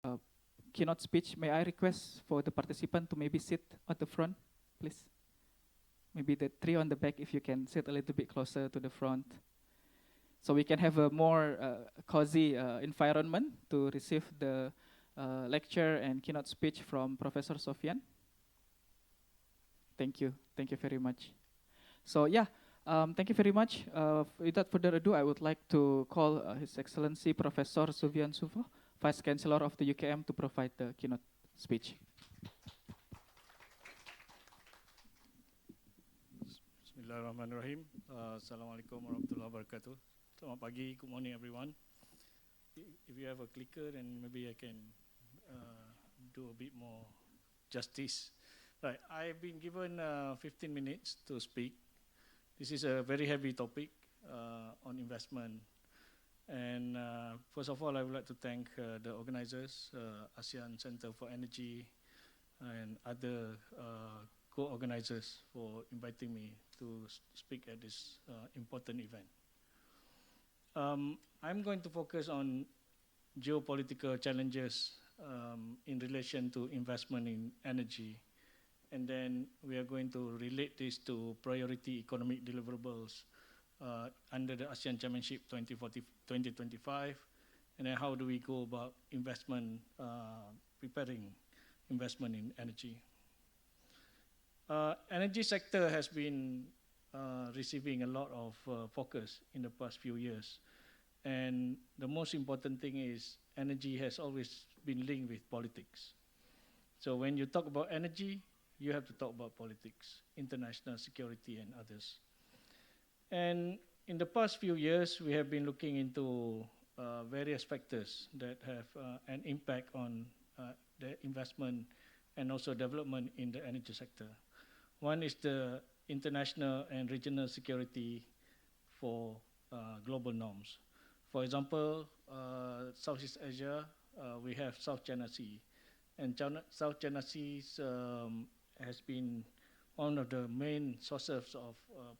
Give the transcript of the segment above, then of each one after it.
uh, keynote speech. May I request for the participant to maybe sit at the front, please? Maybe the three on the back, if you can sit a little bit closer to the front, so we can have a more cozy environment to receive the lecture and keynote speech from Professor Sofian. Thank you. Thank you very much. So yeah, thank you very much. Without further ado, I would like to call His Excellency Professor Sufian Sufo, Vice Chancellor of the UKM, to provide the keynote speech. Bismillahirrahmanirrahim. Assalamualaikum warahmatullahi wabarakatuh. Selamat pagi, good morning everyone. If you have a clicker, then maybe I can do a bit more justice. Right, I've been given 15 minutes to speak. This is a very heavy topic on investment. And first of all, I would like to thank the organizers, ASEAN Center for Energy and other co-organizers for inviting me to speak at this important event. I'm going to focus on geopolitical challenges in relation to investment in energy. And then we are going to relate this to priority economic deliverables under the ASEAN Chairmanship 2025. And then how do we go about investment, preparing investment in energy. Energy sector has been receiving a lot of focus in the past few years. And the most important thing is energy has always been linked with politics. So when you talk about energy, you have to talk about politics, international security and others. And in the past few years, we have been looking into various factors that have an impact on the investment and also development in the energy sector. One is the international and regional security for global norms. For example, Southeast Asia, we have South China Sea. And South China Sea has been one of the main sources of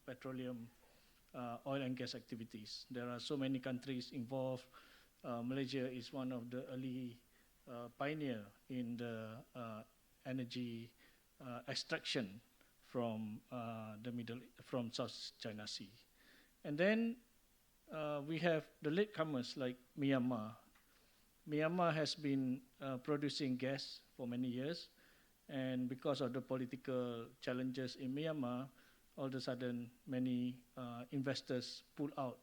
petroleum, oil and gas activities. There are so many countries involved. Malaysia is one of the early pioneer in the energy extraction from from South China Sea. And then we have the latecomers like Myanmar. Myanmar has been producing gas for many years, and because of the political challenges in Myanmar, all of a sudden many investors pull out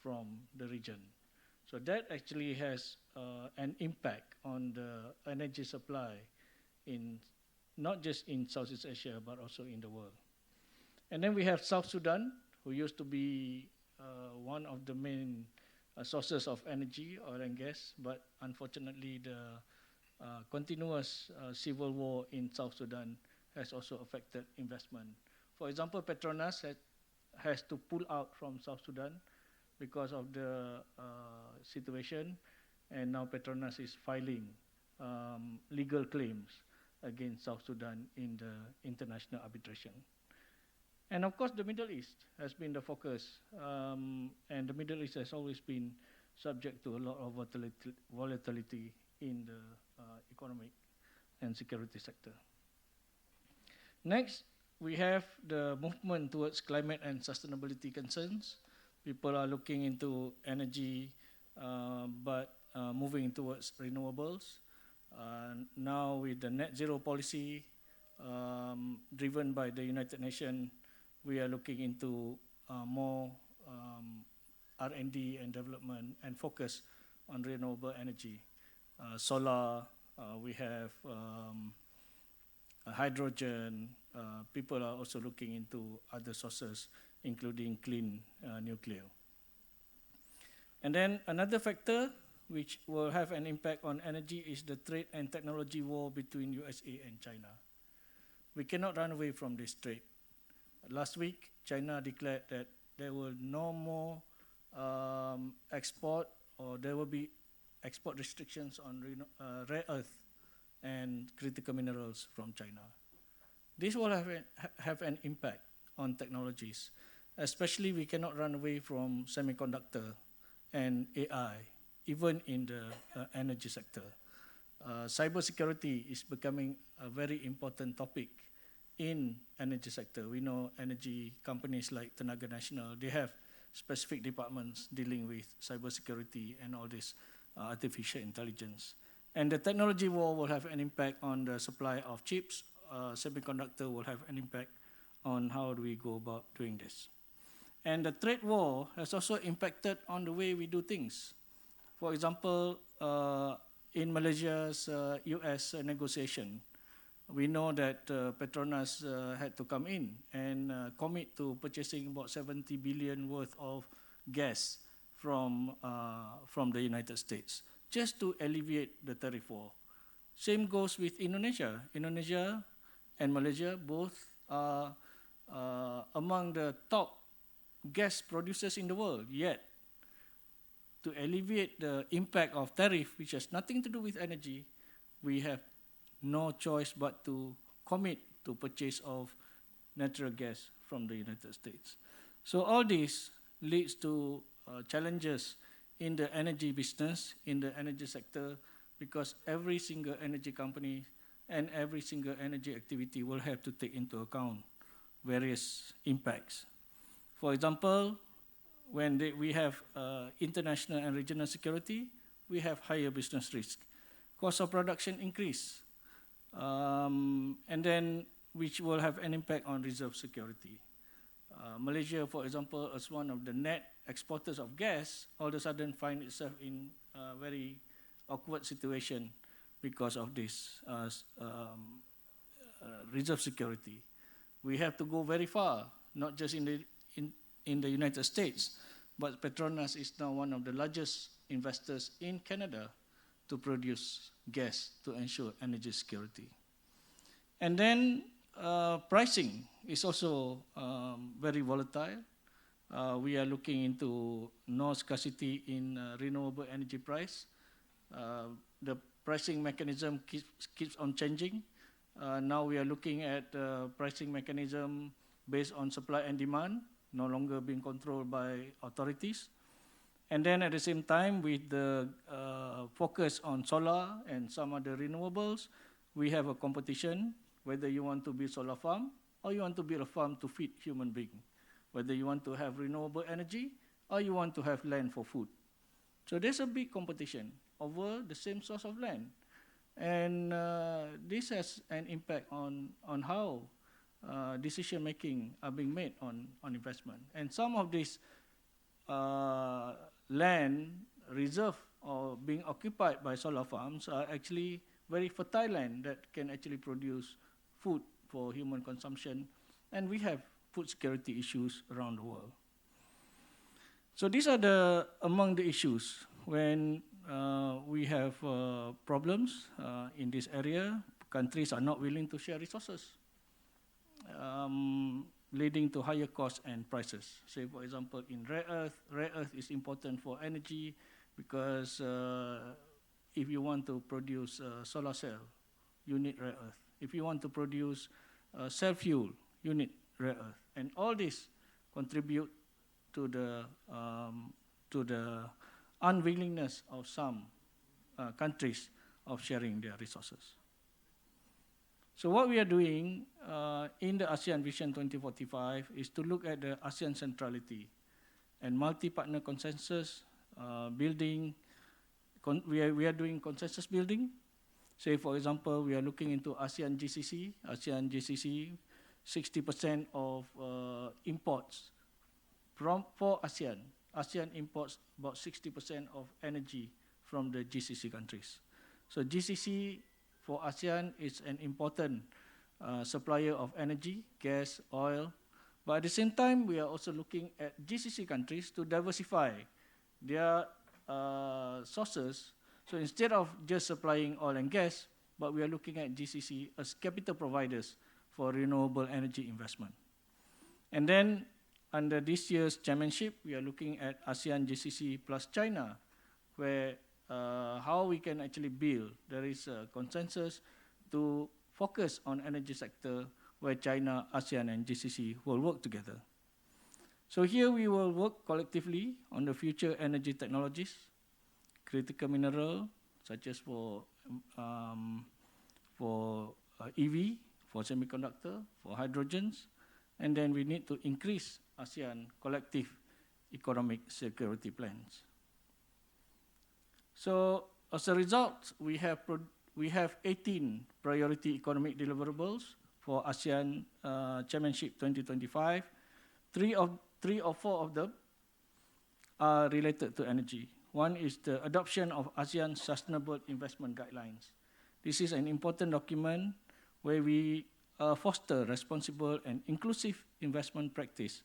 from the region. So that actually has an impact on the energy supply in not just in Southeast Asia, but also in the world. And then we have South Sudan, who used to be one of the main sources of energy, oil and gas, but unfortunately the continuous civil war in South Sudan has also affected investment. For example, Petronas has to pull out from South Sudan because of the situation, and now Petronas is filing legal claims against South Sudan in the international arbitration. And of course, the Middle East has been the focus, and the Middle East has always been subject to a lot of volatility in the economic and security sector. Next, we have the movement towards climate and sustainability concerns. People are looking into energy, but moving towards renewables. Now with the net zero policy driven by the United Nations, we are looking into more R&D and development and focus on renewable energy. Solar, we have hydrogen. People are also looking into other sources, including clean nuclear. And then another factor which will have an impact on energy is the trade and technology war between USA and China. We cannot run away from this trade. Last week, China declared that there will no more export, or there will be export restrictions on rare earth and critical minerals from China. This will have an impact on technologies, especially we cannot run away from semiconductor and AI, even in the energy sector. cybersecurity is becoming a very important topic in energy sector. We know energy companies like Tenaga Nasional, they have specific departments dealing with cybersecurity and all this artificial intelligence. And the technology war will have an impact on the supply of chips. Semiconductor will have an impact on how do we go about doing this. And the trade war has also impacted on the way we do things. For example, in Malaysia's US negotiation, we know that Petronas had to come in and commit to purchasing about 70 billion worth of gas from the United States, just to alleviate the tariff war. Same goes with Indonesia. Indonesia and Malaysia both are among the top gas producers in the world, yet to alleviate the impact of tariff, which has nothing to do with energy, we have no choice but to commit to purchase of natural gas from the United States. So all this leads to challenges in the energy business, in the energy sector, because every single energy company and every single energy activity will have to take into account various impacts. For example, when we have international and regional security, we have higher business risk. Cost of production increase, and then which will have an impact on reserve security. Malaysia, for example, as one of the net exporters of gas, all of a sudden find itself in a very awkward situation because of this reserve security. We have to go very far, not just in the United States, but Petronas is now one of the largest investors in Canada to produce gas to ensure energy security. And then pricing is also very volatile. We are looking into no scarcity in renewable energy price. The pricing mechanism keeps on changing. Now we are looking at pricing mechanism based on supply and demand, no longer being controlled by authorities. And then at the same time, with the focus on solar and some other renewables, we have a competition, whether you want to build solar farm or you want to build a farm to feed human being, whether you want to have renewable energy or you want to have land for food. So there's a big competition over the same source of land. And this has an impact on how decision-making are being made on investment. And some of this land reserved or being occupied by solar farms are actually very fertile land that can actually produce food for human consumption. And we have food security issues around the world. So these are among the issues when we have problems in this area. Countries are not willing to share resources, leading to higher costs and prices. Say, for example, in rare earth is important for energy because if you want to produce solar cell, you need rare earth. If you want to produce cell fuel, you need rare earth. And all this contribute to the unwillingness of some countries of sharing their resources. So what we are doing in the ASEAN Vision 2045 is to look at the ASEAN centrality and multi-partner consensus building. We are doing consensus building. Say, for example, we are looking into ASEAN GCC. ASEAN GCC, 60% of imports for ASEAN. ASEAN imports about 60% of energy from the GCC countries. So GCC for ASEAN is an important supplier of energy, gas, oil. But at the same time, we are also looking at GCC countries to diversify their sources. So instead of just supplying oil and gas, but we are looking at GCC as capital providers for renewable energy investment. And then under this year's chairmanship, we are looking at ASEAN GCC plus China, where how we can actually build. There is a consensus to focus on energy sector where China, ASEAN, and GCC will work together. So here we will work collectively on the future energy technologies, critical mineral, such as for EV, for semiconductor, for hydrogens, and then we need to increase ASEAN collective economic security plans. So as a result, we have 18 priority economic deliverables for ASEAN Chairmanship 2025. Three or four of them are related to energy. One is the adoption of ASEAN Sustainable Investment Guidelines. This is an important document where we foster responsible and inclusive investment practice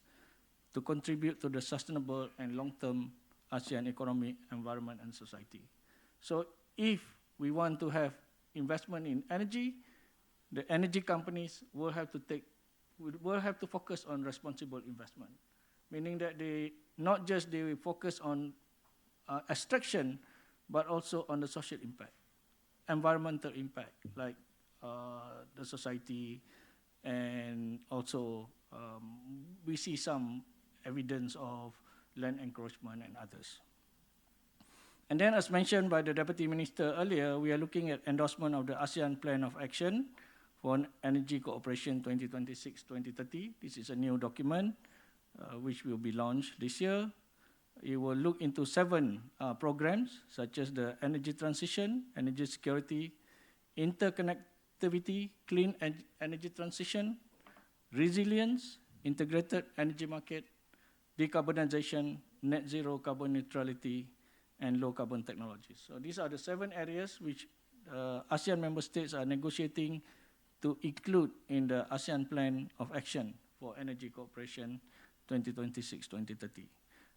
to contribute to the sustainable and long-term ASEAN economic, environment, and society. So if we want to have investment in energy, the energy companies will have to focus on responsible investment, meaning that they focus on extraction, but also on the social impact, environmental impact, like the society, and also we see some evidence of land encroachment and others. And then, as mentioned by the Deputy Minister earlier, we are looking at endorsement of the ASEAN Plan of Action for Energy Cooperation 2026-2030. This is a new document which will be launched this year. It will look into 7 programs, such as the energy transition, energy security, interconnectivity, clean energy transition, resilience, integrated energy market, decarbonization, net zero carbon neutrality, and low carbon technologies. So these are the 7 areas which ASEAN member states are negotiating to include in the ASEAN Plan of Action for Energy Cooperation 2026-2030.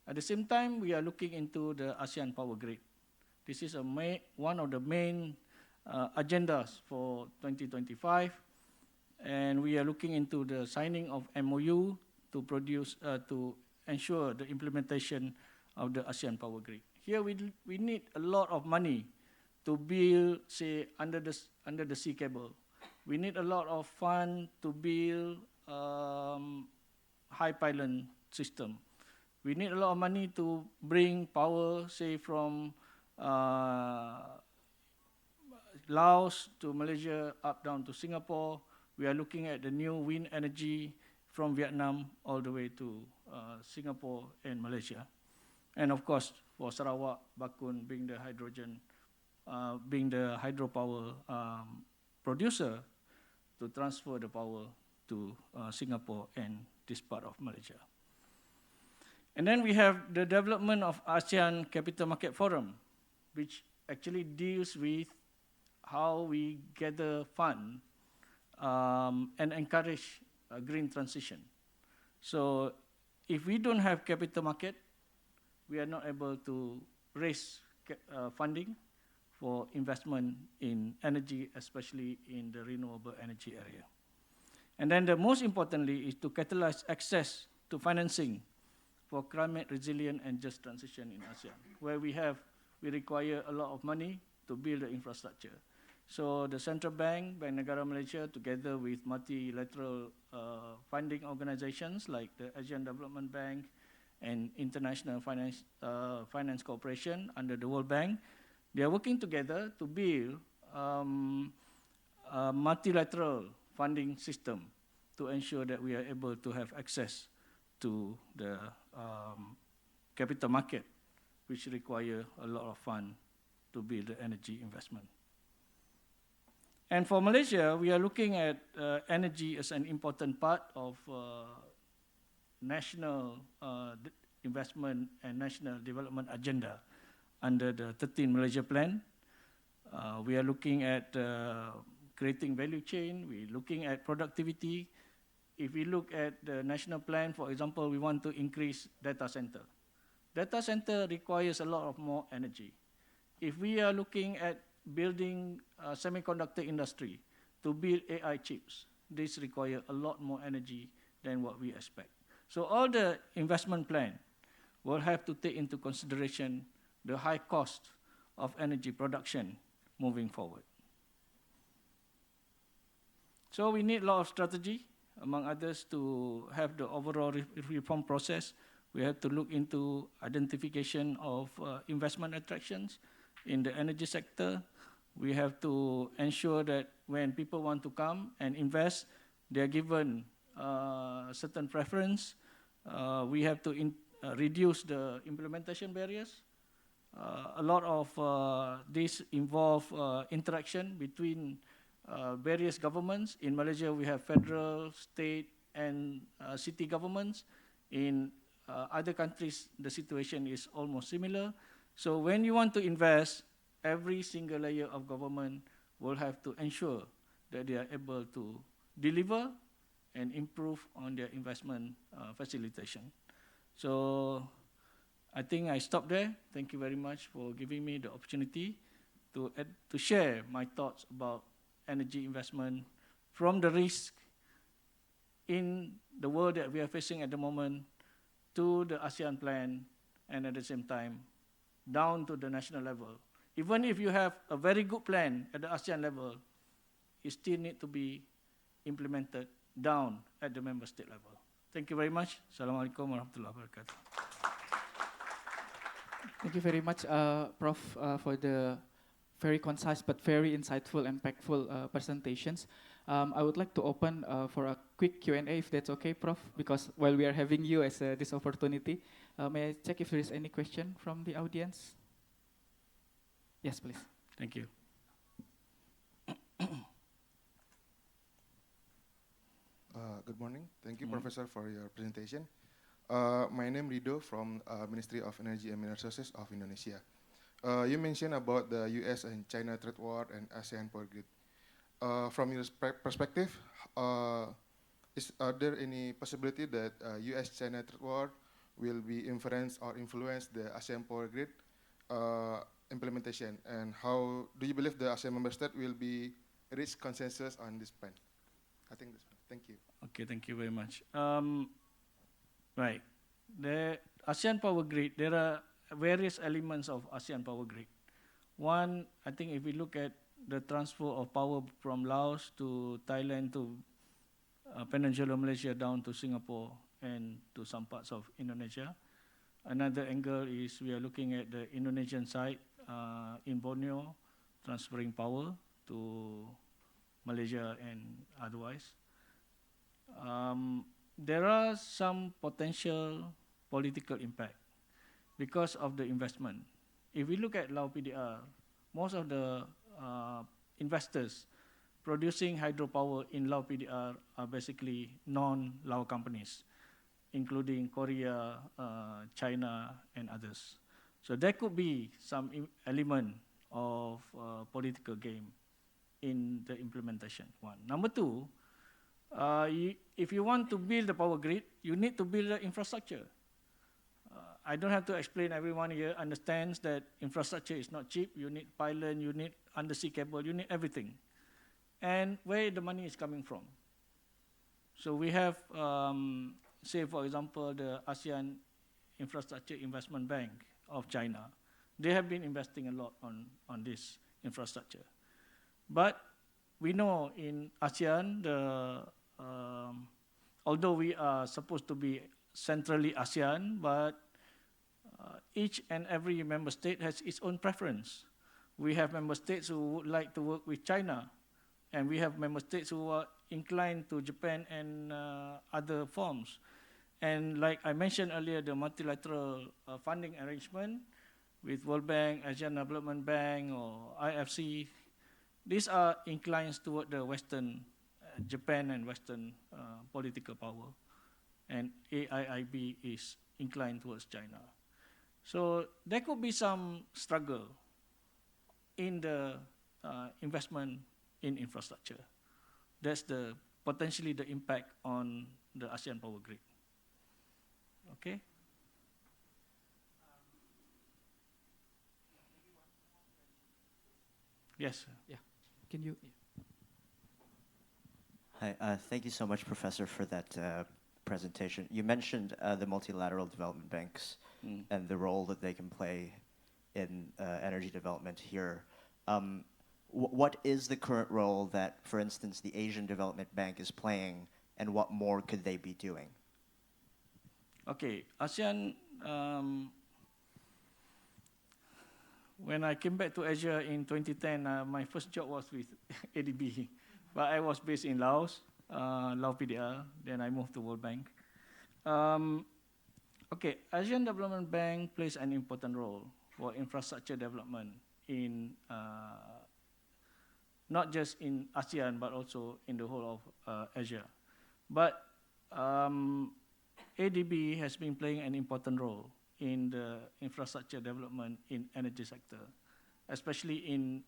At the same time, we are looking into the ASEAN Power Grid. This is one of the main agendas for 2025, and we are looking into the signing of MOU to ensure the implementation of the ASEAN Power Grid. Here we need a lot of money to build, say, under the sea cable. We need a lot of fund to build high pylon system. We need a lot of money to bring power, say, from Laos to Malaysia up down to Singapore. We are looking at the new wind energy from Vietnam all the way to Singapore and Malaysia. And of course, for Sarawak, Bakun being the hydropower producer, to transfer the power to Singapore and this part of Malaysia. And then we have the development of ASEAN Capital Market Forum, which actually deals with how we gather funds and encourage a green transition. So if we don't have capital market, we are not able to raise funding for investment in energy, especially in the renewable energy area. And then the most importantly is to catalyze access to financing for climate resilient and just transition in ASEAN, where we require a lot of money to build the infrastructure. So the Central Bank, Bank Negara Malaysia, together with multilateral funding organizations like the Asian Development Bank and International Finance Corporation under the World Bank, they are working together to build a multilateral funding system to ensure that we are able to have access to the capital market, which require a lot of funds to build the energy investment. And for Malaysia, we are looking at energy as an important part of national investment and national development agenda under the 13 Malaysia Plan. We are looking at creating value chain. We're looking at productivity. If we look at the national plan, for example, we want to increase data center. Data center requires a lot of more energy. If we are looking at building a semiconductor industry to build AI chips, this requires a lot more energy than what we expect. So all the investment plan will have to take into consideration the high cost of energy production moving forward. So we need a lot of strategy, among others, to have the overall reform process. We have to look into identification of investment attractions in the energy sector, We have to ensure that when people want to come and invest, they are given certain preference. We have to reduce the implementation barriers. A lot of this involve interaction between various governments. In Malaysia, we have federal, state, and city governments. In other countries, the situation is almost similar. So when you want to invest, every single layer of government will have to ensure that they are able to deliver and improve on their investment facilitation. So I think I stop there. Thank you very much for giving me the opportunity to share my thoughts about energy investment from the risk in the world that we are facing at the moment to the ASEAN plan, and at the same time down to the national level. Even if you have a very good plan at the ASEAN level, it still needs to be implemented down at the member state level. Thank you very much. Assalamualaikum warahmatullahi wabarakatuh. Thank you very much, Prof, for the very concise but very insightful and impactful presentations. I would like to open for a quick Q&A, if that's okay, Prof, because while we are having you as this opportunity, may I check if there is any question from the audience? Yes, please. Thank you. Good morning. Thank you, Professor, for your presentation. My name is Rido from Ministry of Energy and Mineral Resources of Indonesia. You mentioned about the US and China trade war and ASEAN power grid. From your perspective, are there any possibility that US-China trade war will be influence the ASEAN power grid implementation? And how do you believe the ASEAN member state will be reach consensus on this plan? I think this. Thank you. Okay, thank you very much. Right. The ASEAN power grid, there are various elements of ASEAN power grid. One, I think if we look at the transfer of power from Laos to Thailand to Peninsular Malaysia down to Singapore and to some parts of Indonesia. Another angle is we are looking at the Indonesian side in Borneo, transferring power to Malaysia and otherwise. There are some potential political impact because of the investment. If we look at Lao PDR, most of the investors producing hydropower in Lao PDR are basically non-Lao companies, including Korea, China, and others. So there could be some element of political game in the implementation, one. Number two, if you want to build the power grid, you need to build the infrastructure. I don't have to explain, everyone here understands that infrastructure is not cheap. You need pylon, you need undersea cable, you need everything. And where the money is coming from. So we have, say for example, the ASEAN Infrastructure Investment Bank of China. They have been investing a lot on this infrastructure. But we know in ASEAN, although we are supposed to be centrally ASEAN, but each and every member state has its own preference. We have member states who would like to work with China, and we have member states who are inclined to Japan and other forms. And like I mentioned earlier, the multilateral funding arrangement with World Bank, Asian Development Bank, or IFC, these are inclines toward the Western, Japan and Western political power. And AIIB is inclined towards China. So there could be some struggle in the investment in infrastructure. That's potentially the impact on the ASEAN power grid. Okay? Yes. Yeah. Can you? Hi, thank you so much, Professor, for that presentation. You mentioned the multilateral development banks and the role that they can play in energy development here. What is the current role that, for instance, the Asian Development Bank is playing, and what more could they be doing? Okay, ASEAN, when I came back to Asia in 2010, my first job was with ADB, but I was based in Laos, Laos PDR. Then I moved to World Bank. Okay, Asian Development Bank plays an important role for infrastructure development in not just in ASEAN but also in the whole of Asia. But ADB has been playing an important role in the infrastructure development in energy sector, especially in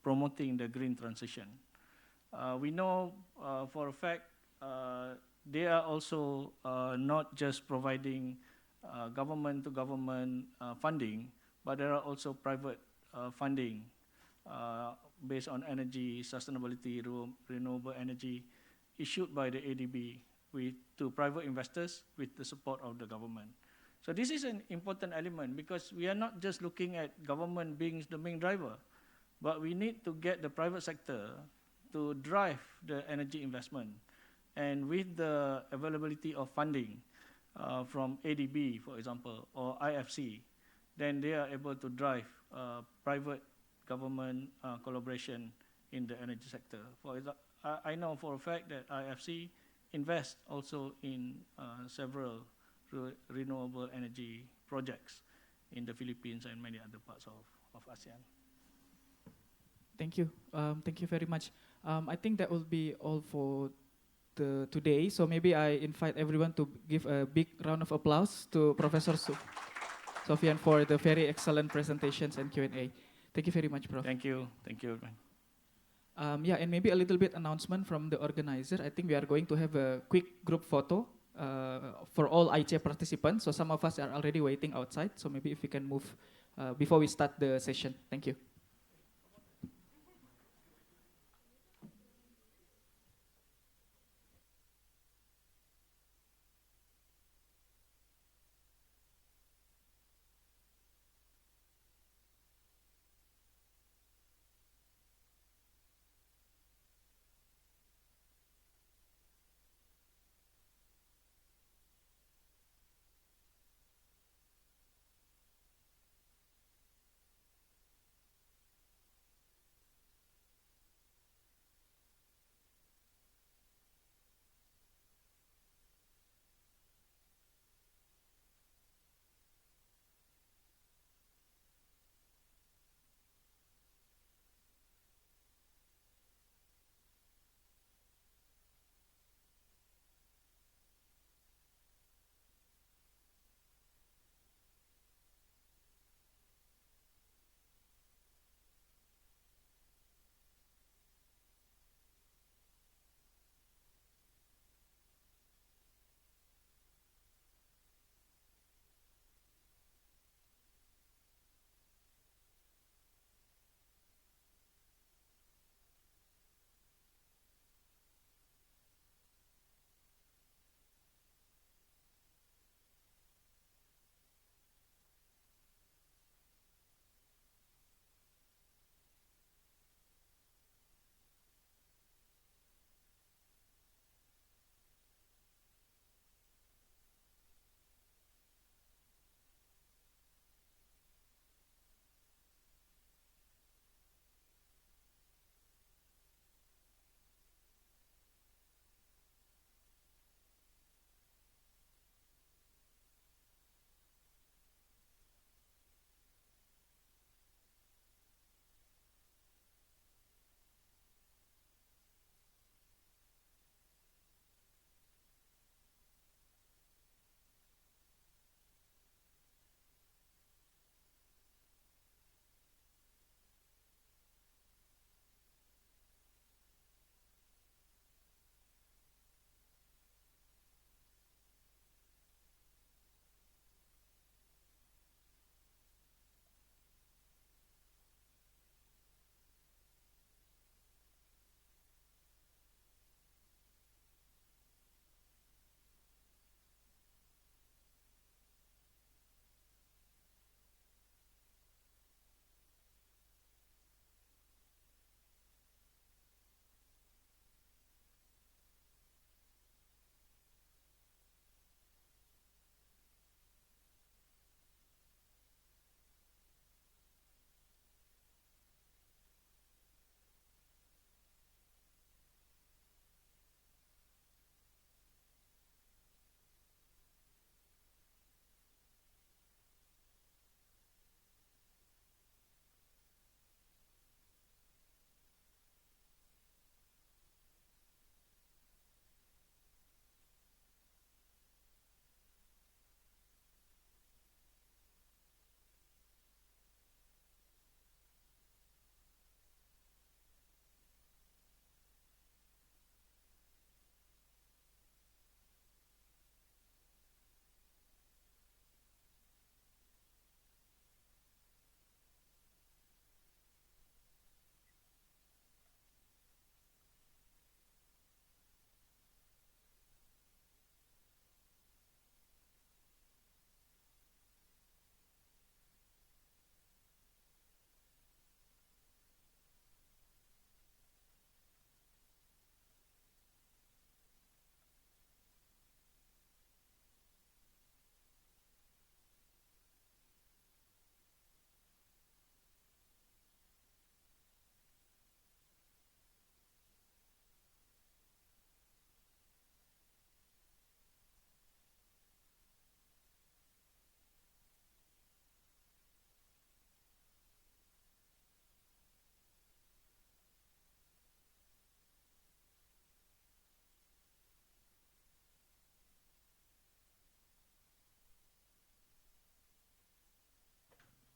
promoting the green transition. We know for a fact they are also not just providing government-to-government funding, but there are also private funding based on energy, sustainability, renewable energy, issued by the ADB to private investors with the support of the government. So this is an important element because we are not just looking at government being the main driver, but we need to get the private sector to drive the energy investment. And with the availability of funding from ADB, for example, or IFC, then they are able to drive private government collaboration in the energy sector. For example, I know for a fact that IFC invests also in several renewable energy projects in the Philippines and many other parts of ASEAN. Thank you. Thank you very much. I think that will be all for today. So maybe I invite everyone to give a big round of applause to Professor Sofian for the very excellent presentations and Q&A. Thank you very much, Prof. Thank you. Thank you. Yeah, and maybe a little bit announcement from the organizer. I think we are going to have a quick group photo for all AICEE participants. So some of us are already waiting outside. So maybe if we can move before we start the session. Thank you.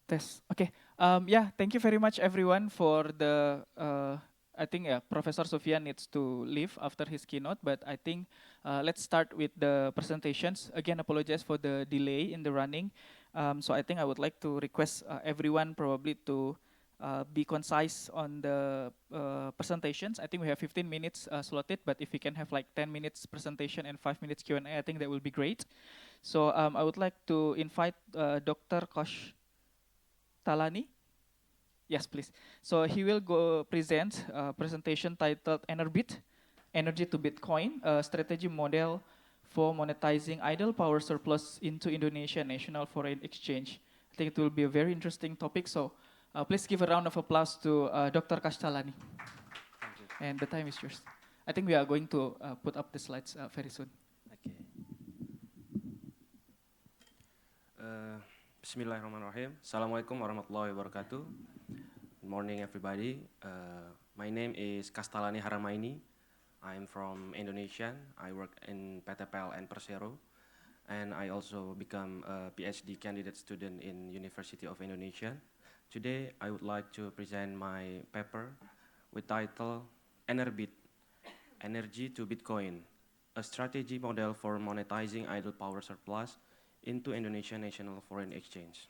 Test. Okay. Yeah, thank you very much everyone for the I think Professor Sofia needs to leave after his keynote, but I think let's start with the presentations. Again, apologize for the delay in the running. So I think I would like to request everyone probably to be concise on the presentations. I think we have 15 minutes slotted, but if we can have like 10 minutes presentation and 5 minutes Q&A, I think that will be great. So I would like to invite Dr. Kosh Talani. Yes, please. So he will go present a presentation titled Enerbit, Energy to Bitcoin, a strategy model for monetizing idle power surplus into Indonesia national foreign exchange. I think it will be a very interesting topic. So please give a round of applause to Dr. Kastalani. And the time is yours. I think we are going to put up the slides very soon. Okay. Bismillahirrahmanirrahim. Assalamualaikum warahmatullahi wabarakatuh. Good morning, everybody. My name is Kastalani Haramaini. I'm from Indonesia. I work in PTPL and Persero, and I also become a PhD candidate student in University of Indonesia. Today, I would like to present my paper with title Enerbit, Energy to Bitcoin, a strategy model for monetizing idle power surplus into Indonesia national foreign exchange.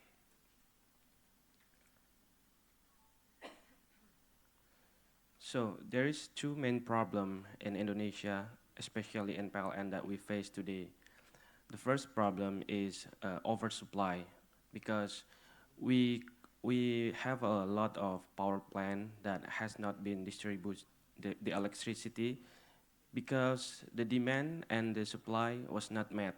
So there is two main problems in Indonesia, especially in PLN, that we face today. The first problem is oversupply, because we have a lot of power plant that has not been distributed the electricity because the demand and the supply was not met.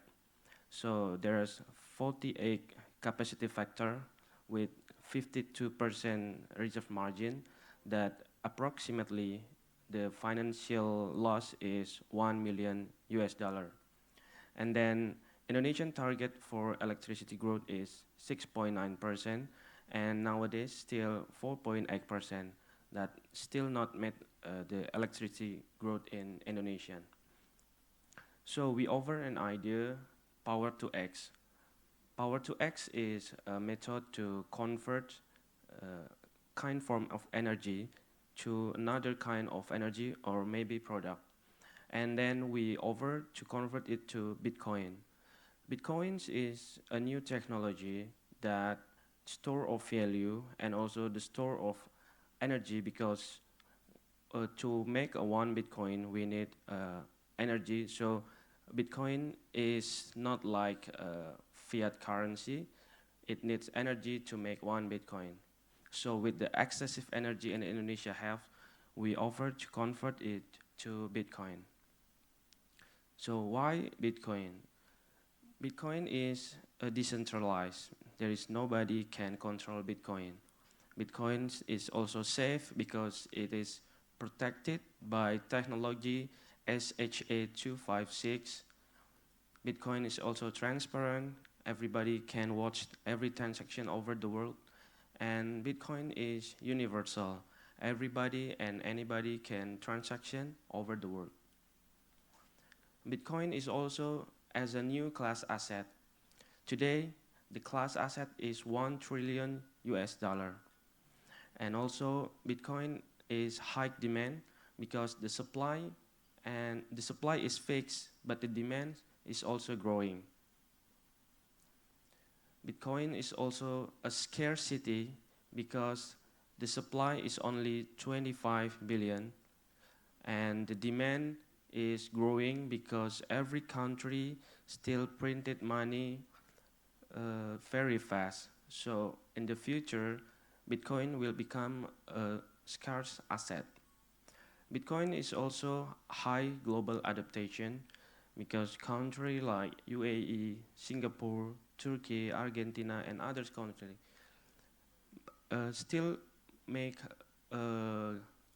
So there's 48 capacity factor with 52% reserve margin that approximately the financial loss is 1 million US dollar. And then Indonesian target for electricity growth is 6.9%, and nowadays still 4.8%, that still not met the electricity growth in Indonesia. So we offer an idea, Power to X. Power to X is a method to convert kind form of energy to another kind of energy or maybe product. And then we offer to convert it to Bitcoin. Bitcoins is a new technology that store of value and also the store of energy, because to make a one Bitcoin we need energy. So Bitcoin is not like fiat currency. It needs energy to make one Bitcoin. So with the excessive energy in Indonesia have, we offer to convert it to Bitcoin. So why Bitcoin? Bitcoin is decentralized. There is nobody can control Bitcoin. Bitcoin is also safe because it is protected by technology SHA-256. Bitcoin is also transparent. Everybody can watch every transaction over the world. And Bitcoin is universal. Everybody and anybody can transaction over the world. Bitcoin is also as a new class asset. Today, the class asset is 1 trillion US dollar. And also Bitcoin is high demand because the supply is fixed, but the demand is also growing. Bitcoin is also a scarcity because the supply is only 25 billion and the demand is growing because every country still printed money very fast. So in the future, Bitcoin will become a scarce asset. Bitcoin is also high global adaptation because countries like UAE, Singapore, Turkey, Argentina, and other countries still make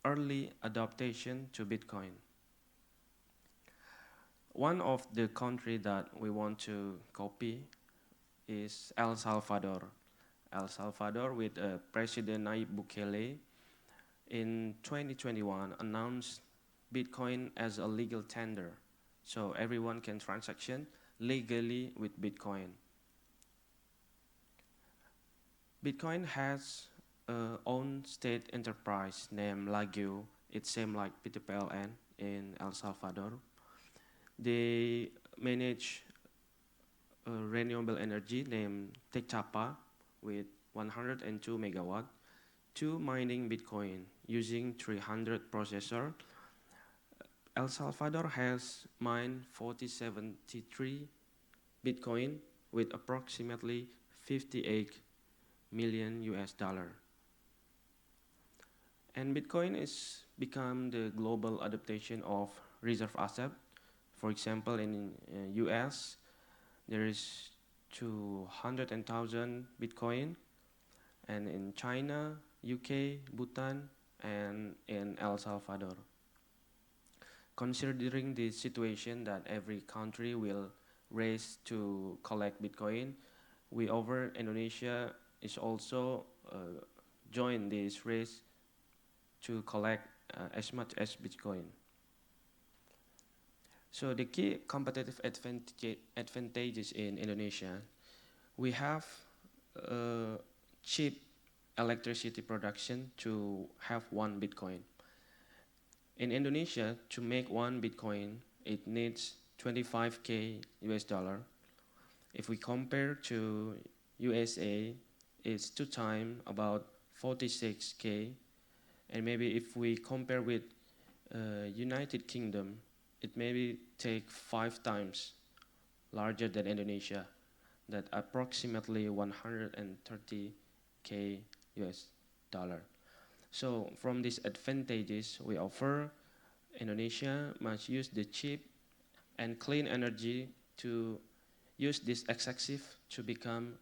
early adaptation to Bitcoin. One of the countries that we want to copy is El Salvador. El Salvador with President Nayib Bukele in 2021 announced Bitcoin as a legal tender. So everyone can transaction legally with Bitcoin. Bitcoin has a own state enterprise named Lagio. It's same like PTPLN in El Salvador. They manage renewable energy named Techapa with 102 megawatt to mining Bitcoin using 300 processor. El Salvador has mined 4073 Bitcoin with approximately 58 million US dollar. And Bitcoin is become the global adaptation of reserve asset. For example, in US, there is 200,000 Bitcoin, and in China, UK, Bhutan, and in El Salvador. Considering the situation that every country will race to collect Bitcoin, we over Indonesia is also join this race to collect as much as Bitcoin. So the key competitive advantages in Indonesia, we have cheap electricity production to have 1 Bitcoin. In Indonesia, to make 1 Bitcoin, it needs 25K US dollar. If we compare to USA, it's 2 times about 46K. And maybe if we compare with United Kingdom, it maybe take 5 times larger than Indonesia, that approximately 130K US dollar. So from these advantages we offer, Indonesia must use the cheap and clean energy to use this excessive to become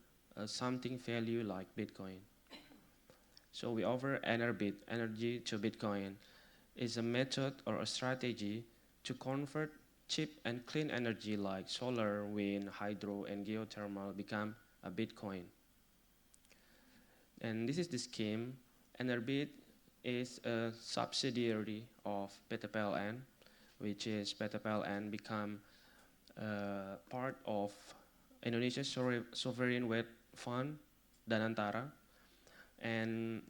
something value like Bitcoin. So we offer energy to Bitcoin is a method or a strategy to convert cheap and clean energy like solar, wind, hydro, and geothermal become a Bitcoin. And this is the scheme. Enerbit is a subsidiary of PTPLN, which is PTPLN become part of Indonesia Sovereign Wealth Fund, Danantara, and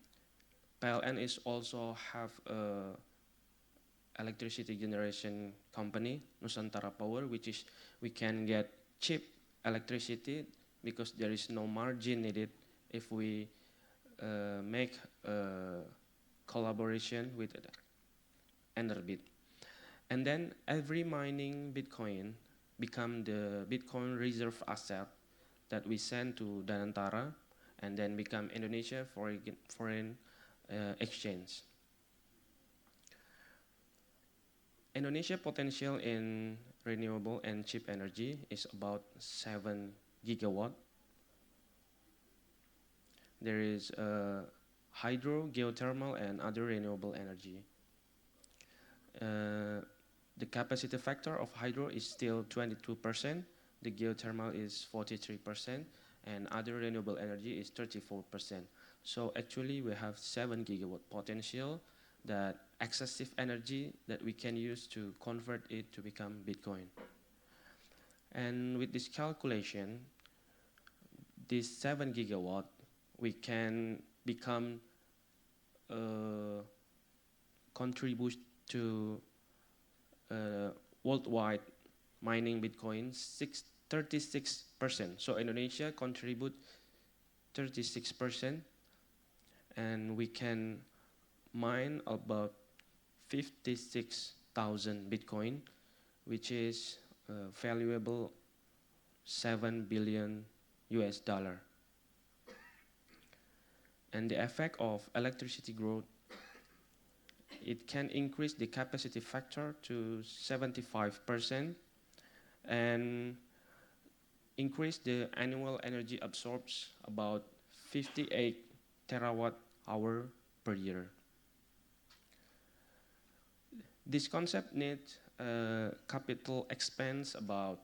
PLN is also have a electricity generation company, Nusantara Power, which is we can get cheap electricity because there is no margin needed if we make a collaboration with Enerbit. And then every mining Bitcoin become the Bitcoin reserve asset that we send to Danantara and then become Indonesia foreign exchange. Indonesia potential in renewable and cheap energy is about 7 gigawatt. There is hydro, geothermal, and other renewable energy. The capacity factor of hydro is still 22%, the geothermal is 43%, and other renewable energy is 34%. So actually we have 7 gigawatt potential, that excessive energy that we can use to convert it to become Bitcoin. And with this calculation, this 7 gigawatt, we can become contribute to worldwide mining Bitcoin 36%. So Indonesia contribute 36%, and we can mine about 56,000 Bitcoin, which is valuable 7 billion US dollar. And the effect of electricity growth, it can increase the capacity factor to 75% and increase the annual energy absorbs about 58 terawatt hour per year. This concept needs capital expense about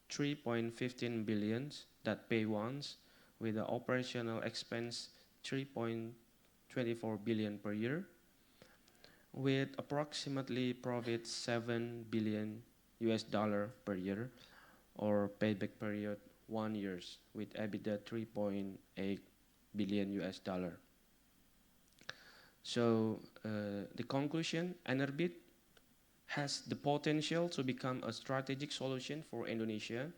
3.15 billion that pay once, with the operational expense 3.24 billion per year, with approximately profit 7 billion US dollar per year, or payback period 1 year, with EBITDA 3.8 billion US dollar. So the conclusion, Enerbit has the potential to become a strategic solution for Indonesia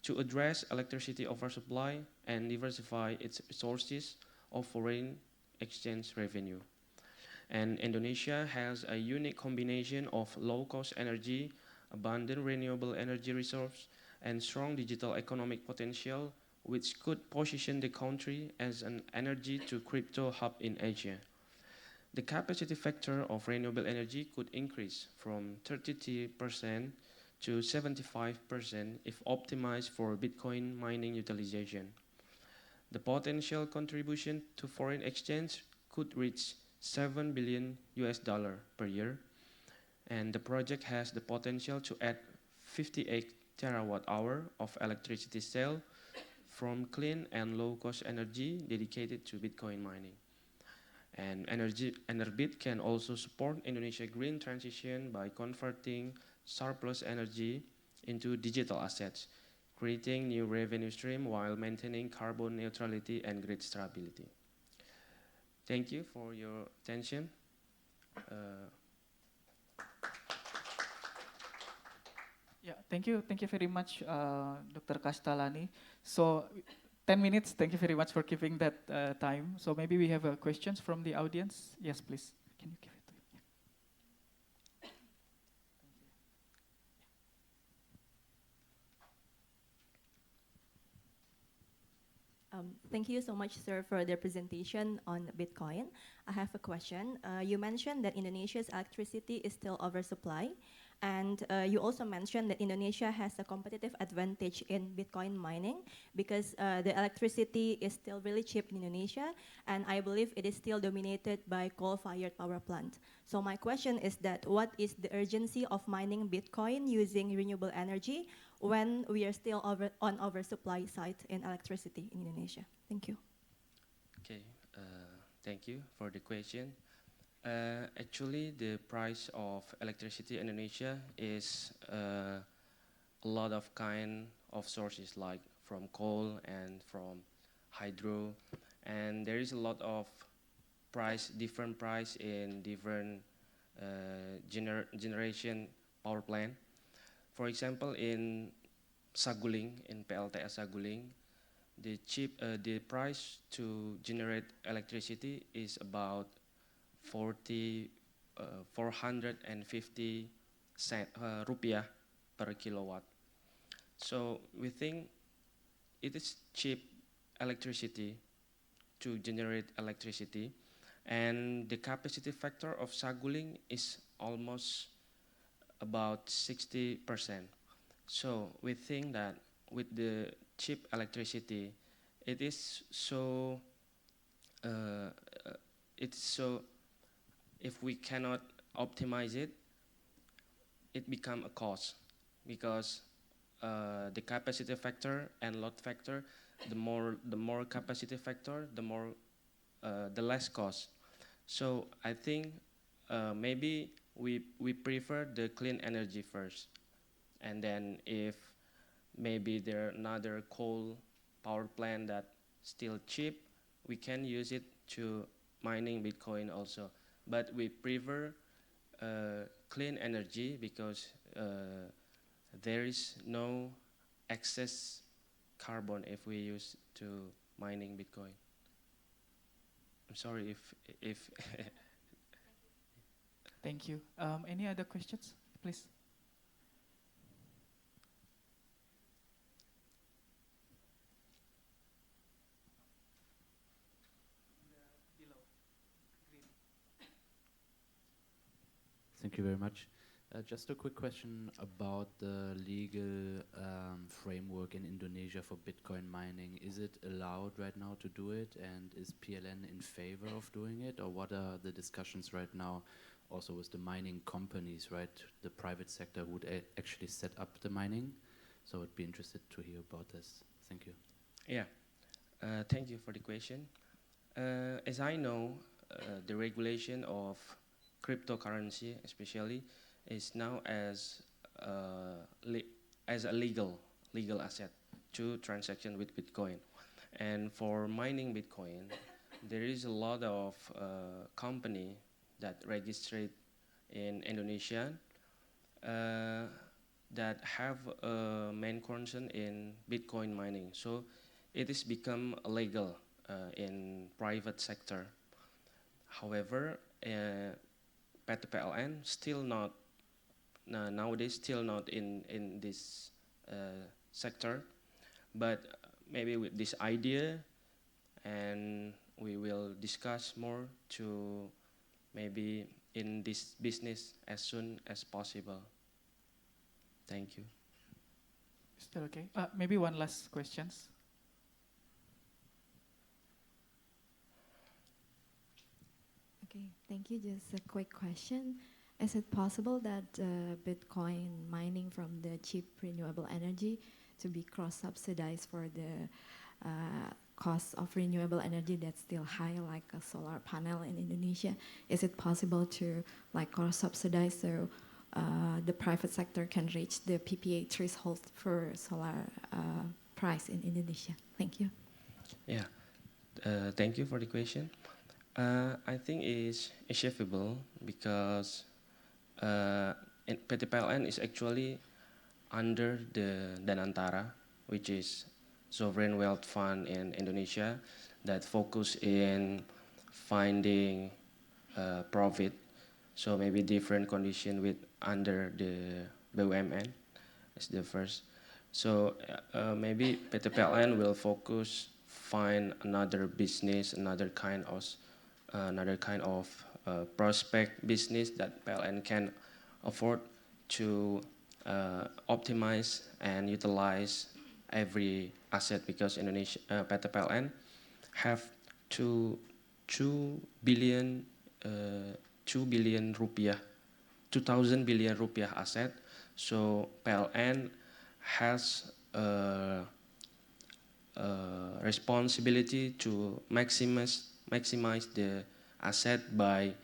to address electricity oversupply and diversify its sources of foreign exchange revenue. And Indonesia has a unique combination of low-cost energy, abundant renewable energy resources, and strong digital economic potential, which could position the country as an energy to crypto hub in Asia. The capacity factor of renewable energy could increase from 33% to 75% if optimized for Bitcoin mining utilization. The potential contribution to foreign exchange could reach 7 billion US dollar per year, and the project has the potential to add 58 terawatt hour of electricity sale from clean and low-cost energy dedicated to Bitcoin mining. And Enerbit can also support Indonesia green transition by converting surplus energy into digital assets, creating new revenue stream while maintaining carbon neutrality and grid stability. Thank you for your attention. Yeah, thank you. Thank you very much, Dr. Kastalani. So 10 minutes, thank you very much for giving that time. So maybe we have questions from the audience. Yes, please. Can you give it to him? Yeah. Thank you so much, sir, for the presentation on Bitcoin. I have a question. You mentioned that Indonesia's electricity is still oversupply, and you also mentioned that Indonesia has a competitive advantage in Bitcoin mining because the electricity is still really cheap in Indonesia, and I believe it is still dominated by coal-fired power plant. So my question is that what is the urgency of mining Bitcoin using renewable energy when we are still on oversupply side in electricity in Indonesia? Thank you. Okay, thank you for the question. Actually, the price of electricity in Indonesia is a lot of kind of sources like from coal and from hydro, and there is a lot of different price in different generation power plant. For example, in Saguling, in PLTS Saguling, the price to generate electricity is about 450 rupiah per kilowatt. So we think it is cheap electricity to generate electricity, and the capacity factor of Saguling is almost about 60%. So we think that with the cheap electricity, it is so if we cannot optimize it, it become a cost because the capacity factor and load factor, the more capacity factor, the less cost. So I think maybe we prefer the clean energy first, and then if maybe there are another coal power plant that still cheap, we can use it to mining Bitcoin also. But we prefer clean energy because there is no excess carbon if we use to mining Bitcoin. I'm sorry if Thank you. Any other questions, please? Thank you very much. Just a quick question about the legal framework in Indonesia for Bitcoin mining. Is it allowed right now to do it, and is PLN in favor of doing it, or what are the discussions right now also with the mining companies, right? The private sector would actually set up the mining. So I'd be interested to hear about this. Thank you. Yeah, thank you for the question. As I know, the regulation of cryptocurrency especially is now as a legal asset to transaction with Bitcoin. And for mining Bitcoin, there is a lot of company that registered in Indonesia uh, that have a main concern in Bitcoin mining. So it is become legal in private sector. However, PT PLN still not nowadays still not in this sector, but maybe with this idea, and we will discuss more to maybe in this business as soon as possible. Thank you. Is that okay? Maybe one last questions. Okay, thank you. Just a quick question. Is it possible that Bitcoin mining from the cheap renewable energy to be cross-subsidized for the cost of renewable energy that's still high, like a solar panel in Indonesia? Is it possible to like cross-subsidize so the private sector can reach the PPA threshold for solar price in Indonesia? Thank you. Yeah, thank you for the question. I think it's achievable because PT PLN is actually under the Danantara, which is sovereign wealth fund in Indonesia that focus in finding profit. So maybe different condition with under the BUMN is the first. So maybe PT PLN will focus find another business, another kind of prospect business that PLN can afford to optimize and utilize every asset, because Indonesia PT PLN have two billion 2 billion rupiah 2,000 billion rupiah asset. So PLN has a responsibility to maximize the asset by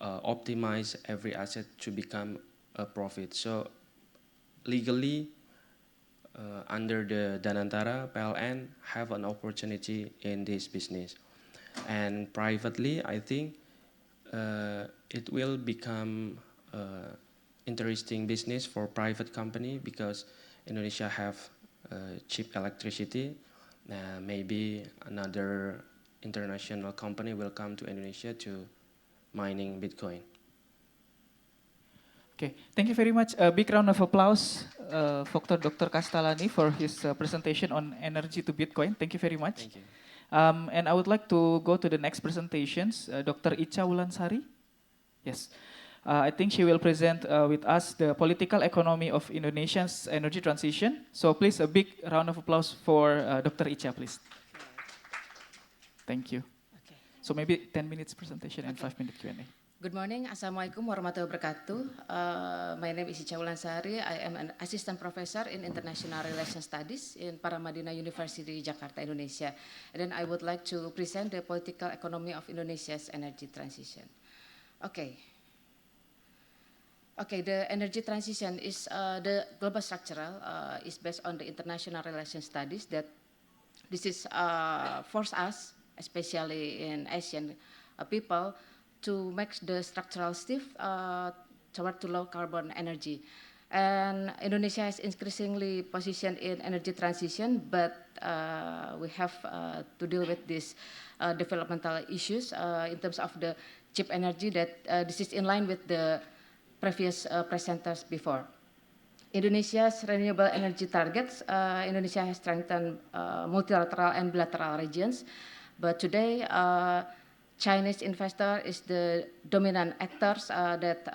optimize every asset to become a profit. So legally, under the Danantara, PLN have an opportunity in this business. And privately, I think it will become interesting business for private company because Indonesia have cheap electricity. Maybe another international company will come to Indonesia to mining Bitcoin. Okay, thank you very much. A big round of applause for Dr. Kastalani for his presentation on energy to Bitcoin. Thank you very much. Thank you. And I would like to go to the next presentations. Dr. Icha Wulansari. Yes. I think she will present with us the political economy of Indonesia's energy transition. So please, a big round of applause for Dr. Icha, please. Thank you. Okay. So maybe 10 minutes presentation and 5-minute Q&A. Good morning. Assalamualaikum warahmatullahi wabarakatuh. My name is Ica Wulansari. I am an assistant professor in international relations studies in Paramadina University, Jakarta, Indonesia. And then I would like to present the political economy of Indonesia's energy transition. Okay. Okay, the energy transition is the global structural is based on the international relations studies that this is force us, especially in Asian people, to make the structural shift toward to low carbon energy. And Indonesia is increasingly positioned in energy transition, but we have to deal with these developmental issues in terms of the cheap energy that this is in line with the previous presenters before. Indonesia's renewable energy targets, Indonesia has strengthened multilateral and bilateral regions, but today Chinese investor is the dominant actors that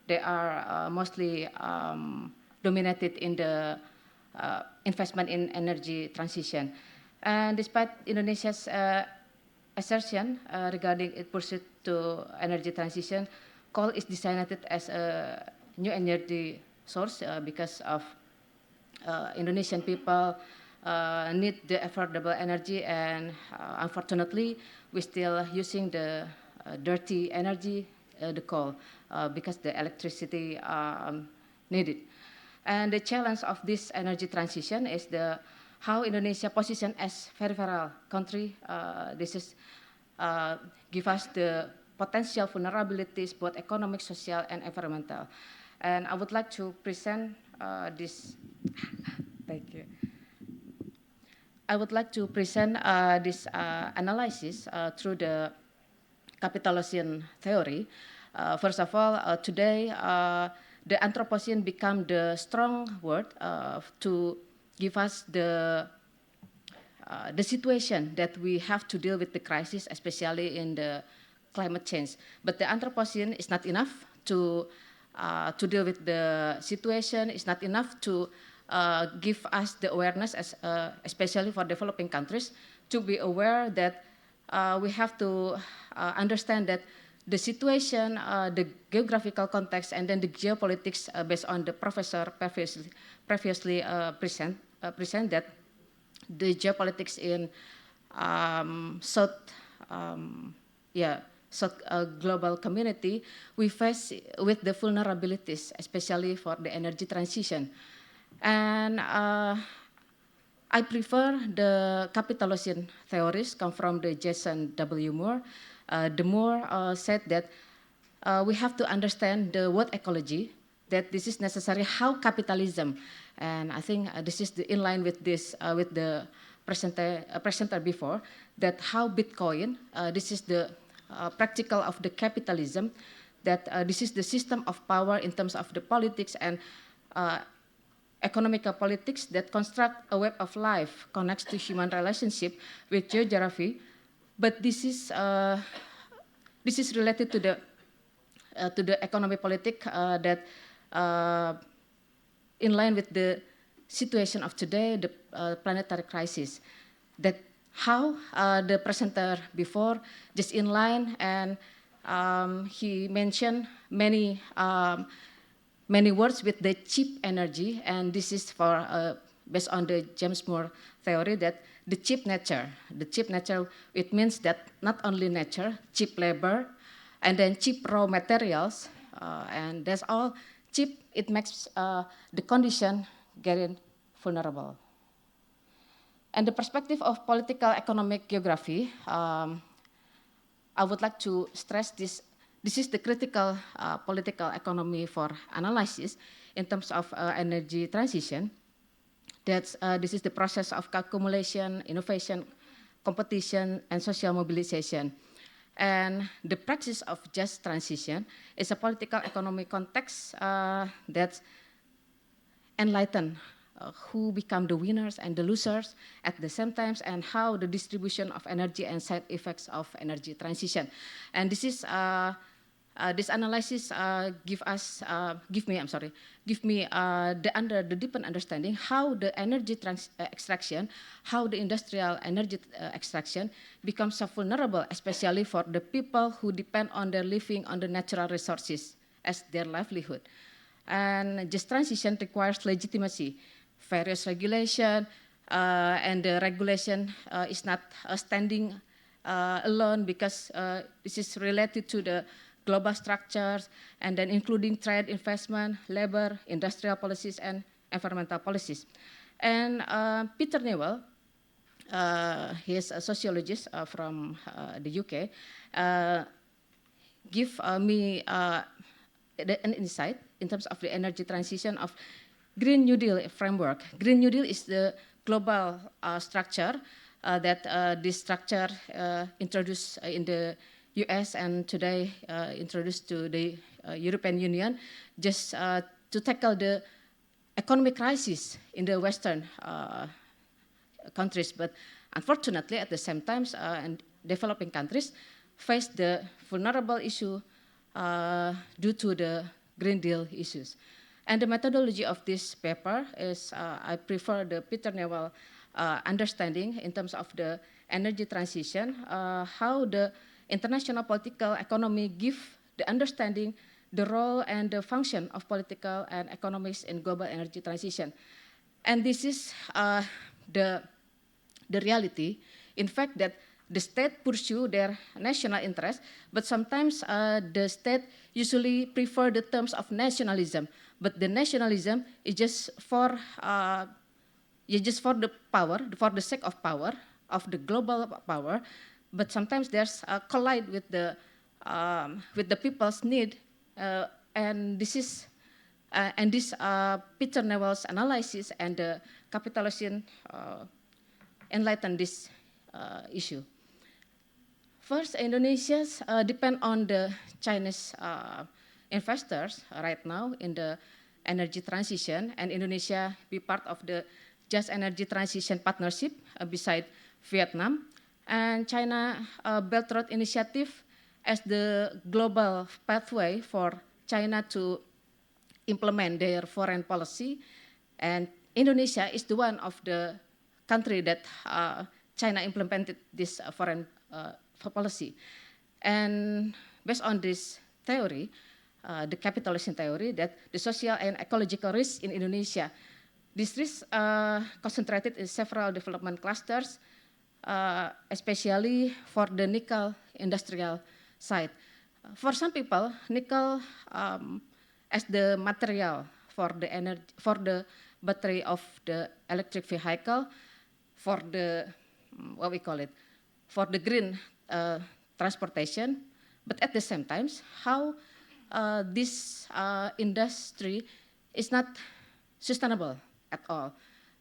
they are mostly dominated in the investment in energy transition. And despite Indonesia's assertion regarding its pursuit to energy transition, coal is designated as a new energy source because of Indonesian people need the affordable energy, and unfortunately we're still using the dirty energy, the coal, because the electricity needed. And the challenge of this energy transition is the how Indonesia position as peripheral country. This is give us the potential vulnerabilities, both economic, social, and environmental. And I would like to present this. Thank you. I would like to present this analysis through the Capitalism theory. First of all, today the Anthropocene become the strong word to give us the situation that we have to deal with the crisis, especially in the climate change. But the Anthropocene is not enough to deal with the situation. It's not enough to give us the awareness, as, especially for developing countries, to be aware that we have to understand that the situation, the geographical context, and then the geopolitics based on the professor previously present that the geopolitics in South global community, we face with the vulnerabilities, especially for the energy transition. And I prefer the capitalism theories come from the Jason W. Moore. The Moore said that we have to understand the word ecology, that this is necessary, how capitalism, and I think this is in line with this, with the presenter before, that how Bitcoin, this is the practical of the capitalism, that this is the system of power in terms of the politics and economical politics that construct a web of life, connects to human relationship with geography, but this is related to the economic politic that in line with the situation of today, the planetary crisis, that how the presenter before just in line, and he mentioned many words with the cheap energy, and this is for based on the James Moore theory, that the cheap nature, it means that not only nature, cheap labor, and then cheap raw materials, and that's all cheap. It makes the condition getting vulnerable. And the perspective of political economic geography, I would like to stress this. This is the critical political economy for analysis in terms of energy transition. That's, this is the process of accumulation, innovation, competition, and social mobilization. And the practice of just transition is a political economic context that enlighten who become the winners and the losers at the same time, and how the distribution of energy and side effects of energy transition. And this is this analysis give me the deeper understanding how the energy extraction, how the industrial energy extraction becomes so vulnerable, especially for the people who depend on their living on the natural resources as their livelihood. And just transition requires legitimacy, various regulation, and the regulation is not standing alone, because this is related to the global structures, and then including trade, investment, labor, industrial policies, and environmental policies. And Peter Newell, he is a sociologist from the UK, give me an insight in terms of the energy transition of Green New Deal framework. Green New Deal is the global structure that this structure introduced in the US and today introduced to the European Union, just to tackle the economic crisis in the Western countries. But unfortunately, at the same time, and developing countries face the vulnerable issue due to the Green Deal issues. And the methodology of this paper is, I prefer the Peter Newell understanding in terms of the energy transition, how the international political economy give the understanding the role and the function of political and economics in global energy transition. And this is the reality, in fact, that the state pursue their national interest, but sometimes the state usually prefer the terms of nationalism, but the nationalism is just for just for the power, for the sake of power, of the global power, but sometimes there's a collide with the people's need, and this is and this Peter Newell's analysis and the capitalism enlighten this issue. First, Indonesia's depend on the Chinese investors right now in the energy transition, and Indonesia be part of the Just Energy Transition Partnership beside Vietnam and China Belt Road Initiative as the global pathway for China to implement their foreign policy, and Indonesia is the one of the country that China implemented this foreign policy. And based on this theory, the capitalism theory, that the social and ecological risks in Indonesia, these risks concentrated in several development clusters, especially for the nickel industrial side. For some people, nickel as the material for the energy, for the battery of the electric vehicle, for the what we call it, for the green transportation, but at the same time, how this industry is not sustainable at all.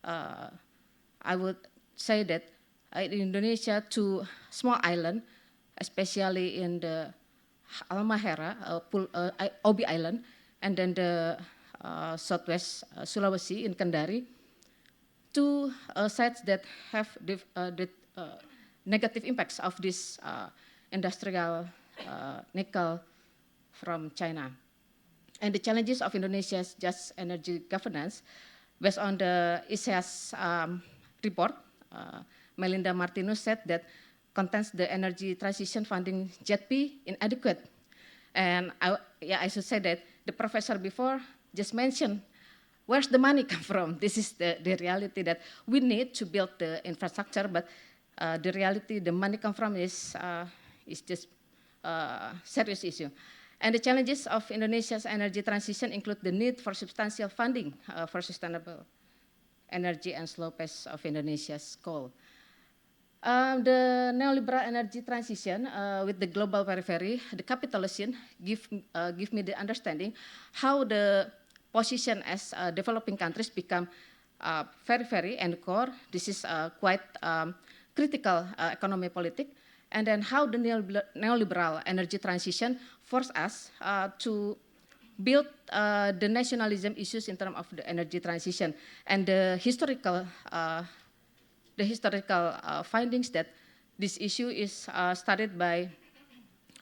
I would say that in Indonesia, to small island, especially in the Halmahera, Obi Island, and then the southwest Sulawesi in Kendari, two sites that have the negative impacts of this industrial nickel from China. And the challenges of Indonesia's just energy governance, based on the AICEE's report, Melinda Martinus said that contains the energy transition funding JETP inadequate. And I should say that the professor before just mentioned where's the money come from. This is the reality that we need to build the infrastructure, but the reality the money come from is just a serious issue. And the challenges of Indonesia's energy transition include the need for substantial funding for sustainable energy and slow pace of Indonesia's coal. The neoliberal energy transition with the global periphery, the capitalism, give me the understanding how the position as developing countries become periphery and core. This is quite critical economy politic. And then how the neoliberal energy transition force us to build the nationalism issues in terms of the energy transition and the historical findings that this issue is started by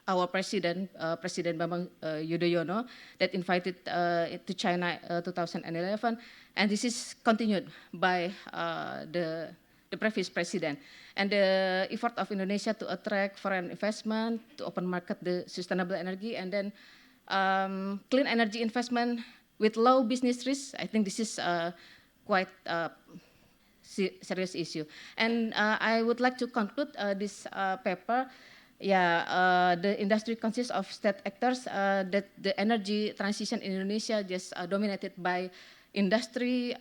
our president, President Bambang Yudhoyono, that invited to China 2011, and this is continued by the previous president. And the effort of Indonesia to attract foreign investment, to open market the sustainable energy, and then clean energy investment with low business risk, I think this is quite serious issue. And I would like to conclude this paper. The industry consists of state actors. That the energy transition in Indonesia just dominated by industry,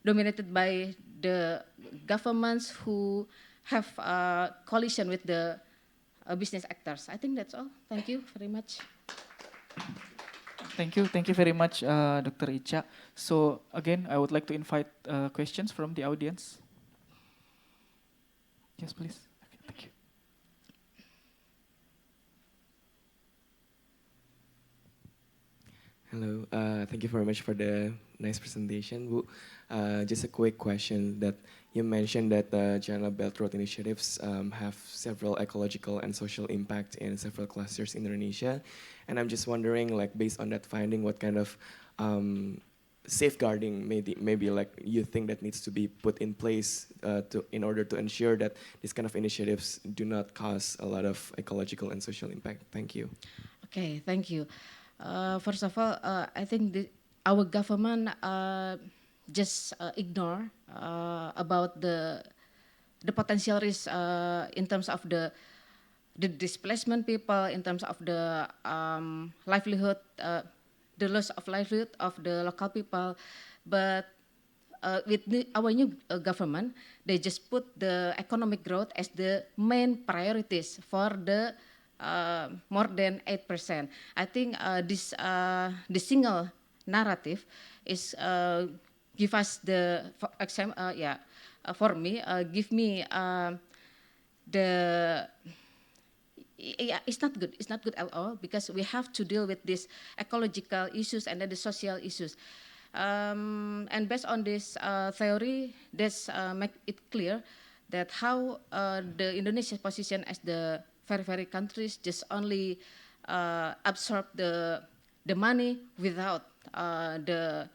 dominated by the governments who have coalition with the business actors. I think that's all. Thank you very much. Thank you very much, Dr. Icha. So again, I would like to invite questions from the audience. Yes, please. Okay, thank you. Hello, thank you very much for the nice presentation, Bu. Just a quick question that you mentioned that the China Belt Road initiatives have several ecological and social impact in several clusters in Indonesia. And I'm just wondering, like, based on that finding, what kind of safeguarding maybe like you think that needs to be put in place in order to ensure that these kind of initiatives do not cause a lot of ecological and social impact? Thank you. Okay, thank you. First of all, I think our government just ignore about the potential risk in terms of the displacement people, in terms of the livelihood, the loss of livelihood of the local people. But our new government, they just put the economic growth as the main priorities for the more than 8%. I think the single narrative is give us the for example, for me, give me the yeah, it's not good. It's not good at all because we have to deal with these ecological issues and then the social issues. And based on this theory, this make it clear that how the Indonesia position as the very countries just only absorb the money without the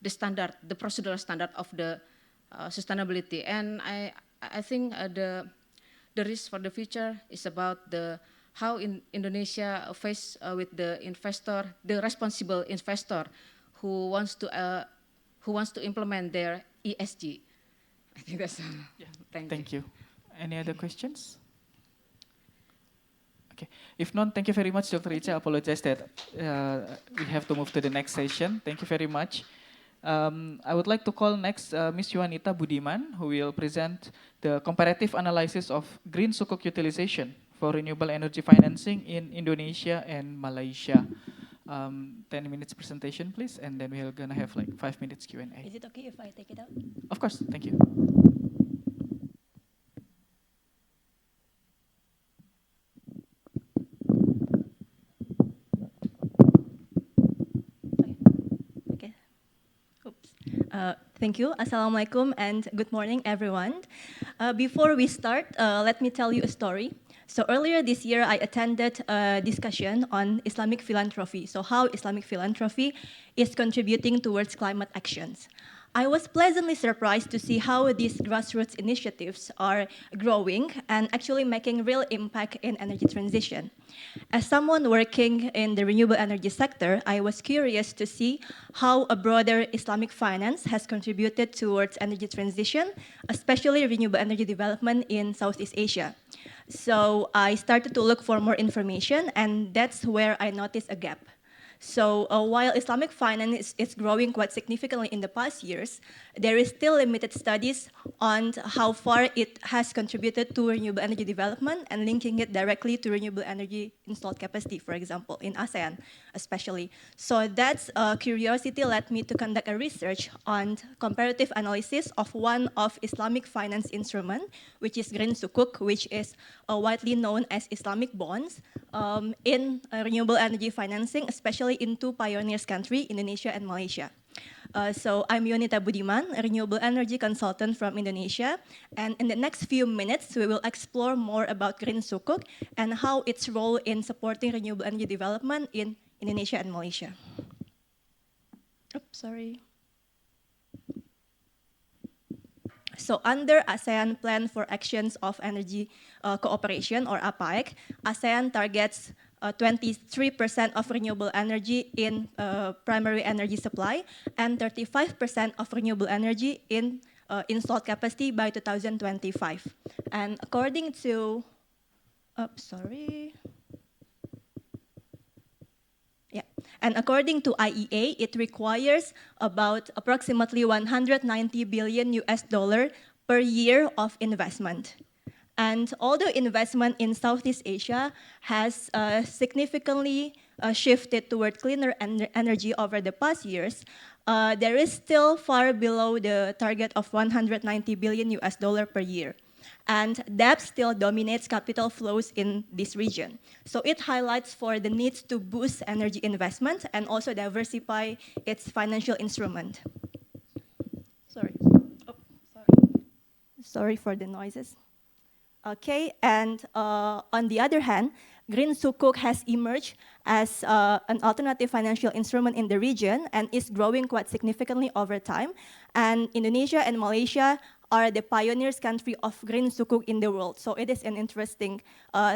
standard, the procedural standard of the sustainability. And I think the risk for the future is about the how Indonesia face with the investor, the responsible investor who wants to implement their ESG. I think that's all. Yeah. Thank you. Any other questions? Okay. If not, thank you very much, Dr. Ica. I apologize that we have to move to the next session. Thank you very much. I would like to call next Ms. Juanita Budiman, who will present the comparative analysis of green sukuk utilization for renewable energy financing in Indonesia and Malaysia. 10 minutes presentation, please, and then we're gonna have like 5 minutes Q&A. Is it okay if I take it out? Of course, thank you. Thank you. Assalamualaikum and good morning, everyone. Before we start, let me tell you a story. So earlier this year, I attended a discussion on Islamic philanthropy, so how Islamic philanthropy is contributing towards climate actions. I was pleasantly surprised to see how these grassroots initiatives are growing and actually making real impact in energy transition. As someone working in the renewable energy sector, I was curious to see how a broader Islamic finance has contributed towards energy transition, especially renewable energy development in Southeast Asia. So I started to look for more information, and that's where I noticed a gap. So while Islamic finance is growing quite significantly in the past years, there is still limited studies on how far it has contributed to renewable energy development and linking it directly to renewable energy installed capacity, for example, in ASEAN especially. So that curiosity led me to conduct a research on comparative analysis of one of Islamic finance instrument, which is green sukuk, which is widely known as Islamic bonds, in renewable energy financing, especially in two pioneers countries, Indonesia and Malaysia. So I'm Yonita Budiman, a renewable energy consultant from Indonesia. And in the next few minutes, we will explore more about green sukuk and how its role in supporting renewable energy development in Indonesia and Malaysia. Oops, sorry. So under ASEAN Plan for Actions of Energy Cooperation, or APAEC, ASEAN targets 23% of renewable energy in primary energy supply and 35% of renewable energy in installed capacity by 2025. And according to, and according to IEA, it requires about approximately 190 billion US dollar per year of investment. And although investment in Southeast Asia has significantly shifted toward cleaner energy over the past years, there is still far below the target of 190 billion US dollar per year. And debt still dominates capital flows in this region. So it highlights for the need to boost energy investment and also diversify its financial instrument. Sorry for the noises. Okay, and on the other hand, green sukuk has emerged as an alternative financial instrument in the region and is growing quite significantly over time. And Indonesia and Malaysia are the pioneers country of green sukuk in the world. So it is an interesting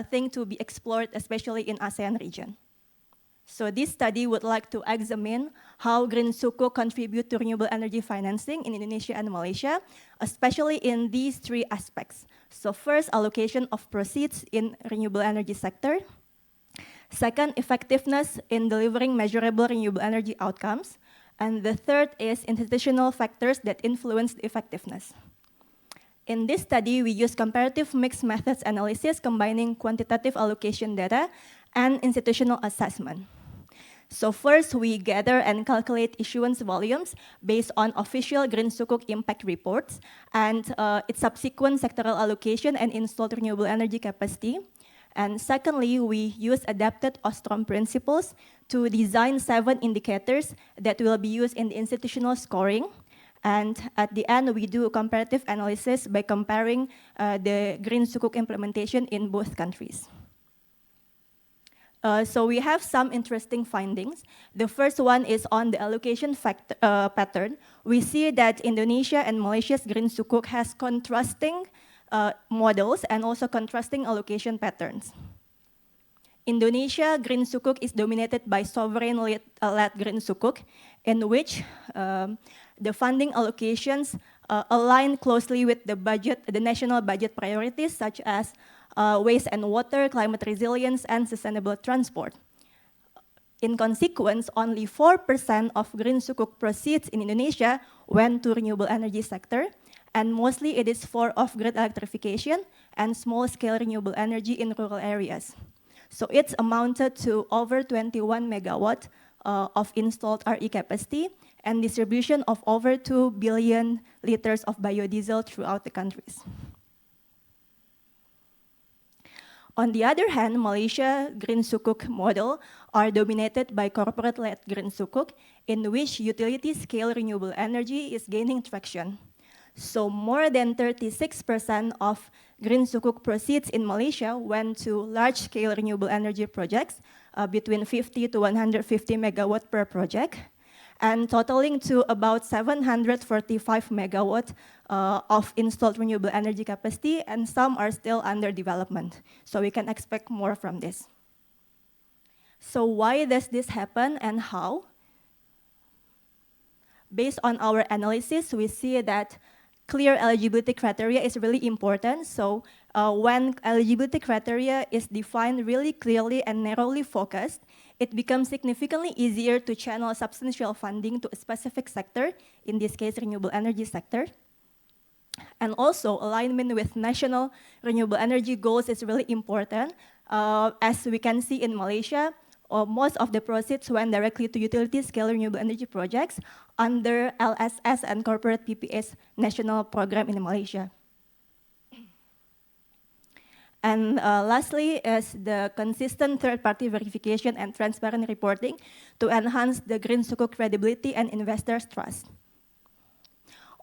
thing to be explored, especially in ASEAN region. So this study would like to examine how green sukuk contribute to renewable energy financing in Indonesia and Malaysia, especially in these three aspects. So first, allocation of proceeds in renewable energy sector. Second, effectiveness in delivering measurable renewable energy outcomes. And the third is institutional factors that influence the effectiveness. In this study, we use comparative mixed methods analysis combining quantitative allocation data and institutional assessment. So first, we gather and calculate issuance volumes based on official Green Sukuk impact reports and its subsequent sectoral allocation and installed renewable energy capacity. And secondly, we use adapted Ostrom principles to design 7 indicators that will be used in the institutional scoring. And at the end, we do a comparative analysis by comparing the Green Sukuk implementation in both countries. So we have some interesting findings. The first one is on the allocation pattern. We see that Indonesia and Malaysia's Green Sukuk has contrasting models and also contrasting allocation patterns. Indonesia Green Sukuk is dominated by sovereign-led Green Sukuk, in which the funding allocations align closely with the national budget priorities, such as waste and water, climate resilience, and sustainable transport. In consequence, only 4% of Green Sukuk proceeds in Indonesia went to renewable energy sector, and mostly it is for off-grid electrification and small-scale renewable energy in rural areas. So it's amounted to over 21 megawatt of installed RE capacity and distribution of over 2 billion liters of biodiesel throughout the countries. On the other hand, Malaysia Green Sukuk model are dominated by corporate-led Green Sukuk, in which utility-scale renewable energy is gaining traction. So more than 36% of Green Sukuk proceeds in Malaysia went to large-scale renewable energy projects between 50 to 150 megawatt per project, and totaling to about 745 megawatt of installed renewable energy capacity, and some are still under development. So we can expect more from this. So why does this happen and how? Based on our analysis, we see that clear eligibility criteria is really important. So when eligibility criteria is defined really clearly and narrowly focused, it becomes significantly easier to channel substantial funding to a specific sector, in this case, renewable energy sector. And also, alignment with national renewable energy goals is really important. As we can see in Malaysia, most of the proceeds went directly to utility-scale renewable energy projects under LSS and corporate PPA's national program in Malaysia. And lastly is the consistent third-party verification and transparent reporting to enhance the Green Sukuk credibility and investors' trust.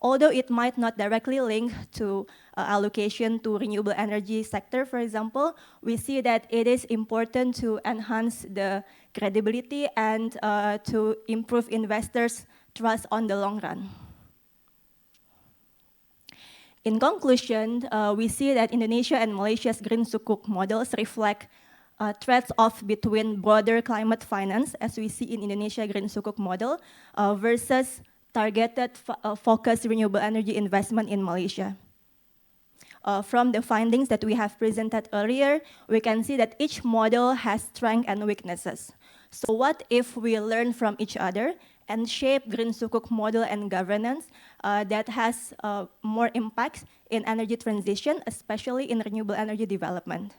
Although it might not directly link to allocation to renewable energy sector, for example, we see that it is important to enhance the credibility and to improve investors' trust on the long run. In conclusion, we see that Indonesia and Malaysia's Green Sukuk models reflect trades-off between broader climate finance, as we see in Indonesia Green Sukuk model, versus targeted focused renewable energy investment in Malaysia. From the findings that we have presented earlier, we can see that each model has strengths and weaknesses. So what if we learn from each other and shape Green Sukuk model and governance that has more impacts in energy transition, especially in renewable energy development?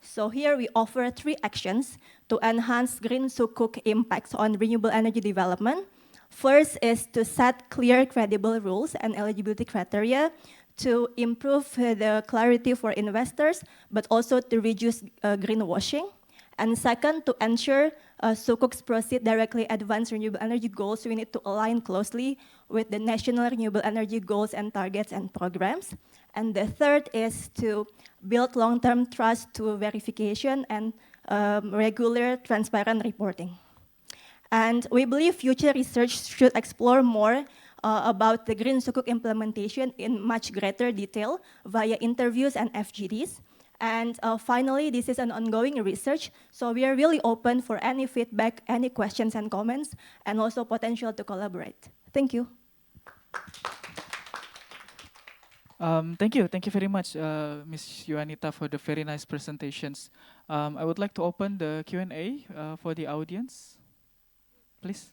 So here we offer 3 actions to enhance Green Sukuk impacts on renewable energy development. First is to set clear, credible rules and eligibility criteria to improve the clarity for investors, but also to reduce greenwashing. And second, to ensure Sukuks proceed directly advance renewable energy goals, we need to align closely with the national renewable energy goals and targets and programs. And the third is to build long-term trust to verification and regular, transparent reporting. And we believe future research should explore more about the Green Sukuk implementation in much greater detail via interviews and FGDs. And finally, this is an ongoing research, so we are really open for any feedback, any questions and comments, and also potential to collaborate. Thank you. Thank you very much, Ms. Yuanita, for the very nice presentations. I would like to open the Q&A for the audience, please.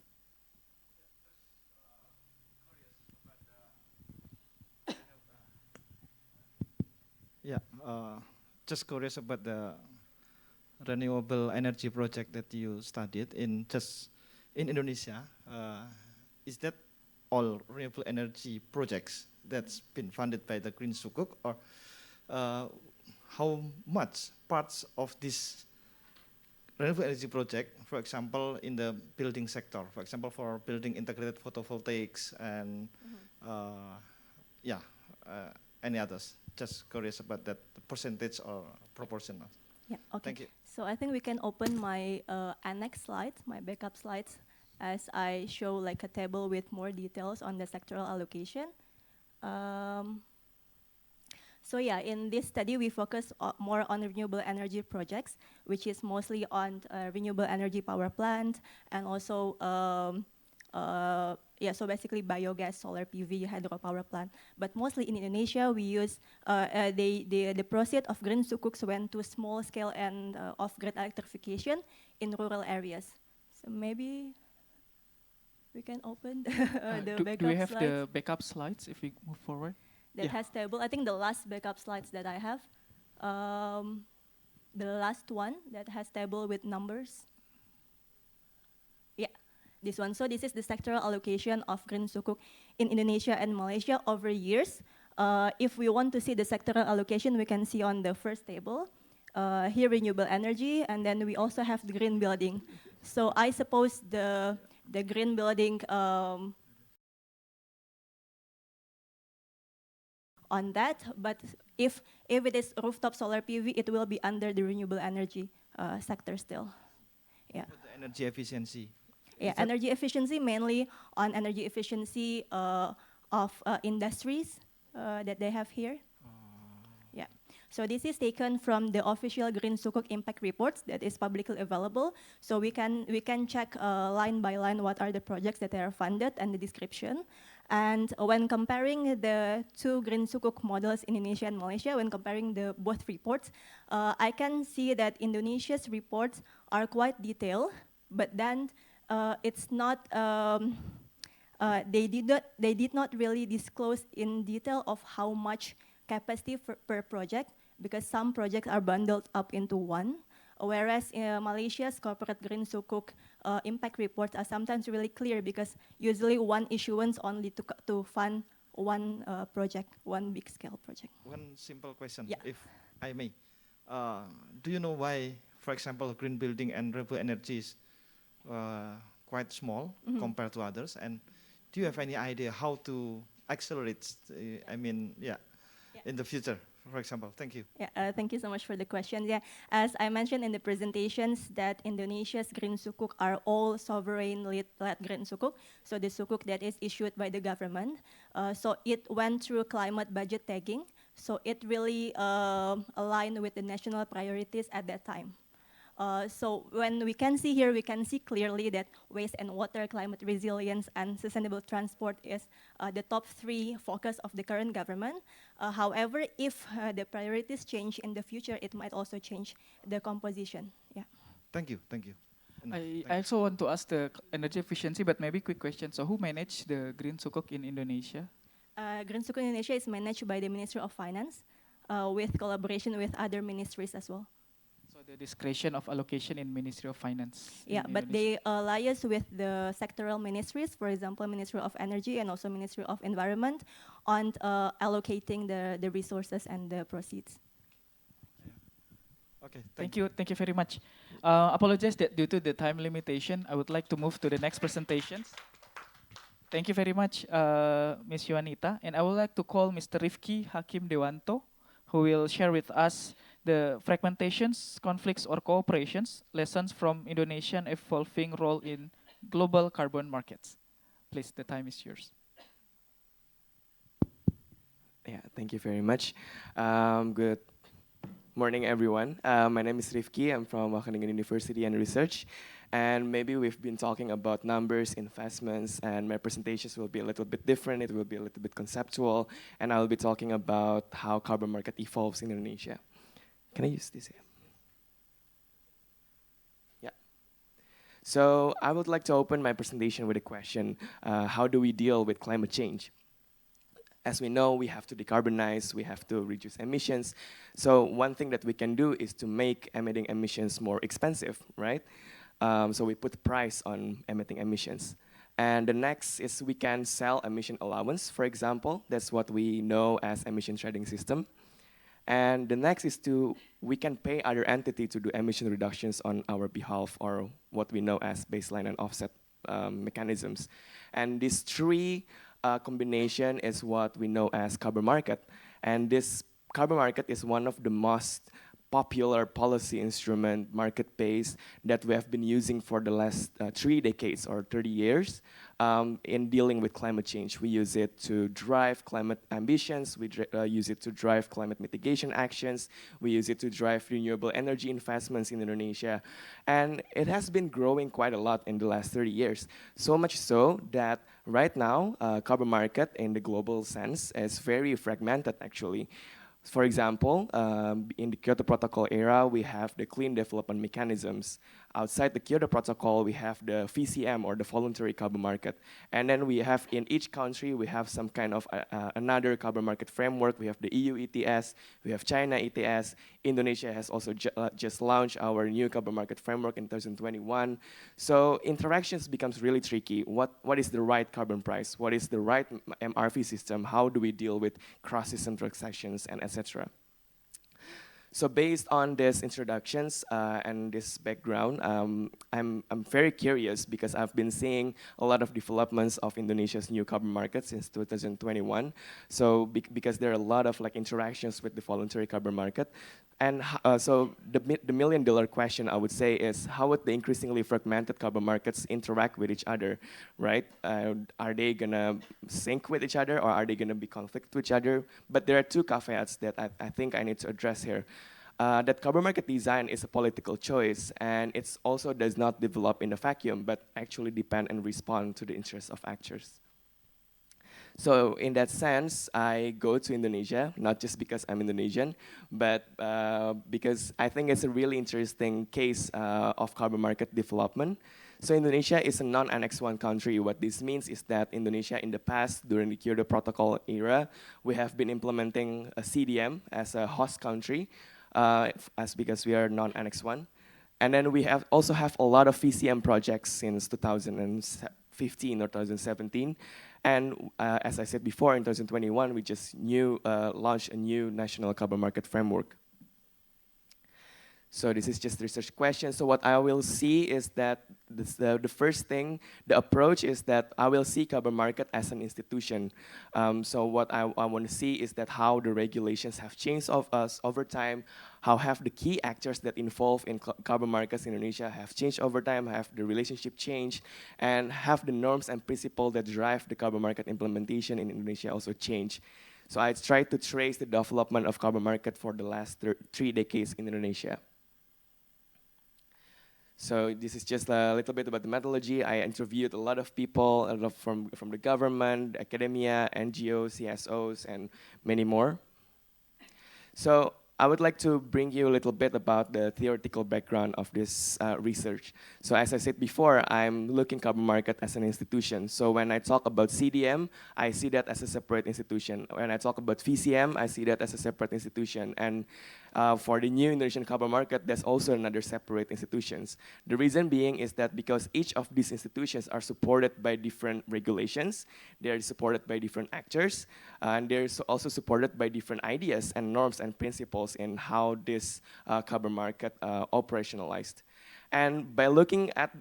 Yeah, just curious about the renewable energy project that you studied in Indonesia. Is that all renewable energy projects that's been funded by the Green Sukuk, or how much parts of this renewable energy project, for example, in the building sector, for example, for building integrated photovoltaics and any others? Just curious about that, the percentage or proportional. Yeah, okay. Thank you. So I think we can open my annex slides, my backup slides, as I show like a table with more details on the sectoral allocation. So yeah, in this study, we focus more on renewable energy projects, which is mostly on renewable energy power plant, and also, so basically biogas, solar PV, hydropower plant. But mostly in Indonesia, we use, the proceeds of green sukuks went to small scale and off-grid electrification in rural areas. So maybe we can open the backup do we have slides. the backup slides if we move forward? That has table. I think the last backup slides that I have, the last one that has table with numbers. Yeah, this one. So this is the sectoral allocation of green sukuk in Indonesia and Malaysia over years. If we want to see the sectoral allocation, we can see on the first table. Here, renewable energy, and then we also have the green building. So I suppose the green building on that, but if it is rooftop solar PV, it will be under the renewable energy sector still. Yeah. With the energy efficiency. Yeah, energy efficiency, mainly on energy efficiency of industries that they have here. Yeah. So this is taken from the official Green Sukuk impact reports that is publicly available. So we can check line by line what are the projects that are funded and the description. And when comparing the two Green Sukuk models in Indonesia and Malaysia, when comparing the both reports, I can see that Indonesia's reports are quite detailed, but then it's not, they did not really disclose in detail of how much capacity per project, because some projects are bundled up into one, whereas Malaysia's corporate Green Sukuk impact reports are sometimes really clear, because usually one issuance only to fund one project, one big scale project. One simple question, yeah. if I may. Do you know why, for example, green building and renewable energy is quite small compared to others? And do you have any idea how to accelerate, in the future, for example? Thank you. Yeah, thank you so much for the question. Yeah, as I mentioned in the presentations, that Indonesia's green sukuk are all sovereign-led green sukuk. So the sukuk that is issued by the government. So it went through climate budget tagging. So it really aligned with the national priorities at that time. So when we can see here, we can see clearly that waste and water, climate resilience, and sustainable transport is the top 3 focus of the current government. However, if the priorities change in the future, it might also change the composition. Yeah. Thank you. Thank you. I also want to ask the energy efficiency, but maybe quick question. So who managed the green sukuk in Indonesia? Green sukuk in Indonesia is managed by the Ministry of Finance with collaboration with other ministries as well. The discretion of allocation in Ministry of Finance. Yeah, but they liaise with the sectoral ministries, for example, Ministry of Energy and also Ministry of Environment, on allocating the resources and the proceeds. Okay, thank you very much. Apologize that due to the time limitation, I would like to move to the next presentations. Thank you very much, Ms. Yuanita, and I would like to call Mr. Rifki Hakim Dewanto, who will share with us the fragmentations, conflicts, or cooperations, lessons from Indonesian evolving role in global carbon markets. Please, the time is yours. Yeah, thank you very much. Good morning, everyone. My name is Rifki. I'm from Wageningen University and Research. And maybe we've been talking about numbers, investments, and my presentations will be a little bit different. It will be a little bit conceptual. And I'll be talking about how carbon market evolves in Indonesia. Can I use this here? Yeah. So I would like to open my presentation with a question. How do we deal with climate change? as we know, we have to decarbonize, we have to reduce emissions. So one thing that we can do is to make emitting emissions more expensive, right? So we put price on emitting emissions. And the next is we can sell emission allowance, for example. That's what we know as emission trading system. And the next is we can pay other entity to do emission reductions on our behalf, or what we know as baseline and offset mechanisms. And these three combination is what we know as carbon market. And this carbon market is one of the most popular policy instrument, market-based, that we have been using for the last 3 decades or 30 years in dealing with climate change. We use it to drive climate ambitions, we use it to drive climate mitigation actions, we use it to drive renewable energy investments in Indonesia. And it has been growing quite a lot in the last 30 years. So much so that right now, carbon market in the global sense is very fragmented actually. For example, in the Kyoto Protocol era, we have the clean development mechanisms. Outside the Kyoto Protocol, we have the VCM, or the voluntary carbon market. And then we have, in each country, we have some kind of another carbon market framework. We have the EU ETS, we have China ETS. Indonesia has also just launched our new carbon market framework in 2021. So interactions becomes really tricky. What is the right carbon price? What is the right MRV system? How do we deal with cross-system transactions, and etc.? So based on these introductions and this background, I'm very curious because I've been seeing a lot of developments of Indonesia's new carbon market since 2021. So because there are a lot of interactions with the voluntary carbon market. And so the million-dollar question I would say is, how would the increasingly fragmented carbon markets interact with each other, right? Are they gonna sync with each other, or are they gonna be conflict with each other? But there are two caveats that I think I need to address here. That carbon market design is a political choice, and it also does not develop in a vacuum, but actually depend and respond to the interests of actors. So in that sense, I go to Indonesia, not just because I'm Indonesian, but because I think it's a really interesting case of carbon market development. So Indonesia is a non-Annex 1 country. What this means is that Indonesia in the past, during the Kyoto Protocol era, we have been implementing a CDM as a host country, because we are non-Annex 1. And then we also have a lot of VCM projects since 2015 or 2017. And as I said before, in 2021, we just launched a new national carbon market framework. So this is just a research question. So what I will see is that the first thing, the approach is that I will see carbon market as an institution. So what I want to see is that how the regulations have changed over time, how have the key actors that involve in carbon markets in Indonesia have changed over time, have the relationship changed, and have the norms and principles that drive the carbon market implementation in Indonesia also changed. So I tried to trace the development of carbon market for the last 3 decades in Indonesia. So this is just a little bit about the methodology. I interviewed a lot of people, from the government, academia, NGOs, CSOs, and many more. So I would like to bring you a little bit about the theoretical background of this research. So as I said before, I'm looking carbon market as an institution. So when I talk about CDM, I see that as a separate institution. When I talk about VCM, I see that as a separate institution. And for the new Indonesian carbon market, there's also another separate institutions. The reason being is that because each of these institutions are supported by different regulations, they're supported by different actors, and they're also supported by different ideas and norms and principles in how this carbon market operationalized. And by looking at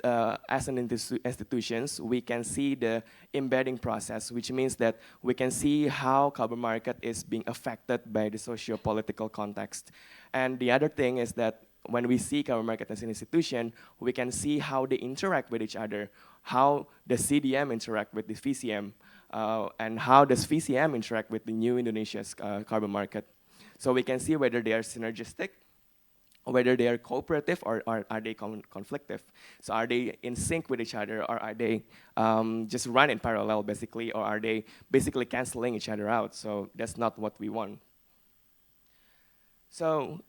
as an institutions, we can see the embedding process, which means that we can see how carbon market is being affected by the socio-political context. And the other thing is that when we see carbon market as an institution, we can see how they interact with each other, how the CDM interact with the VCM, and how does VCM interact with the new Indonesia's carbon market. So we can see whether they are synergistic, whether they are cooperative, or are they conflictive. So are they in sync with each other, or are they just run in parallel, basically, or are they basically canceling each other out? So that's not what we want. So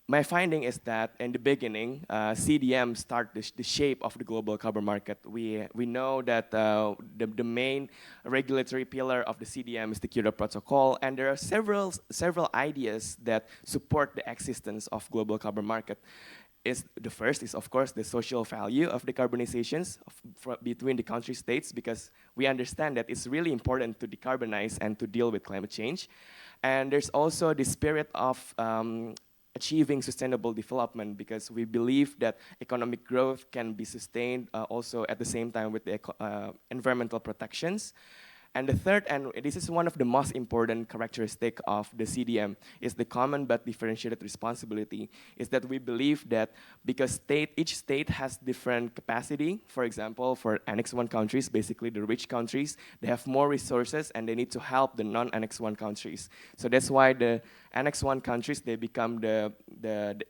my finding is that in the beginning, CDM start the shape of the global carbon market. We know that the main regulatory pillar of the CDM is the Kyoto Protocol, and there are several ideas that support the existence of global carbon market. The first is, of course, the social value of decarbonizations between the country states, because we understand that it's really important to decarbonize and to deal with climate change. And there's also the spirit of achieving sustainable development, because we believe that economic growth can be sustained also at the same time with the environmental protections. And the third, and this is one of the most important characteristic of the CDM, is the common but differentiated responsibility, is that we believe that because each state has different capacity. For example, for Annex 1 countries, basically the rich countries, they have more resources and they need to help the non-Annex 1 countries. So that's why the Annex 1 countries, they become the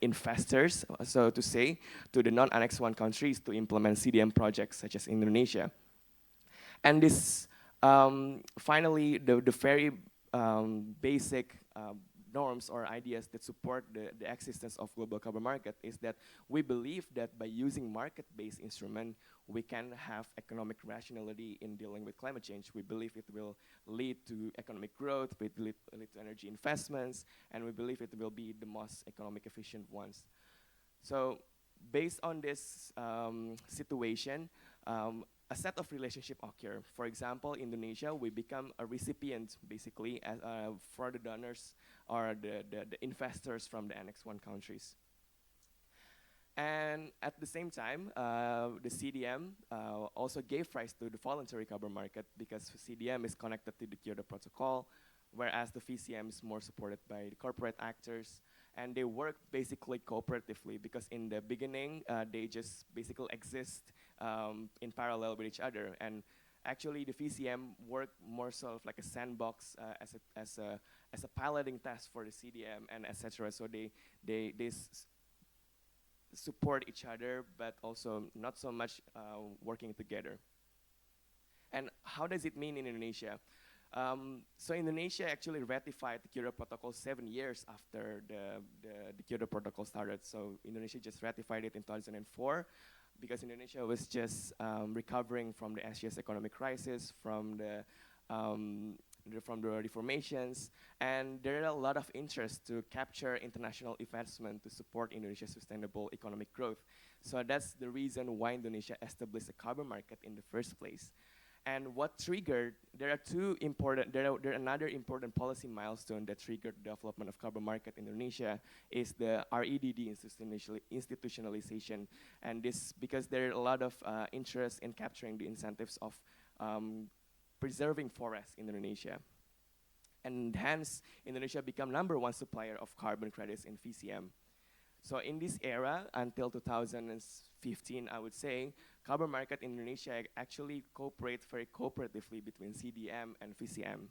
investors, so to say, to the non-Annex 1 countries to implement CDM projects such as Indonesia. And this finally, the very basic norms or ideas that support the existence of global carbon market is that we believe that by using market-based instrument, we can have economic rationality in dealing with climate change. We believe it will lead to economic growth, it will lead to energy investments, and we believe it will be the most economic efficient ones. So based on this situation, a set of relationship occur. For example, Indonesia, we become a recipient, basically, as, for the donors or the investors from the Annex 1 countries. And at the same time, the CDM also gave rise to the voluntary carbon market, because CDM is connected to the Kyoto Protocol, whereas the VCM is more supported by the corporate actors. And they work basically cooperatively, because in the beginning, they just basically exist in parallel with each other. And actually, the VCM work more sort of like a sandbox as a piloting test for the CDM and etc. So they support each other, but also not so much working together. And how does it mean in Indonesia? So Indonesia actually ratified the Kyoto Protocol 7 years after the Kyoto Protocol started. So Indonesia just ratified it in 2004, because Indonesia was just recovering from the SGS economic crisis, from the reformations, and there are a lot of interest to capture international investment to support Indonesia's sustainable economic growth. So that's the reason why Indonesia established a carbon market in the first place. And what triggered, there are another important policy milestone that triggered the development of carbon market in Indonesia is the REDD institutionalization. And this, because there are a lot of interest in capturing the incentives of preserving forests in Indonesia. And hence, Indonesia became #1 supplier of carbon credits in VCM. So in this era, until 2015, I would say, carbon market in Indonesia actually cooperates very cooperatively between CDM and VCM.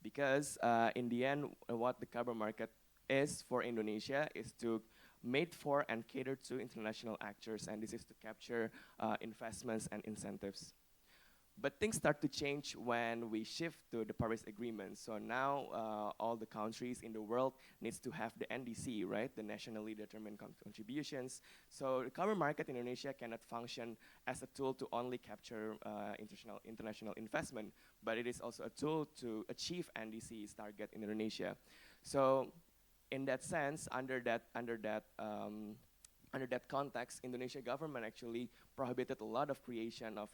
Because in the end, what the carbon market is for Indonesia is to made for and cater to international actors, and this is to capture investments and incentives. But things start to change when we shift to the Paris Agreement. So now all the countries in the world needs to have the NDC, right? The nationally determined contributions. So the carbon market in Indonesia cannot function as a tool to only capture international investment, but it is also a tool to achieve NDC's target in Indonesia. So in that sense, under that context, Indonesia government actually prohibited a lot of creation of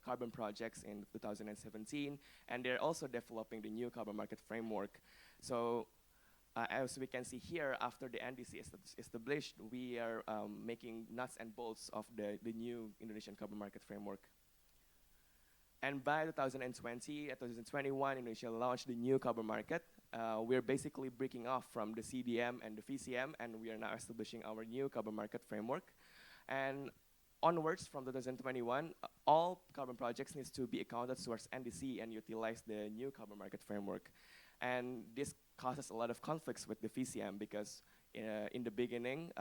carbon projects in 2017, and they're also developing the new carbon market framework. So as we can see here, after the NDC is established, we are making nuts and bolts of the new Indonesian carbon market framework. And by 2020, 2021, Indonesia launched the new carbon market. We're basically breaking off from the CDM and the VCM, and we are now establishing our new carbon market framework. And onwards, from 2021, all carbon projects needs to be accounted towards NDC and utilize the new carbon market framework. And this causes a lot of conflicts with the VCM, because in the beginning,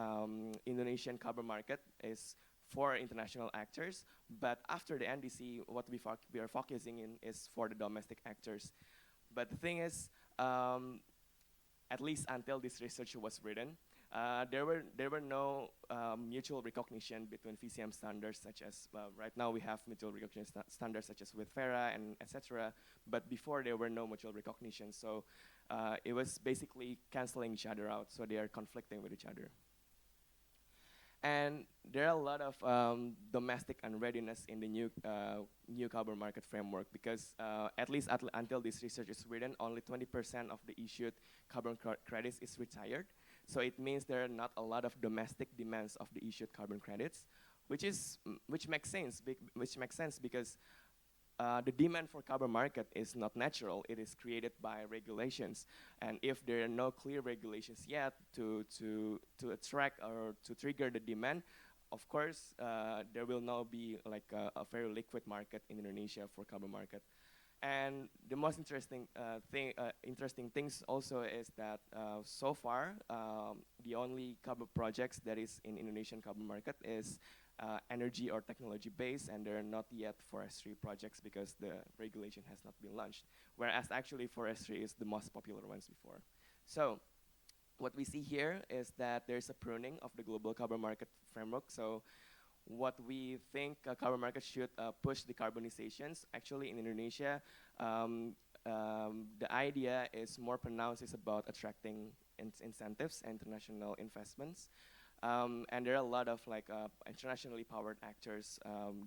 Indonesian carbon market is for international actors, but after the NDC, what we are focusing in is for the domestic actors. But the thing is, at least until this research was written, there were no mutual recognition between VCM standards, such as right now we have mutual recognition standards such as with FERA and etc. But before there were no mutual recognition, so it was basically canceling each other out. So they are conflicting with each other. And there are a lot of domestic unreadiness in the new carbon market framework, because at least until this research is written, only 20% of the issued carbon credits is retired. So it means there are not a lot of domestic demands of the issued carbon credits, which makes sense. Which makes sense because the demand for carbon market is not natural. It is created by regulations. And if there are no clear regulations yet to attract or to trigger the demand, of course, there will not be like a very liquid market in Indonesia for carbon market. And the most interesting things also is that so far, the only carbon projects that is in Indonesian carbon market is energy or technology based, and there are not yet forestry projects because the regulation has not been launched. Whereas actually forestry is the most popular ones before. So what we see here is that there's a pruning of the global carbon market framework. So what we think carbon market should push decarbonizations. Actually in Indonesia, the idea is more pronounced, is about attracting incentives, international investments. And there are a lot of like internationally powered actors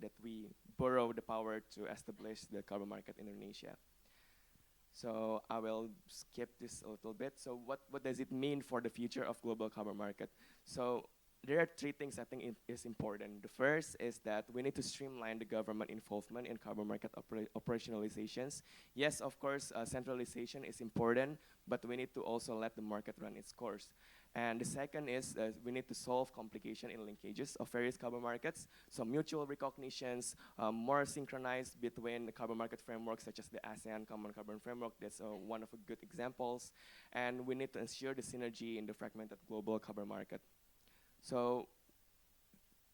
that we borrow the power to establish the carbon market in Indonesia. So I will skip this a little bit. So what does it mean for the future of global carbon market? So there are three things I think is important. The first is that we need to streamline the government involvement in carbon market operationalizations. Yes, of course, centralization is important, but we need to also let the market run its course. And the second is we need to solve complication in linkages of various carbon markets. So mutual recognitions, more synchronized between the carbon market frameworks such as the ASEAN Common Carbon Framework. That's one of the good examples. And we need to ensure the synergy in the fragmented global carbon market. So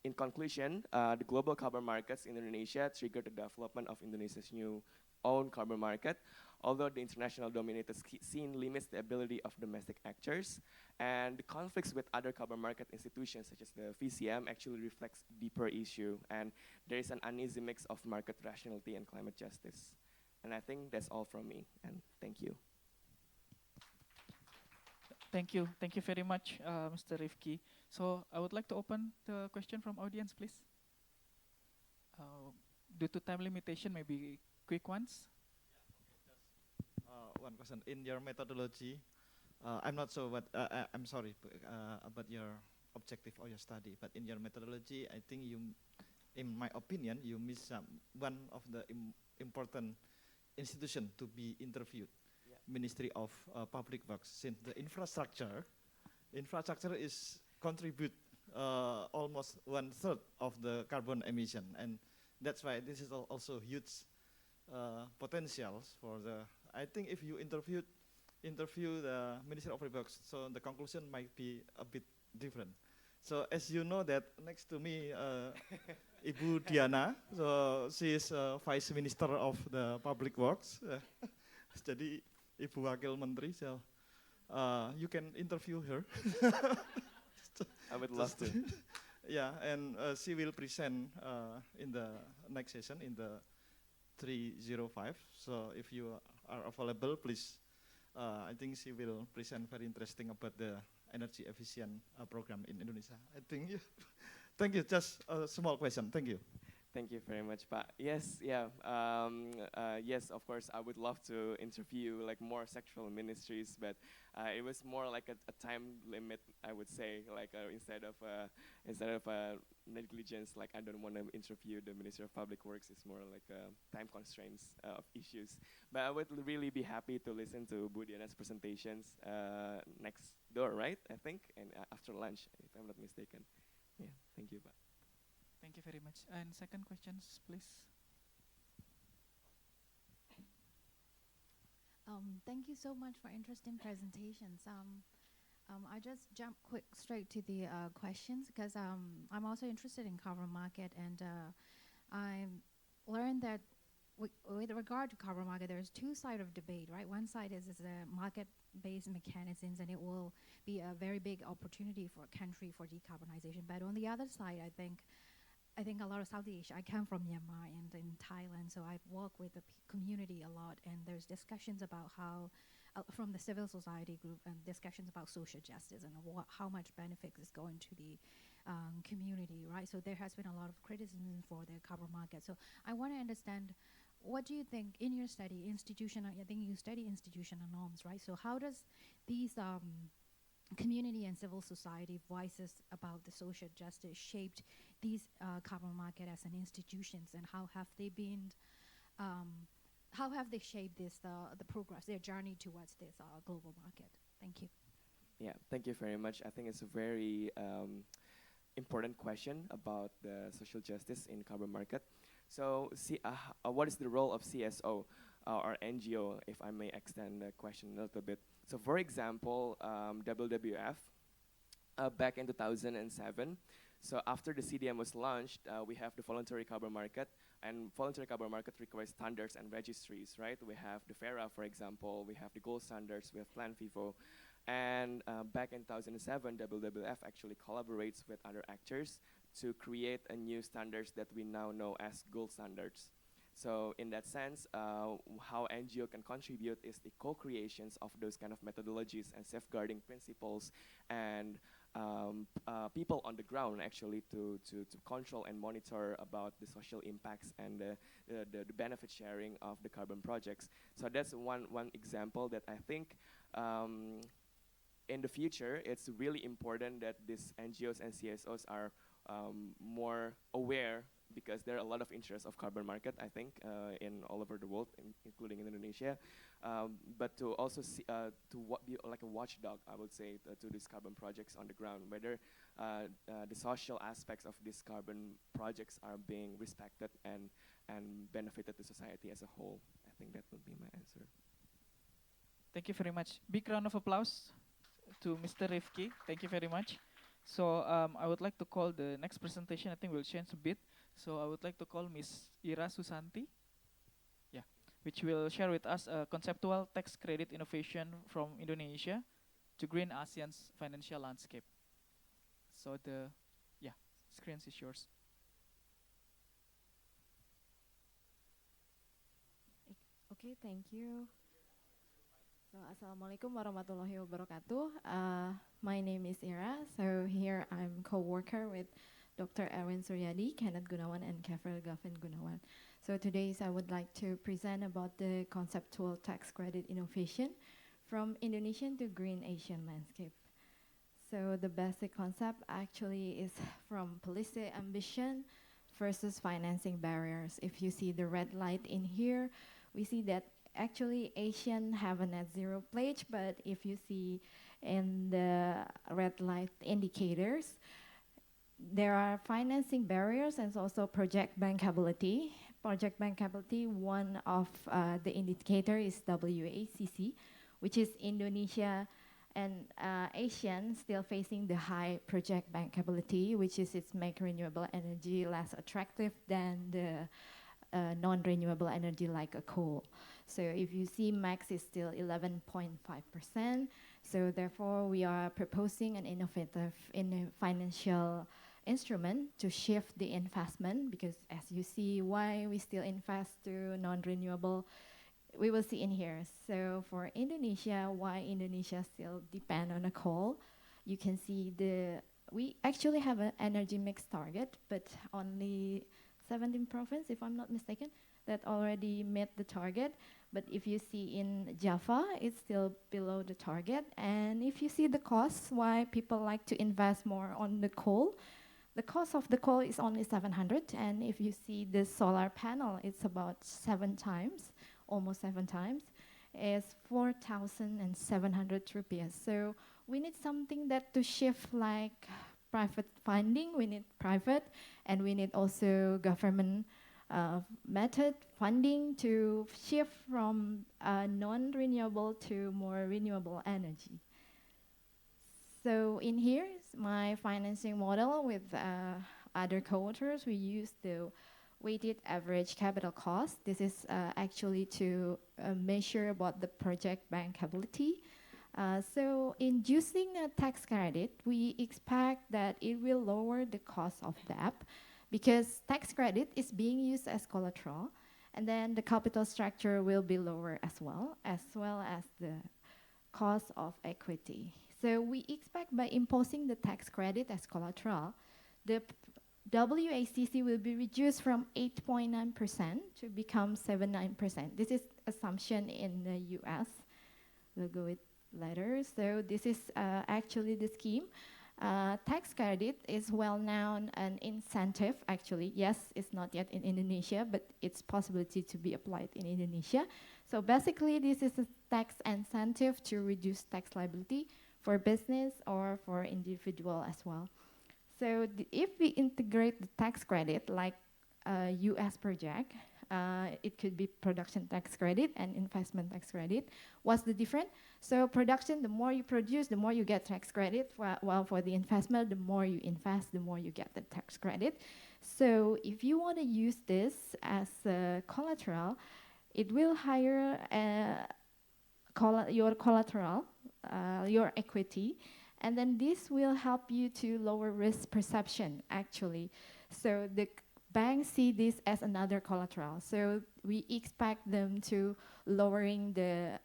in conclusion, the global carbon markets in Indonesia triggered the development of Indonesia's new own carbon market, although the international dominated scene limits the ability of domestic actors, and the conflicts with other carbon market institutions such as the VCM actually reflects deeper issue, and there is an uneasy mix of market rationality and climate justice. And I think that's all from me, and thank you. Thank you very much, Mr. Rifki. So I would like to open the question from audience, please. Due to time limitation, maybe quick ones. One question. In your methodology, I'm not sure what, I'm sorry about your objective or your study, but in your methodology, I think you, in my opinion, you missed one of the important institution to be interviewed, Ministry of Public Works, since the infrastructure is contribute almost 1/3 of the carbon emission, and that's why this is also huge potentials for the. I think if you interview the Ministry of Public Works, so the conclusion might be a bit different. So as you know that next to me, Ibu Diana, so she is Vice Minister of the Public Works. Jadi Ibu Wakil Menteri, so you can interview her. I would love to. Yeah, and she will present in the next session in the 305. So if you are available, please. I think she will present very interesting about the energy efficient program in Indonesia. I think. Thank you. Just a small question. Thank you. Thank you very much, Pak. Yes, yeah, yes, of course, I would love to interview like more sectoral ministries, but it was more like a time limit, I would say, like instead of negligence, like I don't want to interview the Ministry of Public Works. It's more like time constraints of issues. But I would really be happy to listen to Bu Diana's presentations next door, right? I think, and after lunch, if I'm not mistaken. Yeah, thank you, Pak. Thank you very much. And second questions, please. Thank you so much for interesting presentations. I just jump straight to the questions because I'm also interested in carbon market, and I learned that with regard to carbon market, there's two sides of debate, right? One side is the market market-based mechanisms, and it will be a very big opportunity for a country for decarbonization. But on the other side, I think a lot of South Asia. I come from Myanmar and in Thailand, so I've worked with the community a lot, and there's discussions about how, from the civil society group, and discussions about social justice and how much benefit is going to the community, right? So there has been a lot of criticism for the carbon market. So I want to understand, what do you think in your study, institutional? I think you study institutional norms, right? So how does these community and civil society voices about the social justice shaped these carbon market as an institutions, and how have they been, how have they shaped this the progress, their journey towards this global market? Thank you. Yeah, thank you very much. I think it's a very important question about the social justice in carbon market. So, what is the role of CSO or NGO, if I may extend the question a little bit? So, for example, WWF, back in 2007, so after the CDM was launched, we have the voluntary carbon market, and voluntary carbon market requires standards and registries, right? We have the FERA, for example, we have the gold standards, we have Plan Vivo, and back in 2007, WWF actually collaborates with other actors to create a new standards that we now know as gold standards. So in that sense, how NGO can contribute is the co-creations of those kind of methodologies and safeguarding principles, and people on the ground actually to control and monitor about the social impacts and the benefit sharing of the carbon projects. So that's one example that I think in the future it's really important that these NGOs and CSOs are more aware, because there are a lot of interest of carbon market, I think, in all over the world, including in Indonesia. But to also see, be like a watchdog, I would say, to these carbon projects on the ground, whether the social aspects of these carbon projects are being respected and benefited the society as a whole. I think that would be my answer. Thank you very much. Big round of applause to Mr. Rifki. Thank you very much. So I would like to call the next presentation. I think we'll change a bit. So I would like to call Ms. Ira Susanti, which will share with us a conceptual tax credit innovation from Indonesia to green ASEAN's financial landscape. So the screen is yours. Okay, thank you. So, Assalamualaikum warahmatullahi wabarakatuh. My name is Ira. So here I'm co-worker with Dr. Erwin Suryadi, Kenneth Gunawan, and Kefir Gavin Gunawan. So today I would like to present about the conceptual tax credit innovation from Indonesian to green Asian landscape. So the basic concept actually is from policy ambition versus financing barriers. If you see the red light in here, we see that actually Asian have a net zero pledge, but if you see in the red light indicators, there are financing barriers and also project bankability. Project bankability, one of the indicator is AICEE, which is Indonesia and Asian still facing the high project bankability, which is its make renewable energy less attractive than the non-renewable energy like a coal. So if you see max is still 11.5%. So therefore we are proposing an innovative financial instrument to shift the investment, because as you see why we still invest to non-renewable, we will see in here. So for Indonesia, why Indonesia still depend on a coal, you can see we actually have an energy mix target, but only 17 provinces, if I'm not mistaken, that already met the target. But if you see in Java, it's still below the target. And if you see the costs, why people like to invest more on the coal, the cost of the coal is only 700. And if you see the solar panel, it's about 7 times, almost 7 times. It's 4,700 rupees. So we need something that to shift like private funding, we need private, and we need also government method funding to shift from non-renewable to more renewable energy. So in here is my financing model with other co-authors. We use the weighted average capital cost. This is actually to measure about the project bankability. So in using a tax credit, we expect that it will lower the cost of debt because tax credit is being used as collateral, and then the capital structure will be lower as well as the cost of equity. So we expect by imposing the tax credit as collateral, the WACC will be reduced from 8.9% to become 7.9%. This is assumption in the US. We'll go with later. So this is actually the scheme. Tax credit is well known an incentive actually. Yes, it's not yet in Indonesia, but it's possibility to be applied in Indonesia. So basically this is a tax incentive to reduce tax liability for business or for individual as well. So if we integrate the tax credit like a US project, it could be production tax credit and investment tax credit. What's the difference? So production, the more you produce, the more you get tax credit, while for the investment, the more you invest, the more you get the tax credit. So if you want to use this as a collateral, it will hire your collateral, your equity, and then this will help you to lower risk perception, actually. So the banks see this as another collateral. So we expect them to lowering the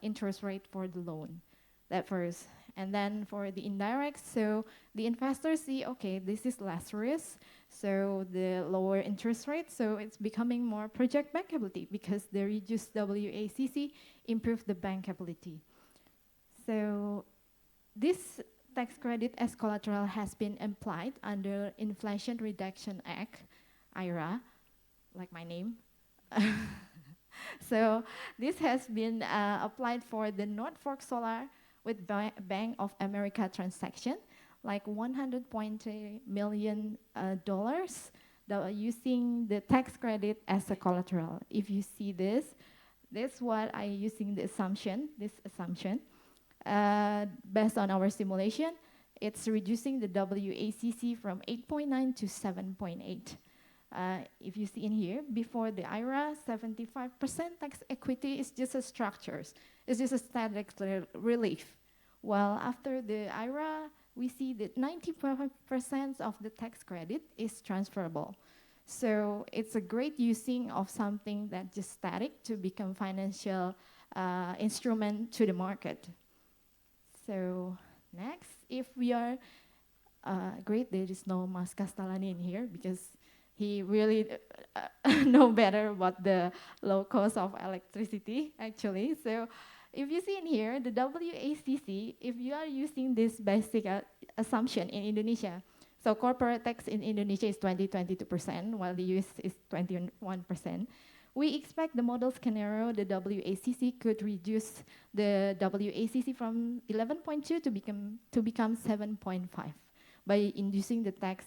interest rate for the loan, that first. And then for the indirect, so the investors see, okay, this is less risk, so the lower interest rate, so it's becoming more project bankability because the reduced WACC improve the bankability. So this tax credit as collateral has been applied under Inflation Reduction Act, IRA, like my name. So this has been applied for the North Fork Solar with Bank of America transaction, like $100.2 million using the tax credit as a collateral. If you see this, that's what I using the assumption, this assumption. Based on our simulation, it's reducing the WACC from 8.9 to 7.8. If you see in here, before the IRA, 75% tax equity is just a structures. It's just a static relief. While after the IRA, we see that 95% of the tax credit is transferable. So it's a great using of something that just static to become financial instrument to the market. So next, if we are great, there is no Mas Kastalani in here because he really know better about the low cost of electricity, actually. So if you see in here, the WACC, if you are using this basic assumption in Indonesia, so corporate tax in Indonesia is 22%, while the US is 21%. We expect the model scenario, the WACC could reduce the WACC from 11.2 to become 7.5 by inducing the tax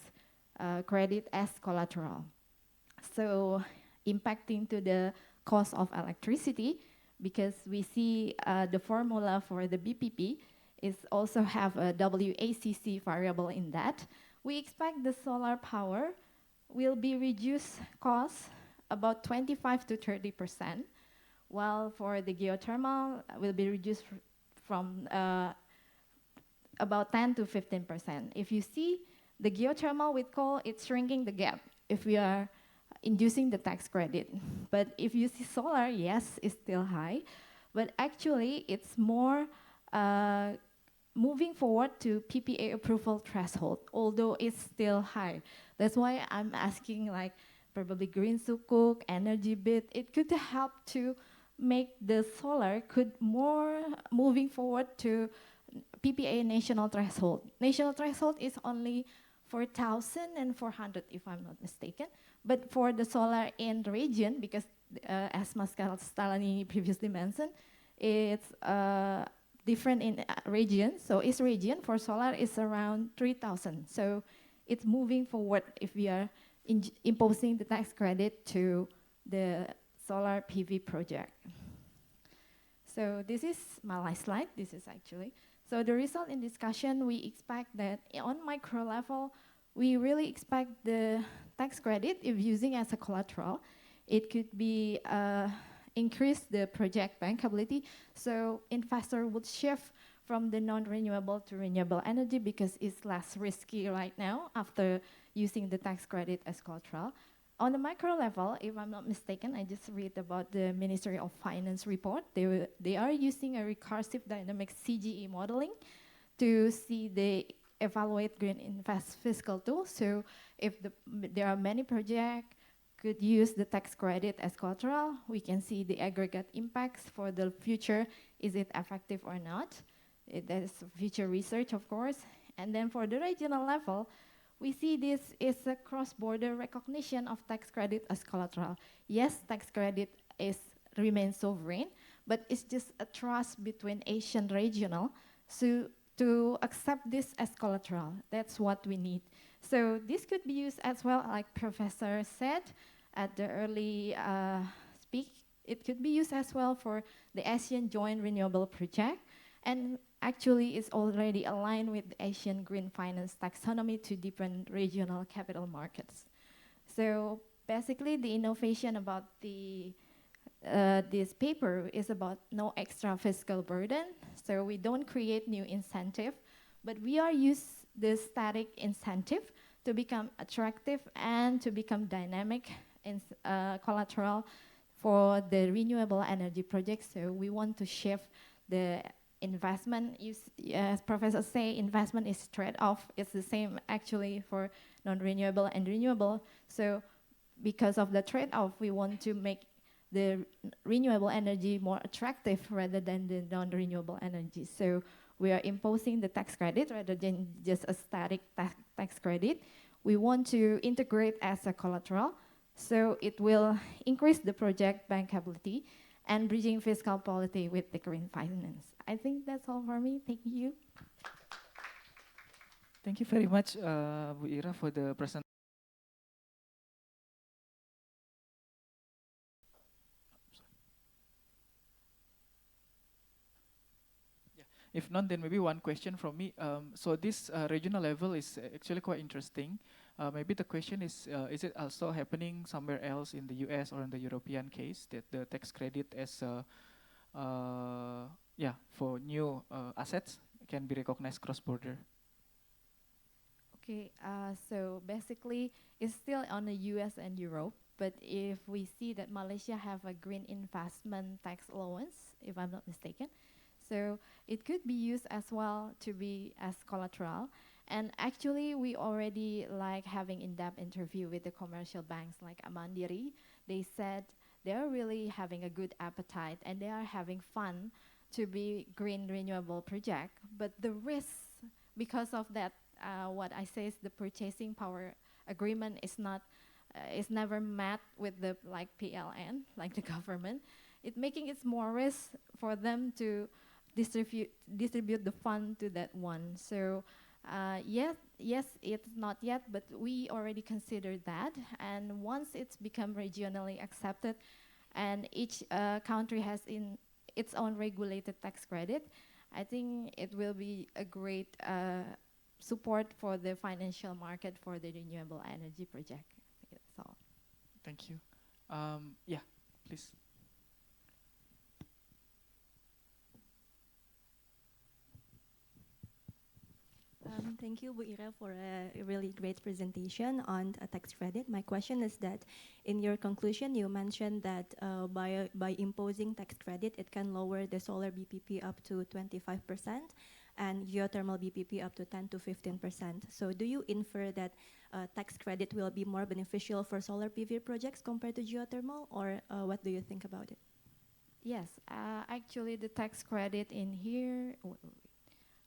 credit as collateral. So impacting to the cost of electricity, because we see the formula for the BPP is also have a WACC variable in that. We expect the solar power will be reduced cost about 25 to 30%, while for the geothermal will be reduced from about 10 to 15%. If you see the geothermal with coal, it's shrinking the gap if we are inducing the tax credit. But if you see solar, yes, it's still high, but actually it's more moving forward to PPA approval threshold, although it's still high. That's why I'm asking like probably green sukuk, energy bid, it could help to make the solar could more moving forward to PPA national threshold. National threshold is only 4,400 if I'm not mistaken, but for the solar in the region, because as Mas Stalani previously mentioned, it's different in region. So each region for solar is around 3,000. So it's moving forward if we are imposing the tax credit to the solar PV project. So this is my last slide. This is actually. So the result in discussion, we expect that on micro level, we really expect the tax credit, if using as a collateral, it could be increase the project bankability. So investor would shift from the non-renewable to renewable energy because it's less risky right now after using the tax credit as collateral. On the micro level, if I'm not mistaken, I just read about the Ministry of Finance report. They are using a recursive dynamic CGE modeling to see the evaluate green invest fiscal tool. So if there are many projects could use the tax credit as collateral, we can see the aggregate impacts for the future. Is it effective or not? That is future research, of course. And then for the regional level, we see this is a cross-border recognition of tax credit as collateral. Yes, tax credit remains sovereign, but it's just a trust between Asian regional to accept this as collateral. That's what we need. So this could be used as well, like Professor said at the early speak. It could be used as well for the ASEAN Joint Renewable Project. And actually, it's already aligned with the Asian Green Finance taxonomy to different regional capital markets. So basically, the innovation about this paper is about no extra fiscal burden. So we don't create new incentive, but we are use the static incentive to become attractive and to become dynamic in collateral for the renewable energy projects. So we want to shift the investment. As Professor say, investment is trade-off. It's the same actually for non-renewable and renewable. So because of the trade-off, we want to make the renewable energy more attractive rather than the non-renewable energy. So we are imposing the tax credit rather than just a static tax credit. We want to integrate as a collateral, so it will increase the project bankability and bridging fiscal policy with the green finance. I think that's all for me. Thank you. Thank you very much, Bu Ira, for the presentation. If not, then maybe one question from me. So this regional level is actually quite interesting. Maybe the question is it also happening somewhere else in the US or in the European case that the tax credit as for new assets can be recognized cross-border? Okay, so basically it's still on the US and Europe, but if we see that Malaysia have a green investment tax allowance, if I'm not mistaken, so it could be used as well to be as collateral. And actually, we already like having in-depth interview with the commercial banks like Amandiri. They said they're really having a good appetite and they are having fun to be green renewable project. But the risk, because of that, what I say is the purchasing power agreement is never met with the like PLN, like the government. It making it more risk for them to distribute the fund to that one. So yes, it's not yet, but we already considered that. And once it's become regionally accepted, and each country has its own regulated tax credit, I think it will be a great support for the financial market for the renewable energy project. That's all. Thank you. Yeah, please. Thank you, Bu Ira, for a really great presentation on a tax credit. My question is that in your conclusion, you mentioned that by imposing tax credit, it can lower the solar BPP up to 25% and geothermal BPP up to 10 to 15%. So do you infer that tax credit will be more beneficial for solar PV projects compared to geothermal, or what do you think about it? Yes, actually the tax credit in here,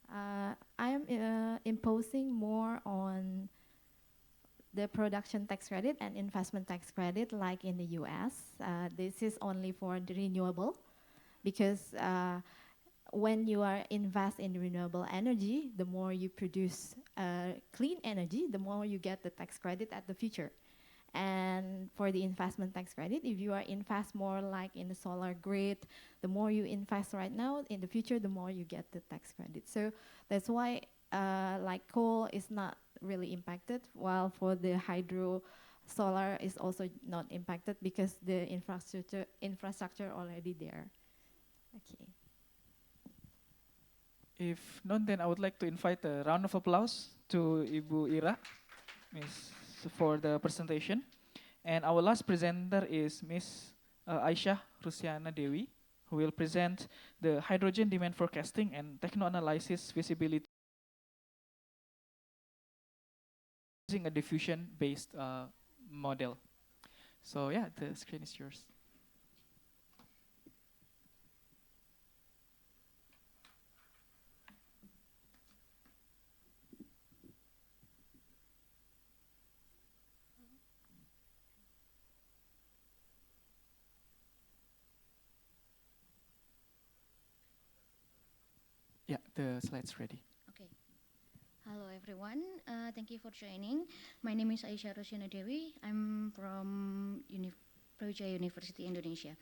I am imposing more on the production tax credit and investment tax credit like in the US. This is only for the renewable because when you are invest in renewable energy, the more you produce clean energy, the more you get the tax credit at the future. And for the investment tax credit, if you are invest more like in the solar grid, the more you invest right now, in the future, the more you get the tax credit. So that's why like coal is not really impacted, while for the hydro, solar is also not impacted because the infrastructure already there. Okay. If not, then I would like to invite a round of applause to Ibu Ira, Miss, for the presentation. And our last presenter is Miss Aisyah Rusiana Dewi, who will present the hydrogen demand forecasting and techno-analysis feasibility using a diffusion-based model. So yeah, the screen is yours. Yeah, the slide's ready. Okay. Hello everyone. Thank you for joining. My name is Aisyah Rosyana Dewi. I'm from Brawijaya University, Indonesia.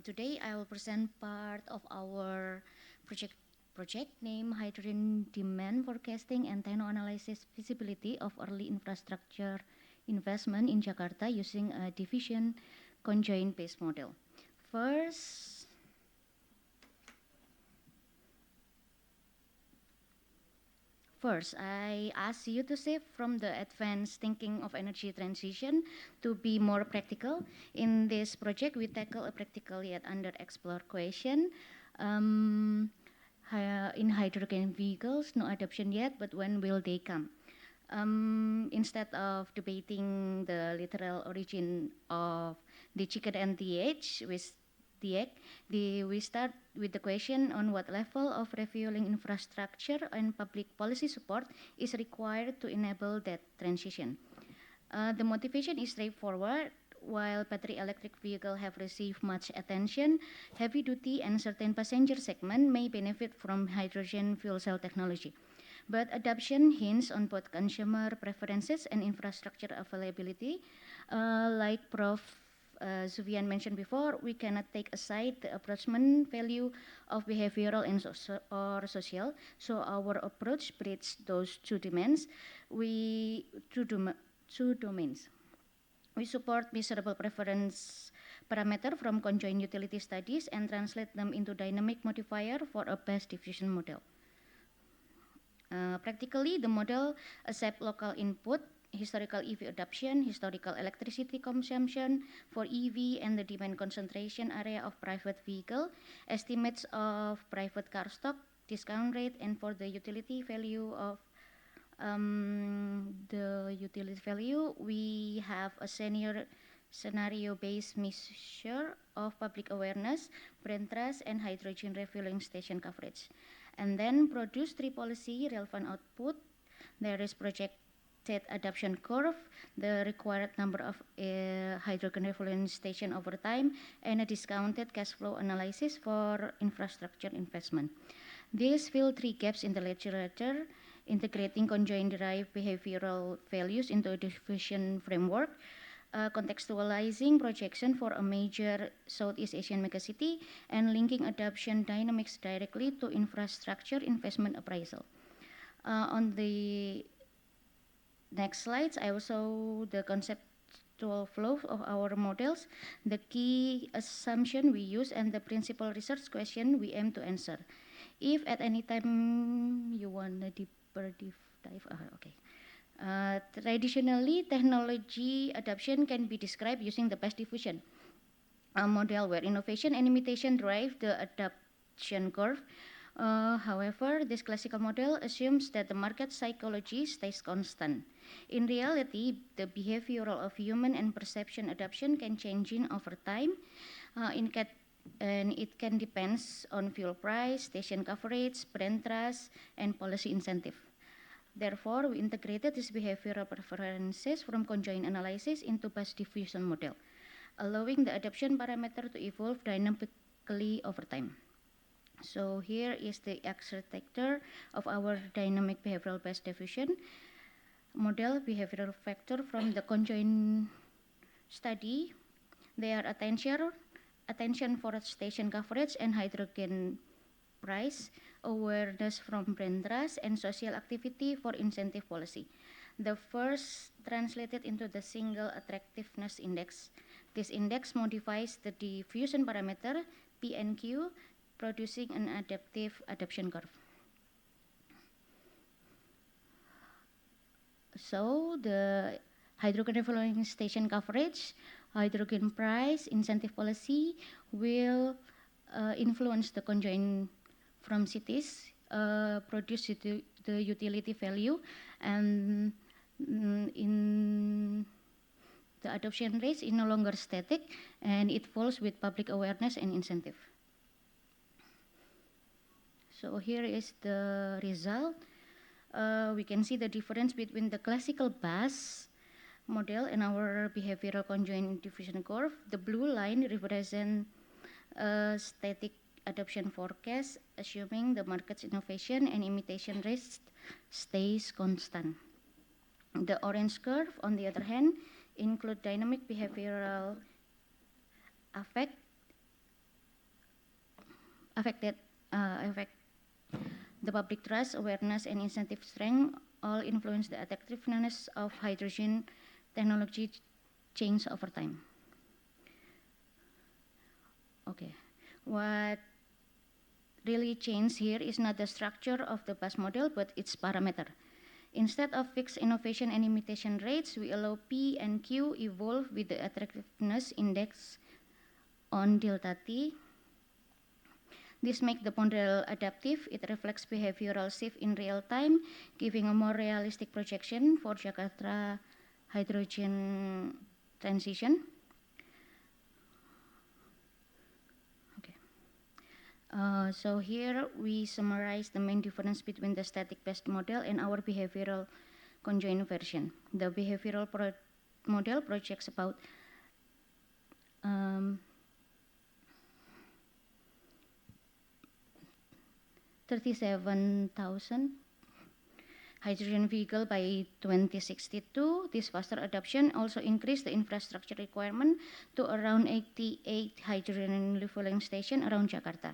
Today I will present part of our project named Hydrogen Demand Forecasting and Techno-Analysis Feasibility of Early Infrastructure Investment in Jakarta using a diffusion conjoint-based model. First, I ask you to shift from the advanced thinking of energy transition to be more practical. In this project, we tackle a practical yet underexplored question. In hydrogen vehicles, no adoption yet, but when will they come? Instead of debating the literal origin of the chicken and the egg, we start with the question on what level of refueling infrastructure and public policy support is required to enable that transition. The motivation is straightforward. While battery electric vehicles have received much attention, heavy-duty and certain passenger segment may benefit from hydrogen fuel cell technology. But adoption hinges on both consumer preferences and infrastructure availability. Like Prof. Sufian mentioned before, we cannot take aside the approximate value of behavioral and or social. So our approach bridges those two domains. Two domains. We support measurable preference parameter from conjoint utility studies and translate them into dynamic modifier for a best diffusion model. Practically, the model accepts local input, historical EV adoption, historical electricity consumption for EV, and the demand concentration area of private vehicle, estimates of private car stock, discount rate, and for the utility value of we have a scenario-based measure of public awareness, brand trust, and hydrogen refueling station coverage. And then produce three policy relevant output. There is projected adoption curve, the required number of hydrogen refueling station over time, and a discounted cash flow analysis for infrastructure investment. These fill three gaps in the literature, integrating conjoint derived behavioral values into a diffusion framework, contextualizing projection for a major Southeast Asian megacity, and linking adoption dynamics directly to infrastructure investment appraisal. On the next slides, I will show the conceptual flow of our models, the key assumption we use, and the principal research question we aim to answer. If at any time you want a deeper dive, okay. Traditionally, technology adoption can be described using the best diffusion model where innovation and imitation drive the adoption curve. However, this classical model assumes that the market psychology stays constant. In reality, the behavioral of human and perception adoption can change over time. And it can depend on fuel price, station coverage, brand trust, and policy incentive. Therefore, we integrated these behavioral preferences from conjoint analysis into best diffusion model, allowing the adoption parameter to evolve dynamically over time. So here is the architecture of our dynamic behavioral best diffusion model behavioral factor from the conjoint study. They are attention for station coverage and hydrogen price, awareness from brand trust, and social activity for incentive policy. The first translated into the single attractiveness index. This index modifies the diffusion parameter, P and Q, producing an adaptive adoption curve. So the hydrogen refueling station coverage, hydrogen price, incentive policy will influence the conjoint from cities, produce the utility value, and in the adoption rate is no longer static, and it falls with public awareness and incentive. So here is the result. We can see the difference between the classical bus model and our behavioral conjoint diffusion curve. The blue line represents a static adoption forecast, assuming the market's innovation and imitation rate stays constant. The orange curve, on the other hand, include dynamic behavioral affect the public trust, awareness, and incentive strength all influence the attractiveness of hydrogen technology change over time. Okay, what really changed here is not the structure of the bus model, but its parameter. Instead of fixed innovation and imitation rates, we allow P and Q evolve with the attractiveness index on delta T. This makes the model adaptive. It reflects behavioral shift in real time, giving a more realistic projection for Jakarta hydrogen transition. Okay. So here we summarize the main difference between the static-based model and our behavioral conjoint version. The behavioral model projects about 37,000 hydrogen vehicle by 2062. This faster adoption also increased the infrastructure requirement to around 88 hydrogen refueling stations around Jakarta.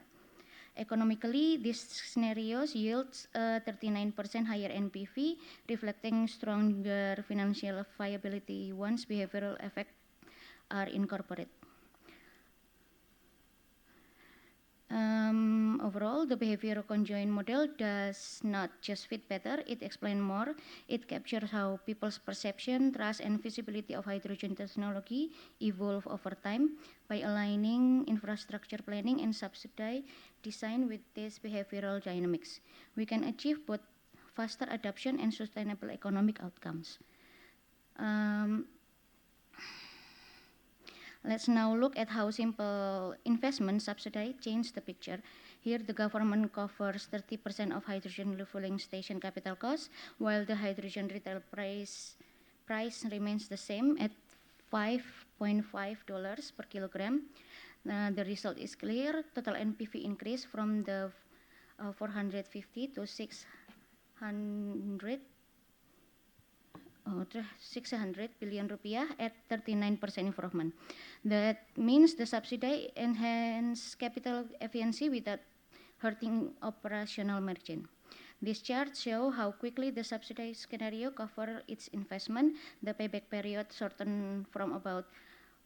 Economically, this scenario yields a 39% higher NPV, reflecting stronger financial viability once behavioral effects are incorporated. Overall, the behavioral conjoint model does not just fit better, it explains more. It captures how people's perception, trust, and visibility of hydrogen technology evolve over time by aligning infrastructure planning and subsidy design with these behavioral dynamics. We can achieve both faster adoption and sustainable economic outcomes. Let's now look at how simple investment subsidy changed the picture. Here, the government covers 30% of hydrogen refueling station capital costs, while the hydrogen retail price remains the same at $5.5 per kilogram. The result is clear. Total NPV increased from the 450 to 600 billion rupiah at 39% improvement. That means the subsidy enhance capital efficiency without hurting operational margin. This chart shows how quickly the subsidy scenario cover its investment. The payback period shortened from about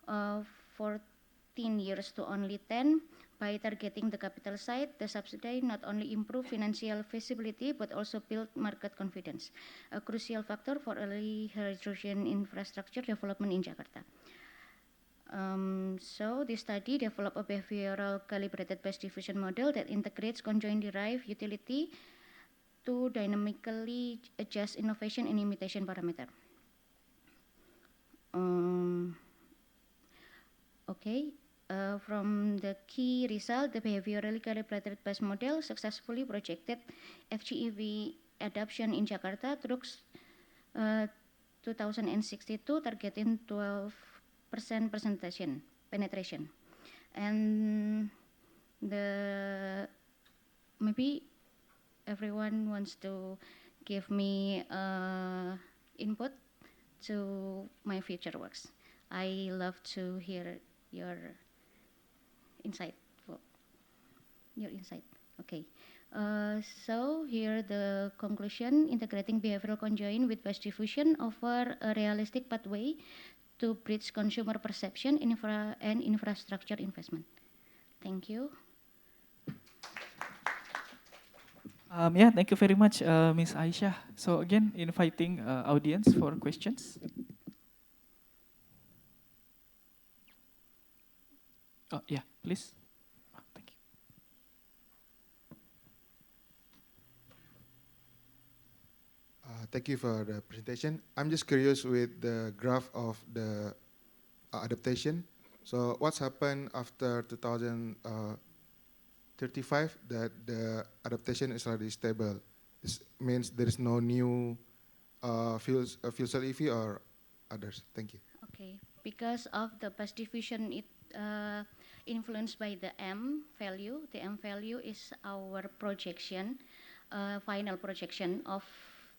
14 years to only 10. By targeting the capital side, the subsidy not only improve financial feasibility but also build market confidence, a crucial factor for early hydrogen infrastructure development in Jakarta. So this study developed a behavioral calibrated base diffusion model that integrates conjoint derived utility to dynamically adjust innovation and imitation parameter. From the key result, the behaviorally calibrated base model successfully projected FGEV adoption in Jakarta through 2062, targeting 12% penetration. And maybe everyone wants to give me input to my future works. I love to hear your insight. Okay. So here the conclusion: integrating behavioral conjoint with base diffusion offer a realistic pathway to bridge consumer perception and infrastructure investment. Thank you. Yeah, thank you very much, Ms. Aisha. So again, inviting audience for questions. Oh, yeah, please. Thank you. Thank you for the presentation. I'm just curious with the graph of the adaptation. So what's happened after 2035 that the adaptation is already stable? This means there is no new fuel cell EV or others. Thank you. Okay, because of the past diffusion, it influenced by the M value. The M value is our projection, final projection of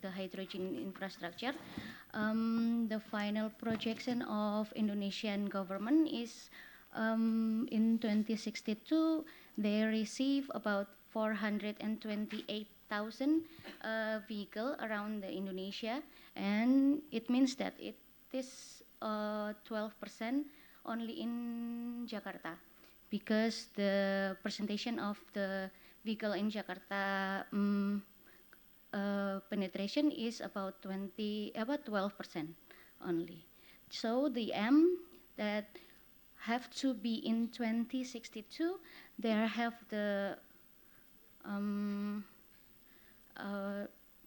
the hydrogen infrastructure. The final projection of Indonesian government is in 2062, they receive about 428,000 vehicle around the Indonesia, and it means that it is 12% only in Jakarta, because the percentage of the vehicle in Jakarta penetration is about 12% only. So the M that have to be in 2062, there have the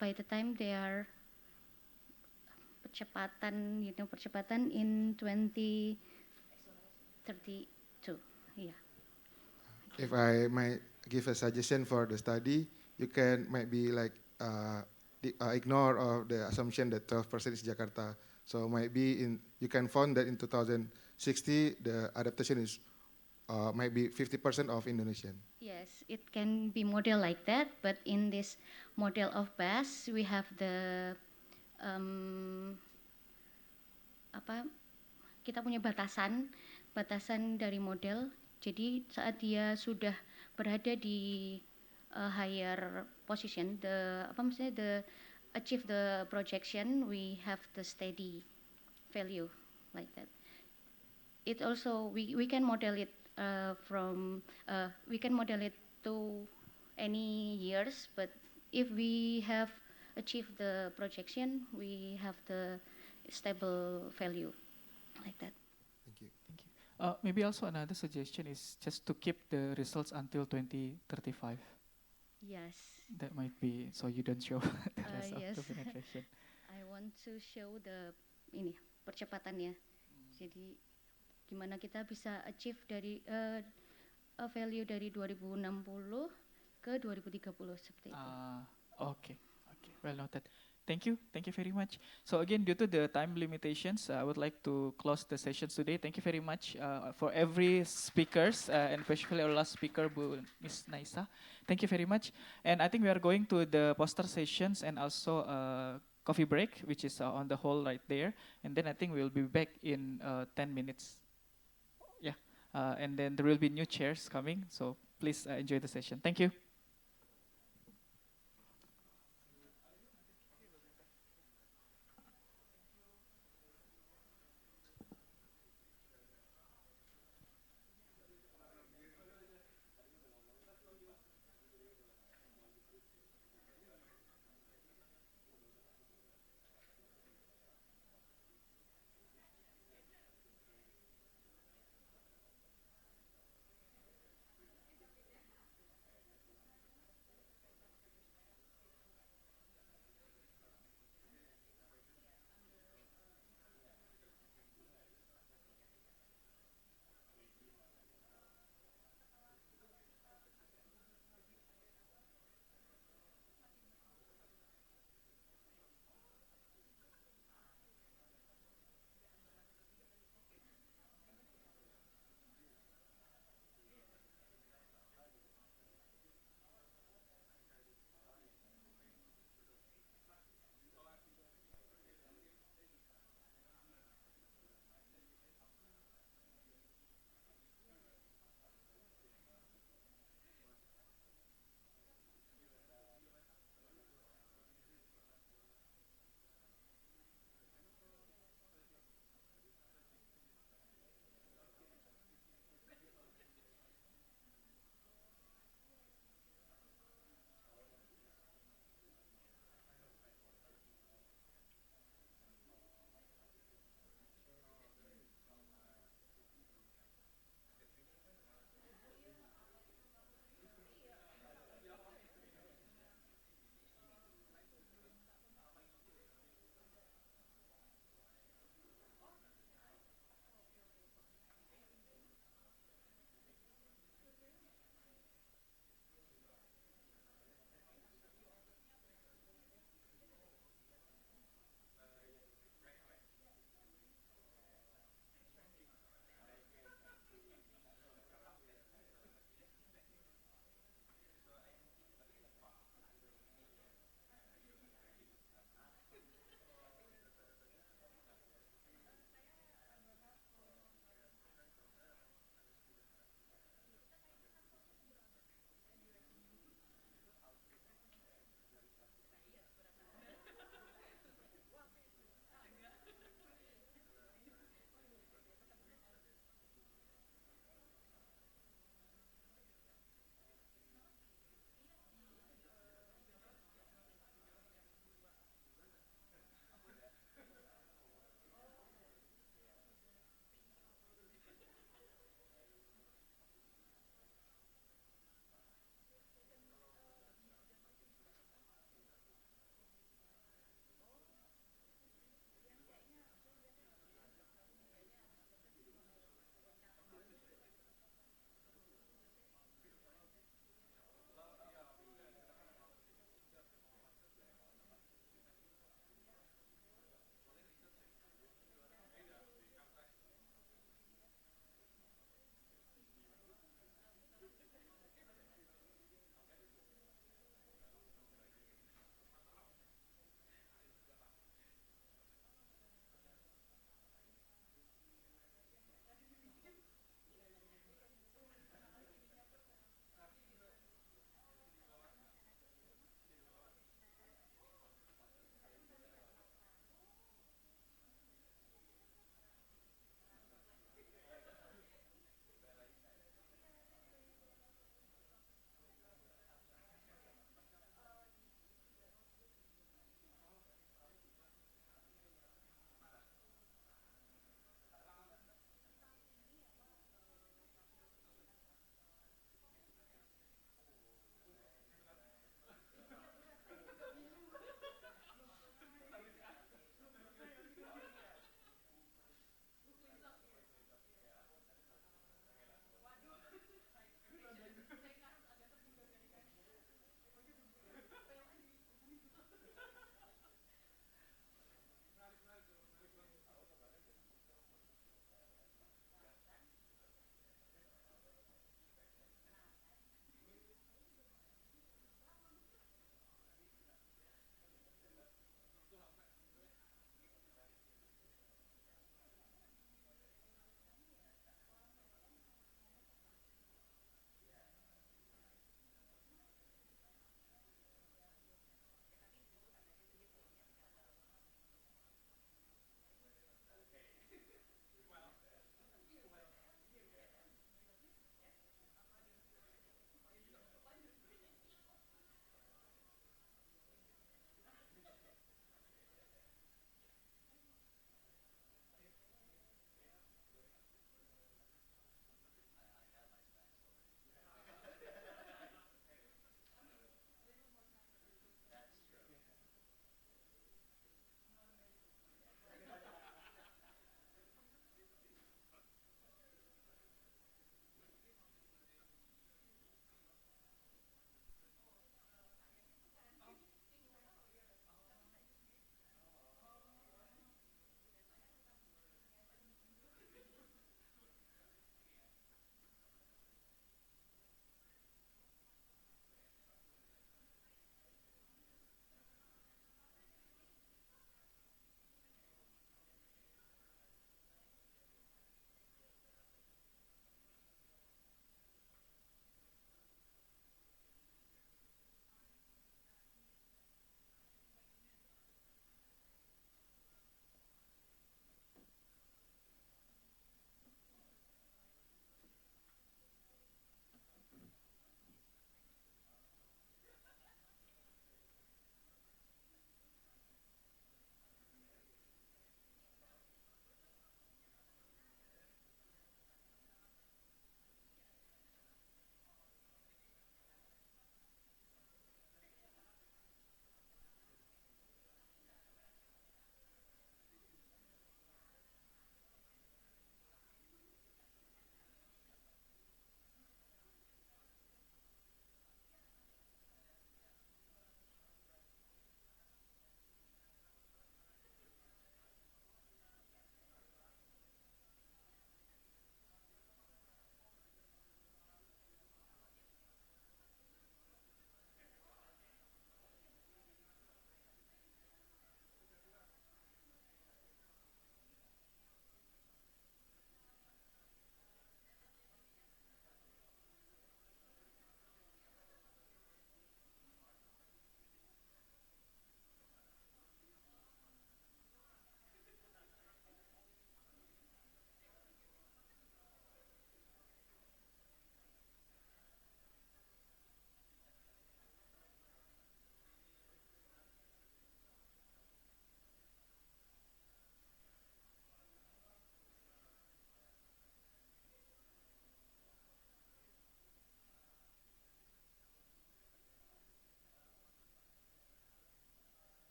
by the time they are percepatan in 2032. Yeah. If I might give a suggestion for the study, you can might be like ignore of the assumption that 12% is Jakarta. So might be you can find that in 2060 the adaptation is might be 50% of Indonesian. Yes, it can be model like that, but in this model of BAS, we have the kita punya batasan dari model. Jadi saat dia sudah berada di higher position, the achieve the projection, we have the steady value like that. It also we can model it we can model it to any years, but if we have achieved the projection, we have the stable value like that. Thank you. Thank you. Maybe also another suggestion is just to keep the results until 2035. Yes. That might be so you don't show the rest Yes. of the penetration. I want to show the percepatannya. Jadi gimana kita bisa achieve dari value dari 2060 ke 2030 seperti itu. Okay, well noted. Thank you very much. So again, due to the time limitations, I would like to close the sessions today. Thank you very much for every speakers, and especially our last speaker, Ms. Naisa. Thank you very much. And I think we are going to the poster sessions and also coffee break, which is on the hall right there. And then I think we'll be back in 10 minutes. Yeah, and then there will be new chairs coming. So please enjoy the session. Thank you.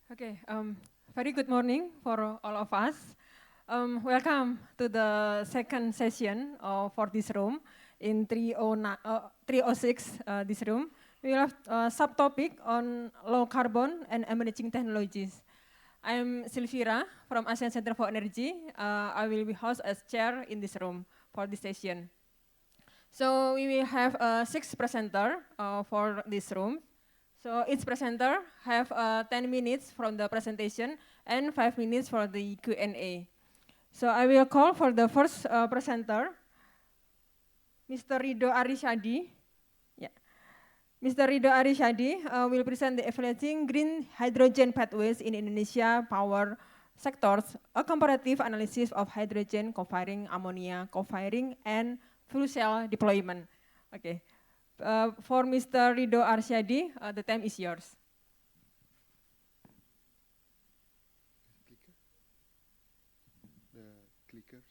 Okay, very good morning for all of us. Welcome to the second session for this room in 306, this room. We have a subtopic on low carbon and emerging technologies. I'm Silvira from ASEAN Center for Energy. I will be host as chair in this room for this session. So we will have 6 presenter for this room. So each presenter have 10 minutes from the presentation and 5 minutes for the Q&A. So I will call for the first presenter, Mr. Rido Arishadi. Yeah. Mr. Rido Arishadi will present the evaluating green hydrogen pathways in Indonesia power sectors, a comparative analysis of hydrogen co-firing, ammonia co-firing, and fuel cell deployment. Okay. For Mr. Rido Arshadi, the time is yours. The clickers.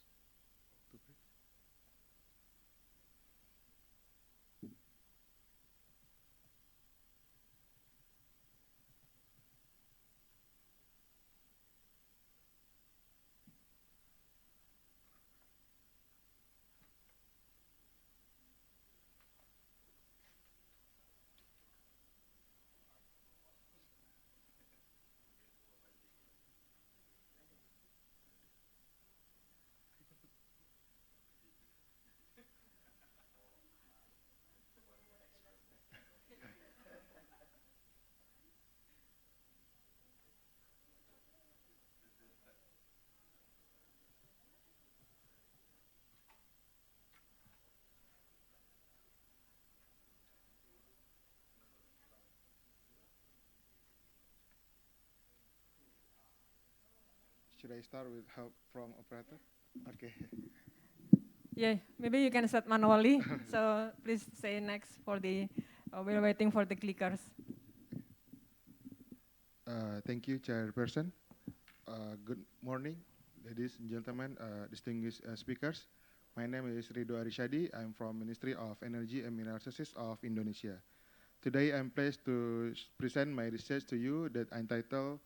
Should I start with help from operator? Okay. Yeah, maybe you can set manually. So please say next for the, we're waiting for the clickers. Thank you, Chairperson. Good morning, ladies and gentlemen, distinguished speakers. My name is Rido Arishadi. I'm from Ministry of Energy and Mineral Resources of Indonesia. Today, I'm pleased to present my research to you that I entitled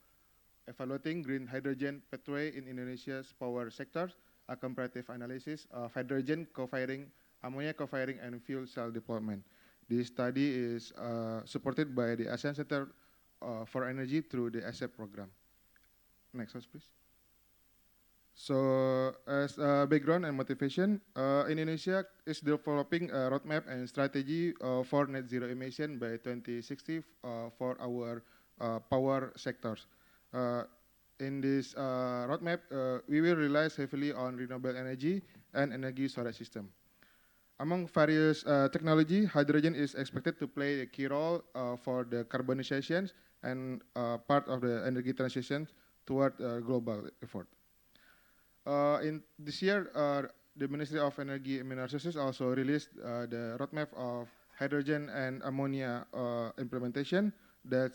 Evaluating Green Hydrogen Pathway in Indonesia's Power Sector, a Comparative Analysis of Hydrogen Co-firing, Ammonia Co-firing, and Fuel Cell Deployment. This study is supported by the ASEAN Center for Energy through the AICEE program. Next slide, please. So, as background and motivation, Indonesia is developing a roadmap and strategy for net zero emission by 2060 for our power sectors. In this roadmap, we will rely heavily on renewable energy and energy storage system. Among various technology, hydrogen is expected to play a key role for the carbonization and part of the energy transition toward global effort. In this year, the Ministry of Energy and Mineral Resources also released the roadmap of hydrogen and ammonia implementation that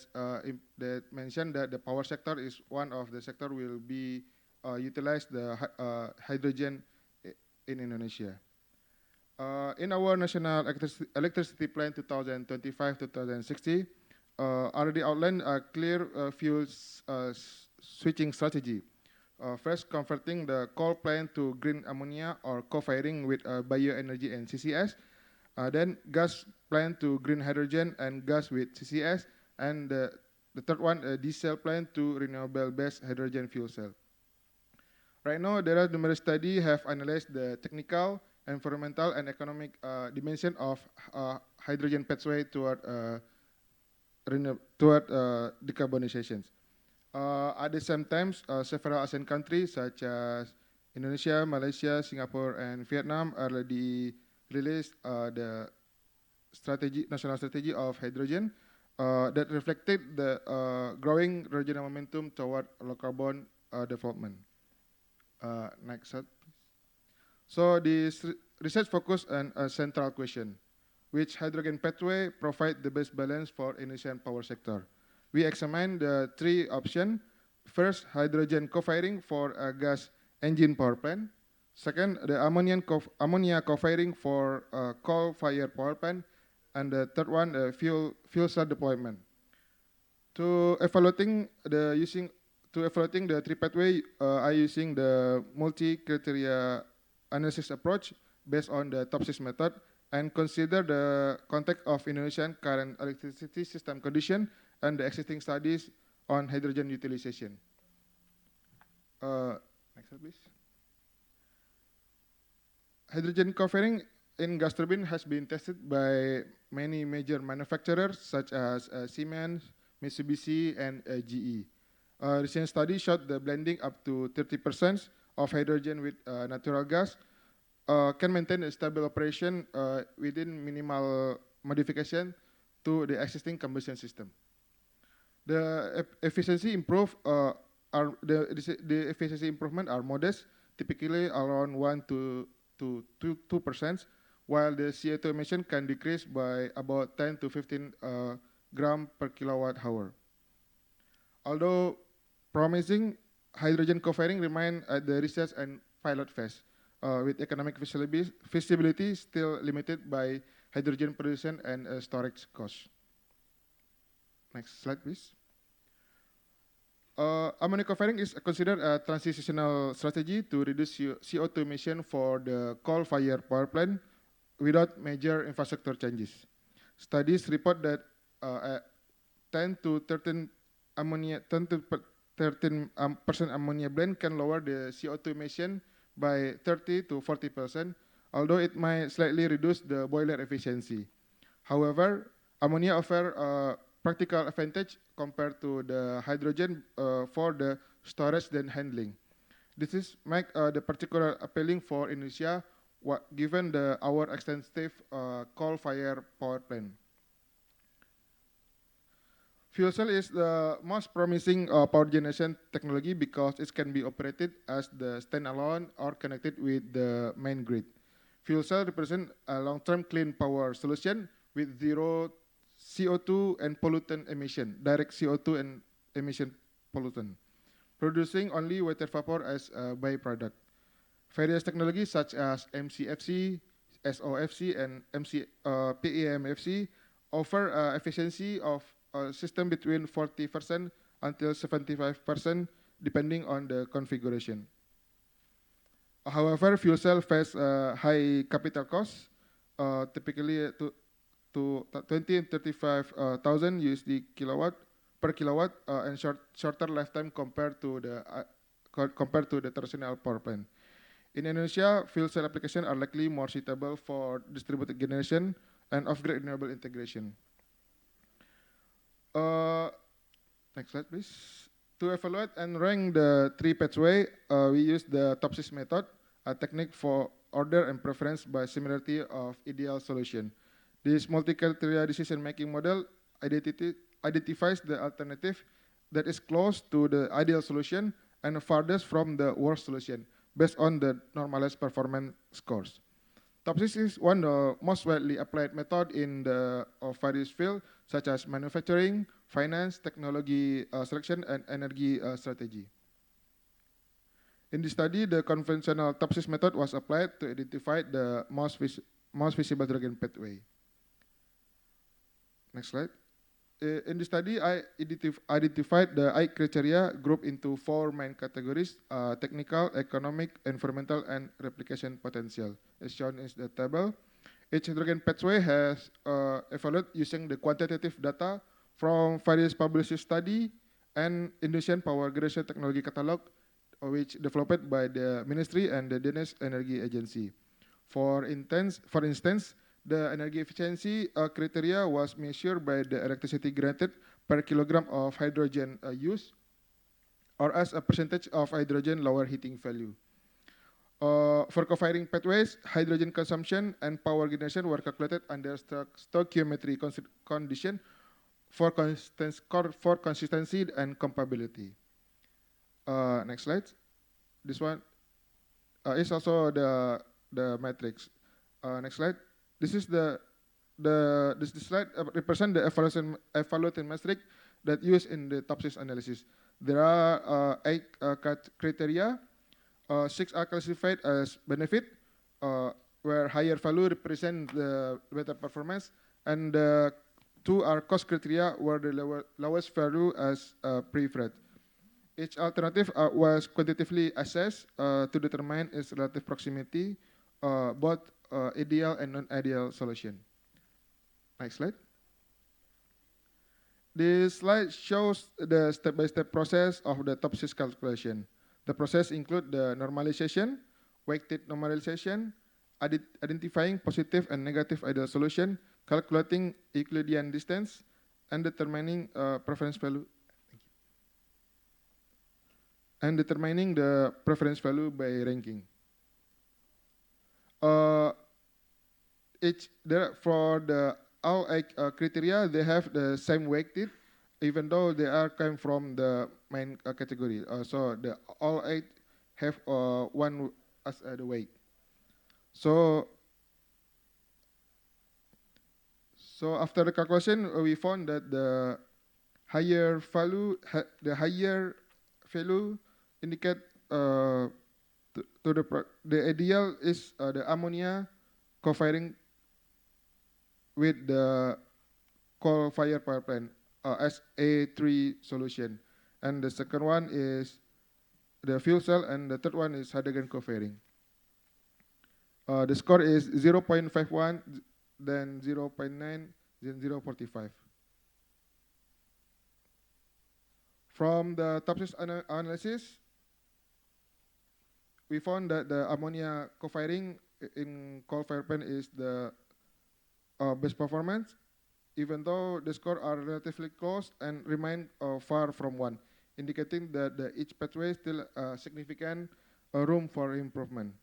mentioned that the power sector is one of the sector will be utilize the hydrogen in Indonesia. In our national electricity plan 2025-2060, already outlined a clear fuels switching strategy. First, converting the coal plant to green ammonia or co-firing with bioenergy and CCS. Then gas plant to green hydrogen and gas with CCS. And the third one, a diesel plant to renewable-based hydrogen fuel cell. Right now, there are numerous studies have analyzed the technical, environmental, and economic dimension of hydrogen pathway toward decarbonization. At the same time, several ASEAN countries such as Indonesia, Malaysia, Singapore, and Vietnam already released the national strategy of hydrogen that reflected the growing regional momentum toward low carbon development. Next slide, please. So this research focused on a central question: which hydrogen pathway provide the best balance for Indonesian power sector? We examined the three options. First, hydrogen co-firing for a gas engine power plant. Second, the ammonia co-firing for a coal-fired power plant. And the third one, fuel cell deployment. To evaluating the three pathway, I using the multi-criteria analysis approach based on the TOPSIS method and consider the context of Indonesian current electricity system condition and the existing studies on hydrogen utilization. Next slide, please. Hydrogen co-firing in gas turbine has been tested by many major manufacturers such as Siemens, Mitsubishi, and GE. Recent study showed the blending up to 30% of hydrogen with natural gas can maintain a stable operation within minimal modification to the existing combustion system. The efficiency efficiency improvement are modest, typically around 1 to 2%, while the CO2 emission can decrease by about 10 to 15 gram per kilowatt hour. Although promising, hydrogen co-firing remain at the research and pilot phase, with economic feasibility still limited by hydrogen production and storage costs. Next slide, please. Ammonia co-firing is considered a transitional strategy to reduce CO2 emission for the coal-fired power plant without major infrastructure changes. Studies report that 10 to 13% ammonia blend can lower the CO2 emission by 30 to 40%, although it might slightly reduce the boiler efficiency. However, ammonia offers practical advantage compared to the hydrogen for the storage and handling. This is make the particular appealing for Indonesia, given our extensive coal-fired power plant. Fuel cell is the most promising power generation technology because it can be operated as the standalone or connected with the main grid. Fuel cell represent a long-term clean power solution with zero CO2 and pollutant emission, direct CO2 and emission pollutant, producing only water vapor as a byproduct. Various technologies such as MCFC, SOFC, and PEMFC offer efficiency of a system between 40% until 75%, depending on the configuration. However, fuel cell face high capital costs, typically to 20 and 35,000 USD per kilowatt, and shorter lifetime compared to the traditional power plant. In Indonesia, fuel cell applications are likely more suitable for distributed generation and off-grid renewable integration. Next slide, please. To evaluate and rank the three pathway, we use the TOPSIS method, a technique for order and preference by similarity of ideal solution. This multi-criteria decision-making model identifies the alternative that is close to the ideal solution and farthest from the worst solution based on the normalized performance scores. TOPSIS is one of the most widely applied method in the various fields such as manufacturing, finance, technology selection, and energy strategy. In this study, the conventional TOPSIS method was applied to identify the most visible hydrogen pathway. Next slide. In the study, I identified the ICE criteria grouped into 4 main categories: technical, economic, environmental, and replication potential, as shown in the table. Each hydrogen pathway has evaluated using the quantitative data from various published studies and Indonesian Power Generation Technology Catalog, which developed by the Ministry and the Danish Energy Agency. For instance, the energy efficiency criteria was measured by the electricity granted per kilogram of hydrogen used, or as a percentage of hydrogen lower heating value. For co-firing pathways, hydrogen consumption and power generation were calculated under stoichiometry condition for consistency and compatibility. Next slide. This one is also the matrix. Next slide. This slide represents the evaluation metric that used in the TOPSIS analysis. There are 8 criteria. 6 are classified as benefit, where higher value represent the better performance, and the two are cost criteria where the lowest value as preferred. Each alternative was quantitatively assessed to determine its relative proximity, both ideal and non-ideal solution. Next slide. This slide shows the step-by-step process of the top-6 calculation. The process includes the normalization, weighted normalization, identifying positive and negative ideal solution, calculating Euclidean distance, and determining preference value. And determining the preference value by ranking. For the all criteria, they have the same weighted, even though they are come from the main category. So the all 8 have one as the weight. So after the calculation, we found that the higher value indicate to the ideal is the ammonia co-firing with the coal-fired power plant as A3 solution, and the second one is the fuel cell, and the third one is hydrogen co-firing. The score is 0.51, then 0.9, then 0.45. From the top-6 analysis, we found that the ammonia co-firing in coal-fired plant is the best performance, even though the scores are relatively close and remain far from one, indicating that each pathway still significant room for improvement.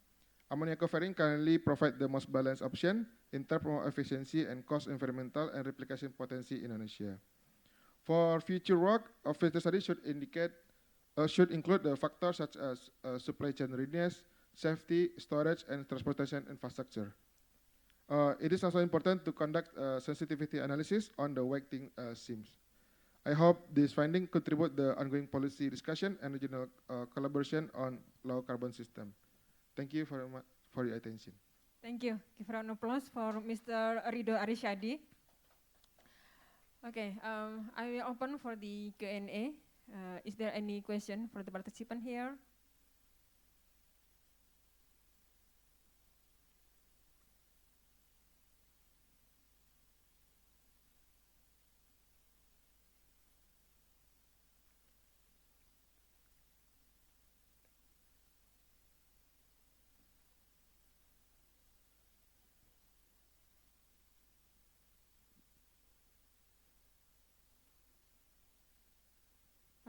Ammonia co-firing currently provides the most balanced option in terms of efficiency and cost, environmental and replication potency in Indonesia. For future work, a future study should include the factors such as supply chain readiness, safety, storage, and transportation infrastructure. It is also important to conduct sensitivity analysis on the weighting schemes. I hope this finding contribute the ongoing policy discussion and regional collaboration on low carbon system. Thank you very much for your attention. Thank you. Give a round of applause for Mr. Rido Arishadi. Okay, I will open for the Q&A. Is there any question for the participant here?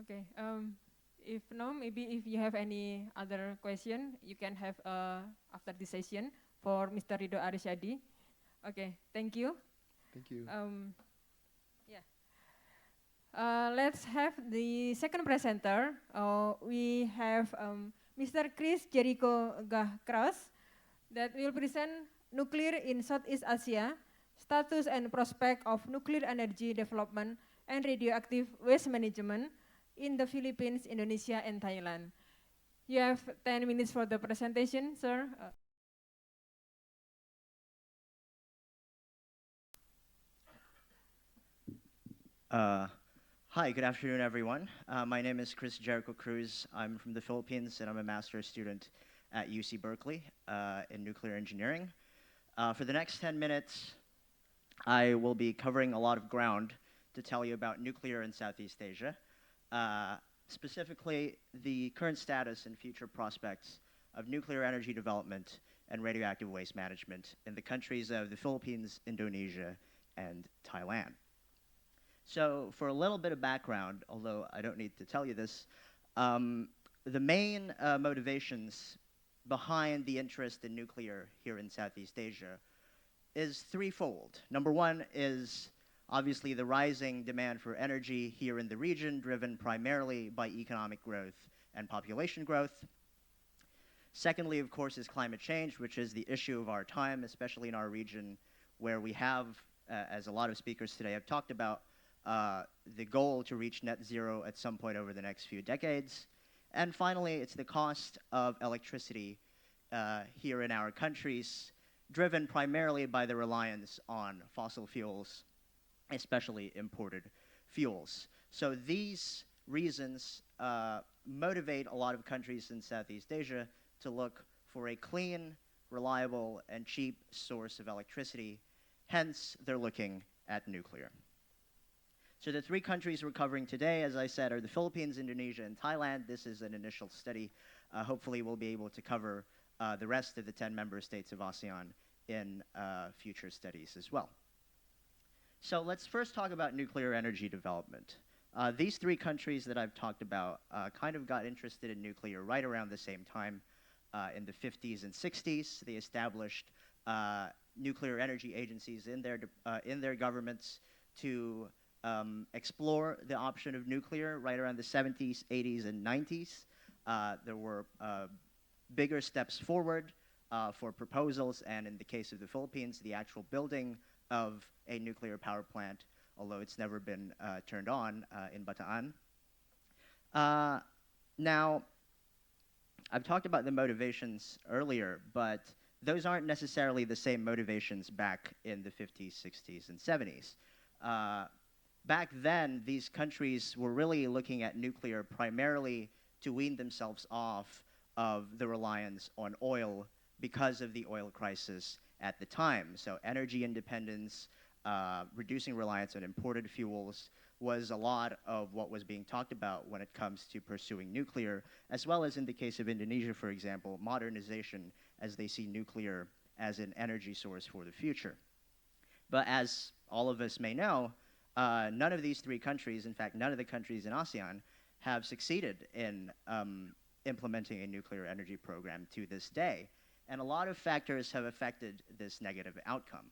Okay, if no, maybe if you have any other question, you can have after this session for Mr. Rido Arishadi. Okay, thank you. Thank you. Yeah. Let's have the second presenter. We have Mr. Chris Jericho Kraus that will present nuclear in Southeast Asia, status and prospect of nuclear energy development and radioactive waste management in the Philippines, Indonesia, and Thailand. You have 10 minutes for the presentation, sir. Hi, good afternoon, everyone. My name is Chris Jericho Cruz. I'm from the Philippines, and I'm a master's student at UC Berkeley in nuclear engineering. For the next 10 minutes, I will be covering a lot of ground to tell you about nuclear in Southeast Asia. Specifically, the current status and future prospects of nuclear energy development and radioactive waste management in the countries of the Philippines, Indonesia, and Thailand. So for a little bit of background, although I don't need to tell you this, the main motivations behind the interest in nuclear here in Southeast Asia is threefold. Number one is obviously the rising demand for energy here in the region, driven primarily by economic growth and population growth. Secondly, of course, is climate change, which is the issue of our time, especially in our region, where we have, as a lot of speakers today have talked about, the goal to reach net zero at some point over the next few decades. And finally, it's the cost of electricity here in our countries, driven primarily by the reliance on fossil fuels especially imported fuels. So these reasons motivate a lot of countries in Southeast Asia to look for a clean, reliable, and cheap source of electricity. Hence, they're looking at nuclear. So the three countries we're covering today, as I said, are the Philippines, Indonesia, and Thailand. This is an initial study. Hopefully, we'll be able to cover the rest of the 10 member states of ASEAN in future studies as well. So let's first talk about nuclear energy development. These three countries that I've talked about kind of got interested in nuclear right around the same time. In the 50s and 60s, they established nuclear energy agencies in their governments to explore the option of nuclear right around the 70s, 80s, and 90s. There were bigger steps forward for proposals, and in the case of the Philippines, the actual building of a nuclear power plant, although it's never been turned on in Bataan. Now, I've talked about the motivations earlier, but those aren't necessarily the same motivations back in the 50s, 60s, and 70s. Back then, these countries were really looking at nuclear primarily to wean themselves off of the reliance on oil because of the oil crisis at the time. So energy independence, reducing reliance on imported fuels was a lot of what was being talked about when it comes to pursuing nuclear, as well as in the case of Indonesia, for example, modernization as they see nuclear as an energy source for the future. But as all of us may know, none of these three countries, in fact, none of the countries in ASEAN, have succeeded in implementing a nuclear energy program to this day. And a lot of factors have affected this negative outcome.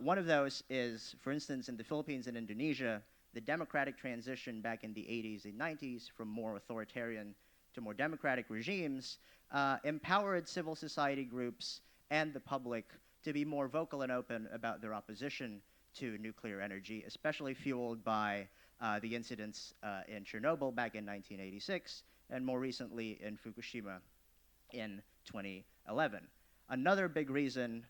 One of those is, for instance, in the Philippines and Indonesia, the democratic transition back in the 80s and 90s from more authoritarian to more democratic regimes empowered civil society groups and the public to be more vocal and open about their opposition to nuclear energy, especially fueled by the incidents in Chernobyl back in 1986 and more recently in Fukushima in 2011. Another big reason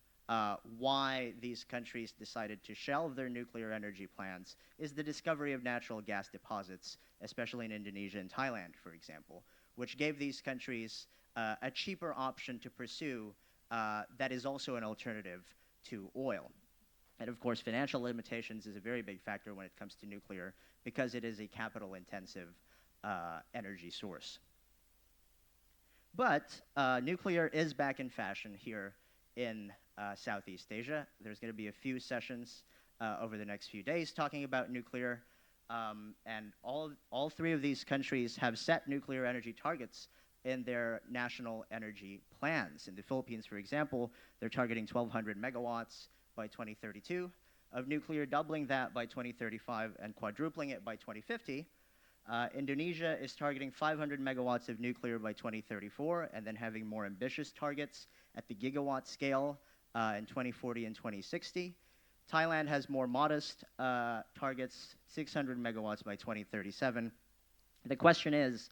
why these countries decided to shelve their nuclear energy plans is the discovery of natural gas deposits, especially in Indonesia and Thailand, for example, which gave these countries a cheaper option to pursue that is also an alternative to oil. And of course, financial limitations is a very big factor when it comes to nuclear because it is a capital-intensive energy source. But nuclear is back in fashion here in Southeast Asia. There's going to be a few sessions over the next few days talking about nuclear. And all three of these countries have set nuclear energy targets in their national energy plans. In the Philippines, for example, they're targeting 1,200 megawatts by 2032 of nuclear, doubling that by 2035 and quadrupling it by 2050. Indonesia is targeting 500 megawatts of nuclear by 2034 and then having more ambitious targets at the gigawatt scale in 2040 and 2060. Thailand has more modest targets, 600 megawatts by 2037. The question is,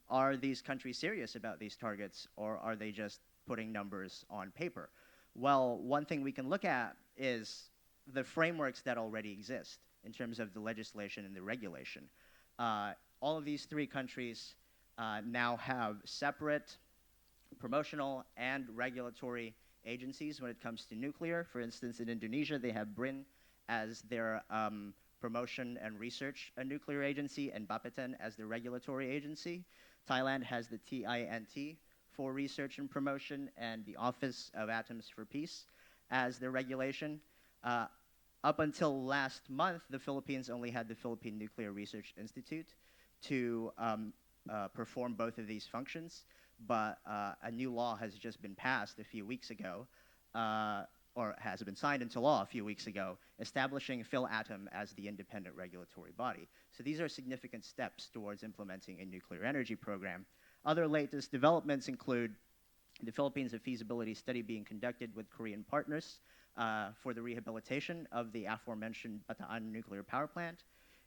are these countries serious about these targets, or are they just putting numbers on paper? Well, one thing we can look at is the frameworks that already exist in terms of the legislation and the regulation. All of these three countries now have separate promotional and regulatory agencies when it comes to nuclear. For instance, in Indonesia, they have BRIN as their promotion and research nuclear agency and Bapeten as the regulatory agency. Thailand has the TINT for research and promotion and the Office of Atoms for Peace as their regulation. Up until last month, the Philippines only had the Philippine Nuclear Research Institute to perform both of these functions, but a new law has just been passed a few weeks ago, or has been signed into law a few weeks ago, establishing PhilAtom as the independent regulatory body. So these are significant steps towards implementing a nuclear energy program. Other latest developments include the Philippines, a feasibility study being conducted with Korean partners for the rehabilitation of the aforementioned Bataan nuclear power plant.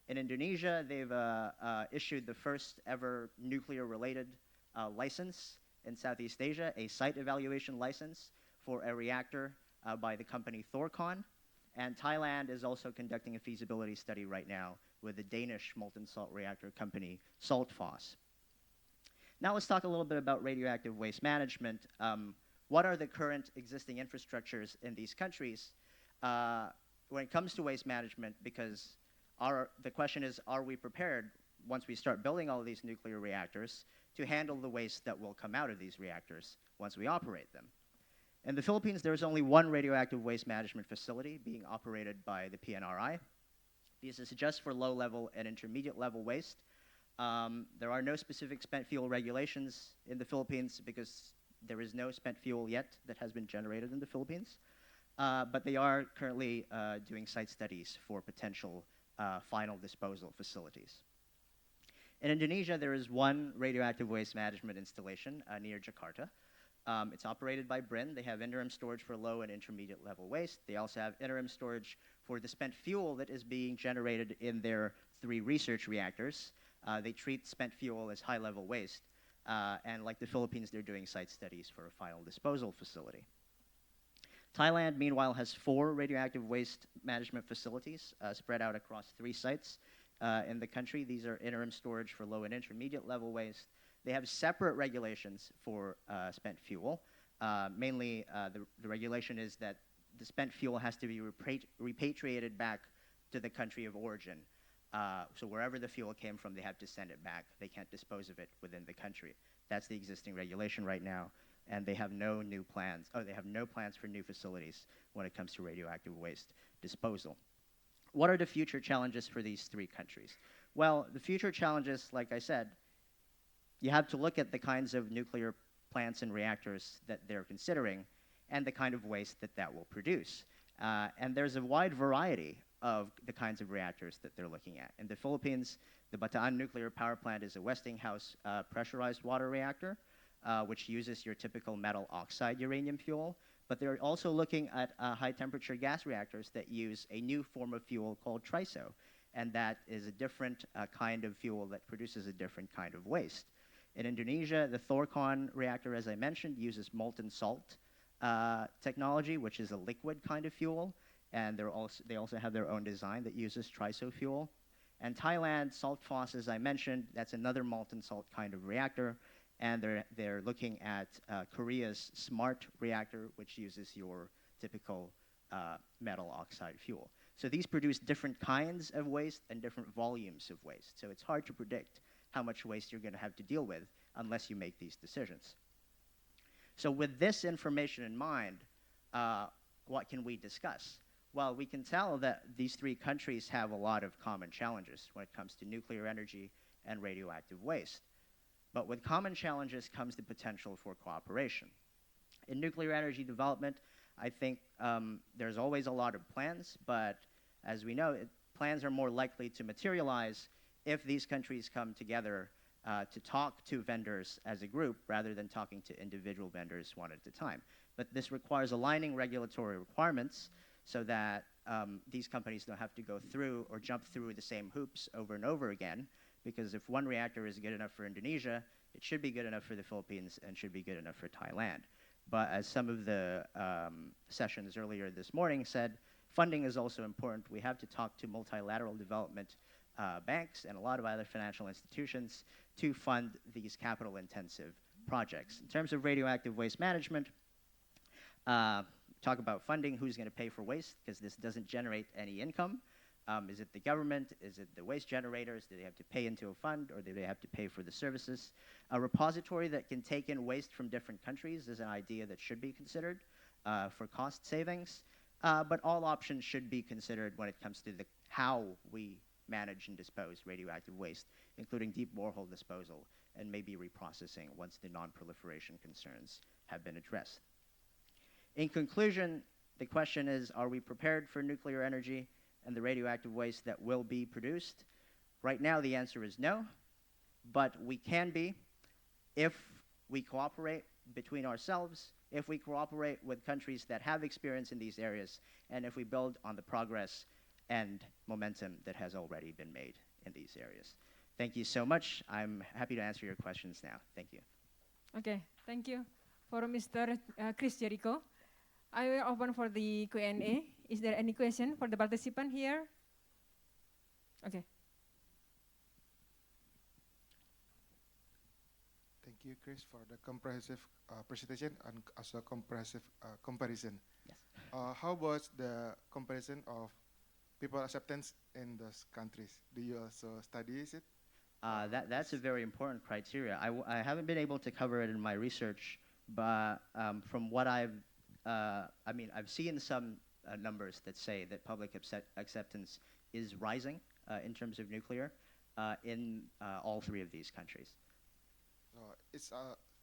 In Indonesia, they've issued the first ever nuclear-related license in Southeast Asia, a site evaluation license for a reactor by the company Thorcon. And Thailand is also conducting a feasibility study right now with the Danish molten salt reactor company, Saltfoss. Now let's talk a little bit about radioactive waste management. What are the current existing infrastructures in these countries when it comes to waste management? Because the question is, are we prepared once we start building all of these nuclear reactors to handle the waste that will come out of these reactors once we operate them? In the Philippines, there is only one radioactive waste management facility being operated by the PNRI. This is just for low-level and intermediate-level waste. There are no specific spent fuel regulations in the Philippines because there is no spent fuel yet that has been generated in the Philippines. But they are currently doing site studies for potential final disposal facilities. In Indonesia, there is one radioactive waste management installation near Jakarta. It's operated by BRIN. They have interim storage for low and intermediate level waste. They also have interim storage for the spent fuel that is being generated in their 3 research reactors. They treat spent fuel as high-level waste. And like the Philippines, they're doing site studies for a final disposal facility. Thailand, meanwhile, has 4 radioactive waste management facilities spread out across 3 sites in the country. These are interim storage for low and intermediate level waste. They have separate regulations for spent fuel. Mainly, the regulation is that the spent fuel has to be repatriated back to the country of origin. So wherever the fuel came from, they have to send it back. They can't dispose of it within the country. That's the existing regulation right now. And they have no new plans. They have no plans for new facilities when it comes to radioactive waste disposal. What are the future challenges for these 3 countries? Well, the future challenges, like I said, you have to look at the kinds of nuclear plants and reactors that they're considering and the kind of waste that that will produce. And there's a wide variety of the kinds of reactors that they're looking at. In the Philippines, the Bataan nuclear power plant is a Westinghouse pressurized water reactor, which uses your typical metal oxide uranium fuel. But they're also looking at high temperature gas reactors that use a new form of fuel called TRISO. And that is a different kind of fuel that produces a different kind of waste. In Indonesia, the Thorcon reactor, as I mentioned, uses molten salt technology, which is a liquid kind of fuel. And they also have their own design that uses TRISO fuel. And Thailand, Saltfoss, as I mentioned, that's another molten salt kind of reactor. And they're looking at Korea's SMART reactor, which uses your typical metal oxide fuel. So these produce different kinds of waste and different volumes of waste. So it's hard to predict how much waste you're going to have to deal with unless you make these decisions. So with this information in mind, what can we discuss? Well, we can tell that these 3 countries have a lot of common challenges when it comes to nuclear energy and radioactive waste. But with common challenges comes the potential for cooperation. In nuclear energy development, I think there's always a lot of plans, but as we know, plans are more likely to materialize if these countries come together to talk to vendors as a group rather than talking to individual vendors one at a time. But this requires aligning regulatory requirements so that these companies don't have to go through or jump through the same hoops over and over again, because if one reactor is good enough for Indonesia, it should be good enough for the Philippines and should be good enough for Thailand. But as some of the sessions earlier this morning said, funding is also important. We have to talk to multilateral development banks and a lot of other financial institutions to fund these capital-intensive projects. In terms of radioactive waste management, talk about funding, who's going to pay for waste, because this doesn't generate any income. Is it the government? Is it the waste generators? Do they have to pay into a fund, or do they have to pay for the services? A repository that can take in waste from different countries is an idea that should be considered for cost savings. But all options should be considered when it comes to how we manage and dispose radioactive waste, including deep borehole disposal and maybe reprocessing once the non-proliferation concerns have been addressed. In conclusion, the question is, are we prepared for nuclear energy and the radioactive waste that will be produced? Right now, the answer is no, but we can be if we cooperate between ourselves, if we cooperate with countries that have experience in these areas, and if we build on the progress and momentum that has already been made in these areas. Thank you so much. I'm happy to answer your questions now. Thank you. Okay, thank you for Mr. Chris Jericho. I will open for the Q&A Is there any question for the participant here? Okay. Thank you, Chris, for the comprehensive presentation and also comprehensive comparison. Yes. How about the comparison of people acceptance in those countries? Do you also study it? That's a very important criteria. I haven't been able to cover it in my research, but from what I've seen some numbers that say that public acceptance is rising in terms of nuclear in all three of these countries. So it's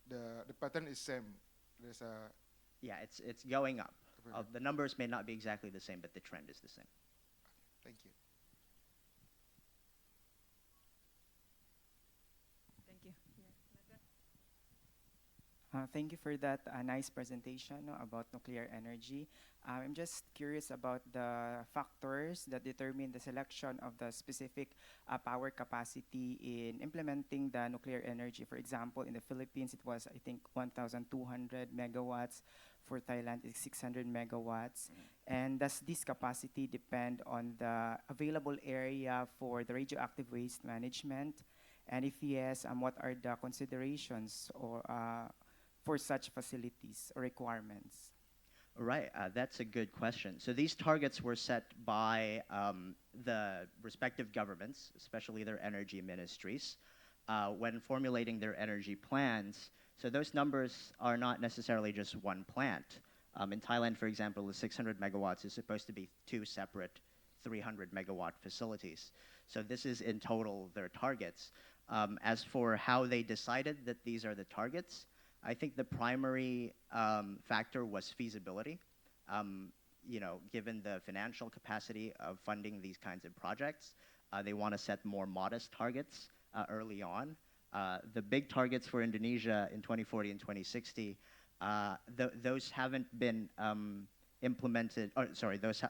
the pattern is same. There's a Yeah, it's going up. The numbers may not be exactly the same, but the trend is the same. Thank you. Thank you. Thank you for that nice presentation about nuclear energy. I'm just curious about the factors that determine the selection of the specific power capacity in implementing the nuclear energy. For example, in the Philippines, it was, I think, 1,200 megawatts. For Thailand, it's 600 megawatts. And does this capacity depend on the available area for the radioactive waste management? And if yes, what are the considerations or for such facilities or requirements? Right, that's a good question. So these targets were set by the respective governments, especially their energy ministries, when formulating their energy plans. So those numbers are not necessarily just one plant. In Thailand, for example, the 600 megawatts is supposed to be 2 separate 300 megawatt facilities. So this is in total their targets. As for how they decided that these are the targets, I think the primary factor was feasibility. Given the financial capacity of funding these kinds of projects, they want to set more modest targets early on. The big targets for Indonesia in 2040 and 2060, those haven't been implemented. Or sorry, those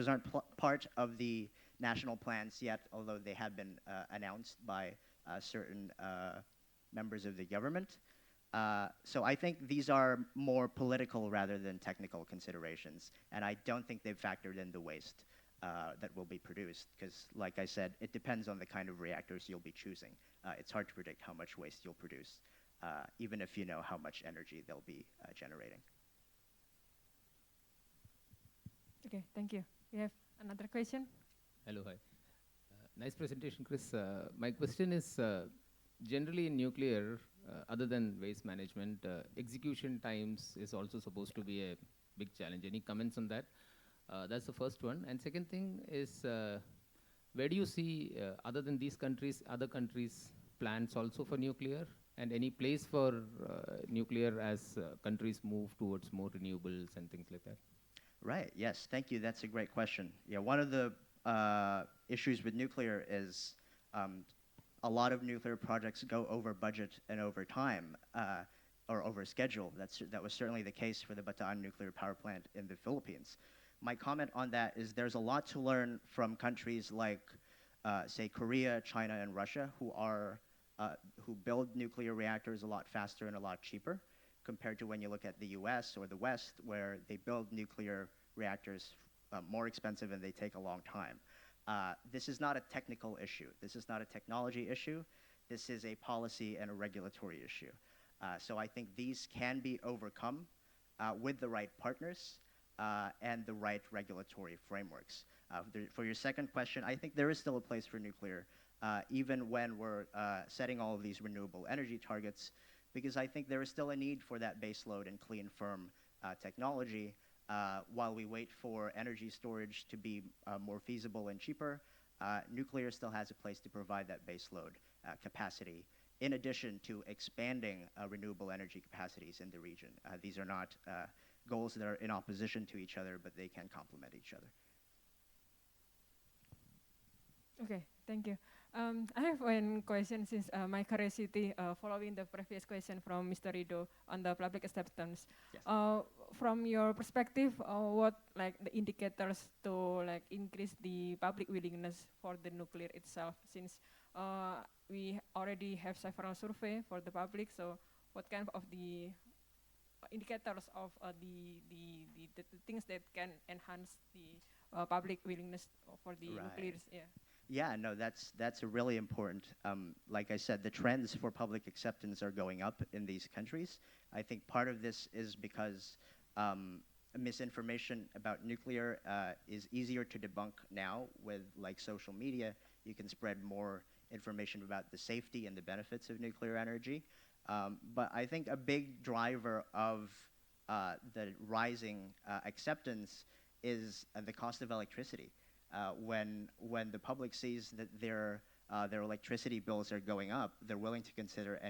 aren't part of the national plans yet, although they have been announced by certain members of the government. So I think these are more political rather than technical considerations, and I don't think they've factored in the waste that will be produced, because like I said, it depends on the kind of reactors you'll be choosing. It's hard to predict how much waste you'll produce, even if you know how much energy they'll be generating. Okay, thank you. We have another question. Hello, hi. Nice presentation, Chris. My question is, generally in nuclear, other than waste management, execution times is also supposed to be a big challenge. Any comments on that? That's the first one. And second thing is, where do you see, other than these countries, other countries' plans also for nuclear? And any place for nuclear as countries move towards more renewables and things like that? Right, yes, thank you. That's a great question. Yeah, one of the issues with nuclear is a lot of nuclear projects go over budget and over time, or over schedule. That was certainly the case for the Bataan nuclear power plant in the Philippines. My comment on that is there's a lot to learn from countries like, say, Korea, China, and Russia, who build nuclear reactors a lot faster and a lot cheaper, compared to when you look at the US or the West, where they build nuclear reactors more expensive and they take a long time. This is not a technical issue. This is not a technology issue. This is a policy and a regulatory issue. So I think these can be overcome with the right partners and the right regulatory frameworks. For your second question, I think there is still a place for nuclear, even when we're setting all of these renewable energy targets, because I think there is still a need for that baseload and clean, firm technology while we wait for energy storage to be more feasible and cheaper. Nuclear still has a place to provide that baseload capacity, in addition to expanding renewable energy capacities in the region. These are not goals that are in opposition to each other, but they can complement each other. Okay, thank you. I have one question since my curiosity following the previous question from Mr. Rido on the public acceptance. Yes. From your perspective, what like the indicators to like increase the public willingness for the nuclear itself? Since we already have several survey for the public, so what kind of the indicators of the things that can enhance the public willingness for the nuclear. Yeah. Yeah, no, that's a really important. Like I said, the trends for public acceptance are going up in these countries. I think part of this is because misinformation about nuclear is easier to debunk now with like social media. You can spread more information about the safety and the benefits of nuclear energy. But I think a big driver of the rising acceptance is the cost of electricity. When the public sees that their electricity bills are going up, they're willing to consider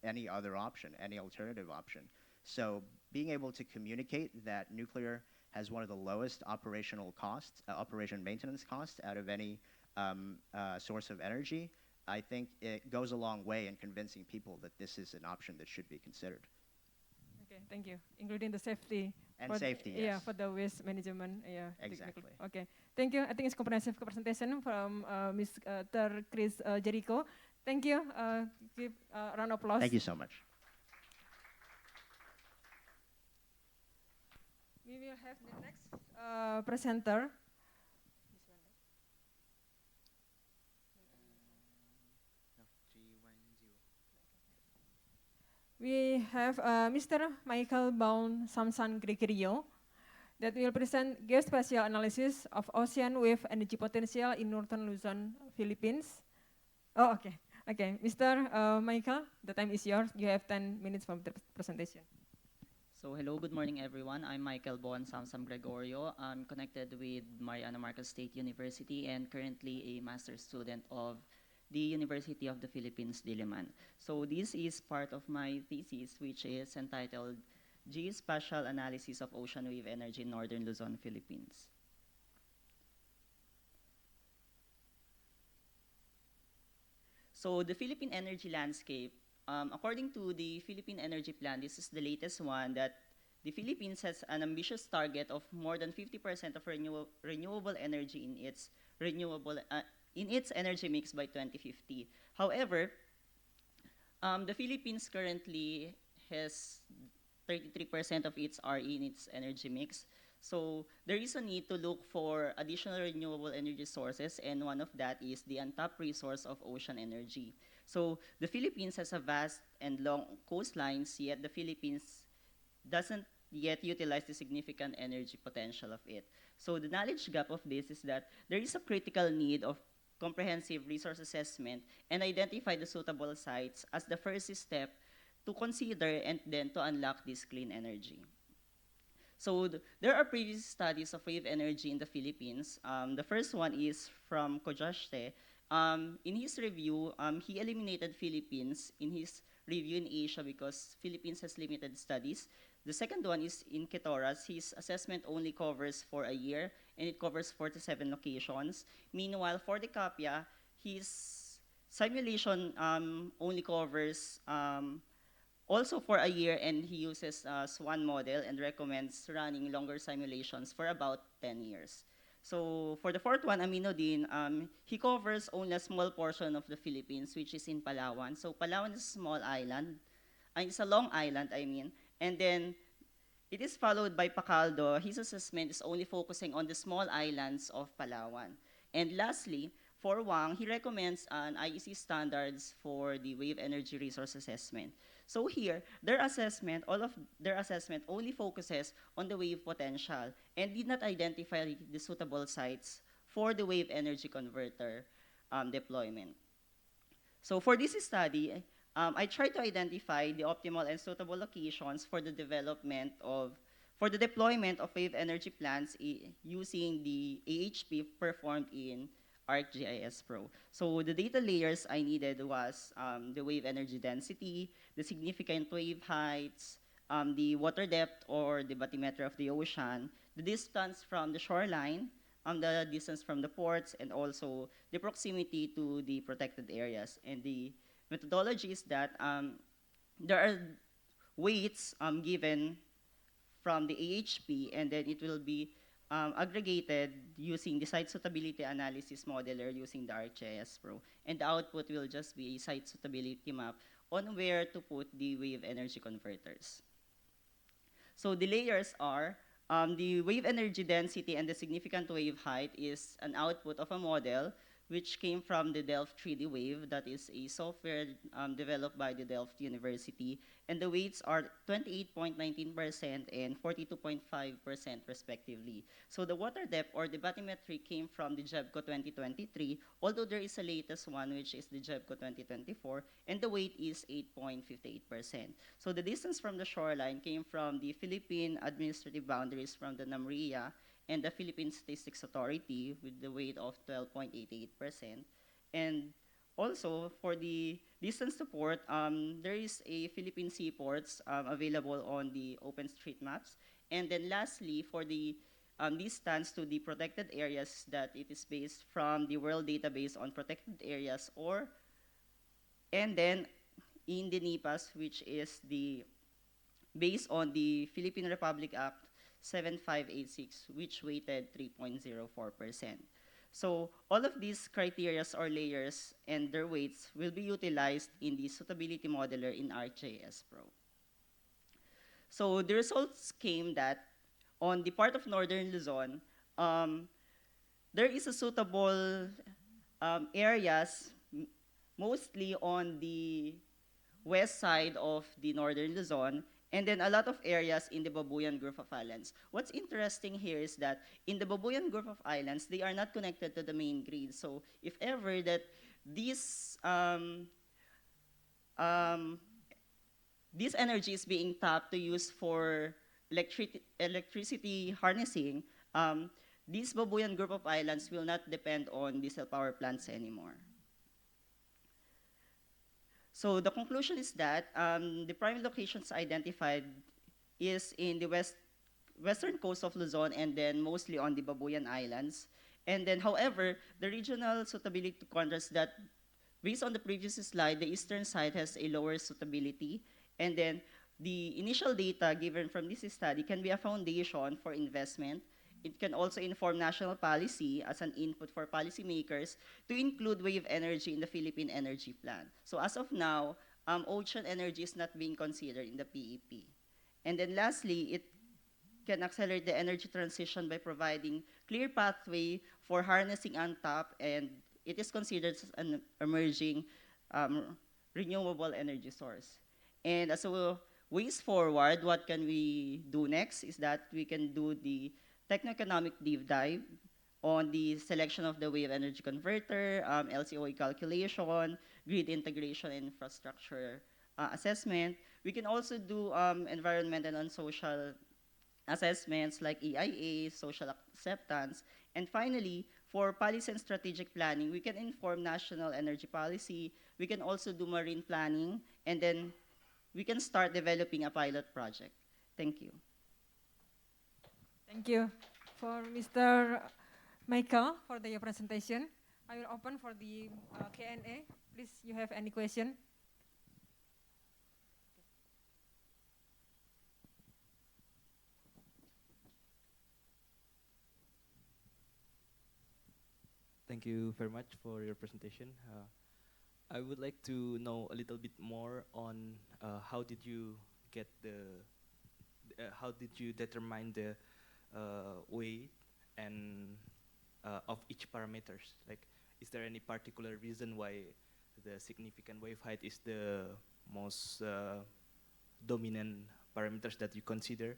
any other option, any alternative option. So being able to communicate that nuclear has one of the lowest operational costs, operation maintenance costs out of any source of energy, I think it goes a long way in convincing people that this is an option that should be considered. Okay, thank you. Including the safety. And safety, yes. Yeah, for the waste management. Yeah, exactly. Okay, thank you. I think it's comprehensive presentation from Mr. Chris Jericho. Thank you. Give a round of applause. Thank you so much. We will have the next presenter. We have Mr. Michael Baun Samsan Gregorio that will present geospatial analysis of ocean wave energy potential in northern Luzon, Philippines. Oh, okay. Okay, Mr. Michael, the time is yours. You have 10 minutes for the presentation. So hello, good morning everyone. I'm Michael Bon Samsam Gregorio. I'm connected with Mariana Marcos State University and currently a master's student of the University of the Philippines, Diliman. So this is part of my thesis, which is entitled Geospatial Analysis of Ocean Wave Energy in Northern Luzon, Philippines. So the Philippine energy landscape, according to the Philippine Energy Plan, this is the latest one, that the Philippines has an ambitious target of more than 50% of renewable energy in its energy mix by 2050. However, the Philippines currently has 33% of its RE in its energy mix. So there is a need to look for additional renewable energy sources, and one of that is the untapped resource of ocean energy. So the Philippines has a vast and long coastlines, yet the Philippines doesn't yet utilize the significant energy potential of it. So the knowledge gap of this is that there is a critical need of comprehensive resource assessment and identify the suitable sites as the first step to consider and then to unlock this clean energy. So there are previous studies of wave energy in the Philippines. The first one is from Kojaste. In his review, he eliminated Philippines in his review in Asia because Philippines has limited studies. The second one is in Ketoras. His assessment only covers for a year, and it covers 47 locations. Meanwhile, for the Capia, his simulation only covers also for a year, and he uses SWAN model and recommends running longer simulations for about 10 years. So for the fourth one, Aminodin, he covers only a small portion of the Philippines, which is in Palawan. So Palawan is a small island. It's a long island, I mean. And then it is followed by Pacaldo. His assessment is only focusing on the small islands of Palawan. And lastly, for Wang, he recommends an IECE standards for the wave energy resource assessment. So here, all of their assessment only focuses on the wave potential and did not identify the suitable sites for the wave energy converter deployment. So for this study, I tried to identify the optimal and suitable locations for the deployment of wave energy plants using the AHP performed in ArcGIS Pro. So the data layers I needed was the wave energy density, the significant wave heights, the water depth or the bathymeter of the ocean, the distance from the shoreline, the distance from the ports, and also the proximity to the protected areas. And the methodology is that there are weights given from the AHP, and then it will be aggregated using the site suitability analysis modeler using the ArcGIS Pro. And the output will just be a site suitability map on where to put the wave energy converters. So the layers are the wave energy density and the significant wave height is an output of a model which came from the Delft 3D Wave, that is a software developed by the Delft University, and the weights are 28.19% and 42.5% respectively. So the water depth or the bathymetry came from the JEBCO 2023, although there is a latest one which is the JEBCO 2024, and the weight is 8.58%. So the distance from the shoreline came from the Philippine administrative boundaries from the NAMRIA and the Philippine Statistics Authority with the weight of 12.88%. And also, for the distance to port, there is a Philippine seaports available on the OpenStreetMaps. And then lastly, for the distance to the protected areas, that it is based from the World Database on Protected Areas, and then in the NIPAS, which is based on the Philippine Republic Act 7586, which weighted 3.04%. So all of these criteria or layers and their weights will be utilized in the suitability modeler in ArcGIS Pro. So the results came that on the part of Northern Luzon, there is a suitable areas, mostly on the west side of the Northern Luzon, and then a lot of areas in the Babuyan Group of Islands. What's interesting here is that in the Babuyan Group of Islands, they are not connected to the main grid. So if ever that this energy is being tapped to use for electricity harnessing, this Babuyan Group of Islands will not depend on diesel power plants anymore. So the conclusion is that the prime locations identified is in the western coast of Luzon and then mostly on the Babuyan Islands. And then, however, the regional suitability contrasts that based on the previous slide, the eastern side has a lower suitability. And then the initial data given from this study can be a foundation for investment. It can also inform national policy as an input for policymakers to include wave energy in the Philippine Energy Plan. So as of now, ocean energy is not being considered in the PEP. And then lastly, it can accelerate the energy transition by providing clear pathway for harnessing untapped, and it is considered as an emerging renewable energy source. And as a ways forward, what can we do next is that we can do the techno-economic deep dive on the selection of the wave energy converter, LCOE calculation, grid integration and infrastructure assessment. We can also do environmental and social assessments like EIA, social acceptance. And finally, for policy and strategic planning, we can inform national energy policy. We can also do marine planning, and then we can start developing a pilot project. Thank you. Thank you for Mr. Michael for your presentation. I will open for the Q&A. Please, you have any question? Thank you very much for your presentation. I would like to know a little bit more on how did you get how did you determine the weight and of each parameters? Like, is there any particular reason why the significant wave height is the most dominant parameters that you consider?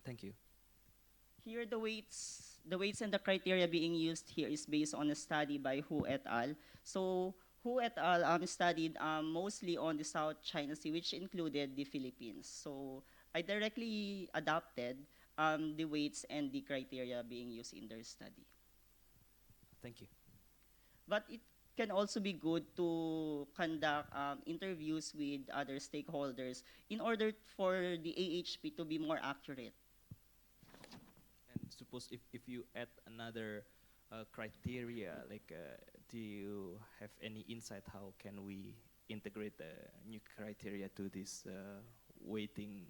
Thank you. Here, the weights and the criteria being used here is based on a study by Hu et al. So Hu et al. Studied mostly on the South China Sea, which included the Philippines. So I directly adopted the weights and the criteria being used in their study. Thank you. But it can also be good to conduct interviews with other stakeholders in order for the AHP to be more accurate. And suppose if you add another criteria, like do you have any insight how can we integrate the new criteria to this weighting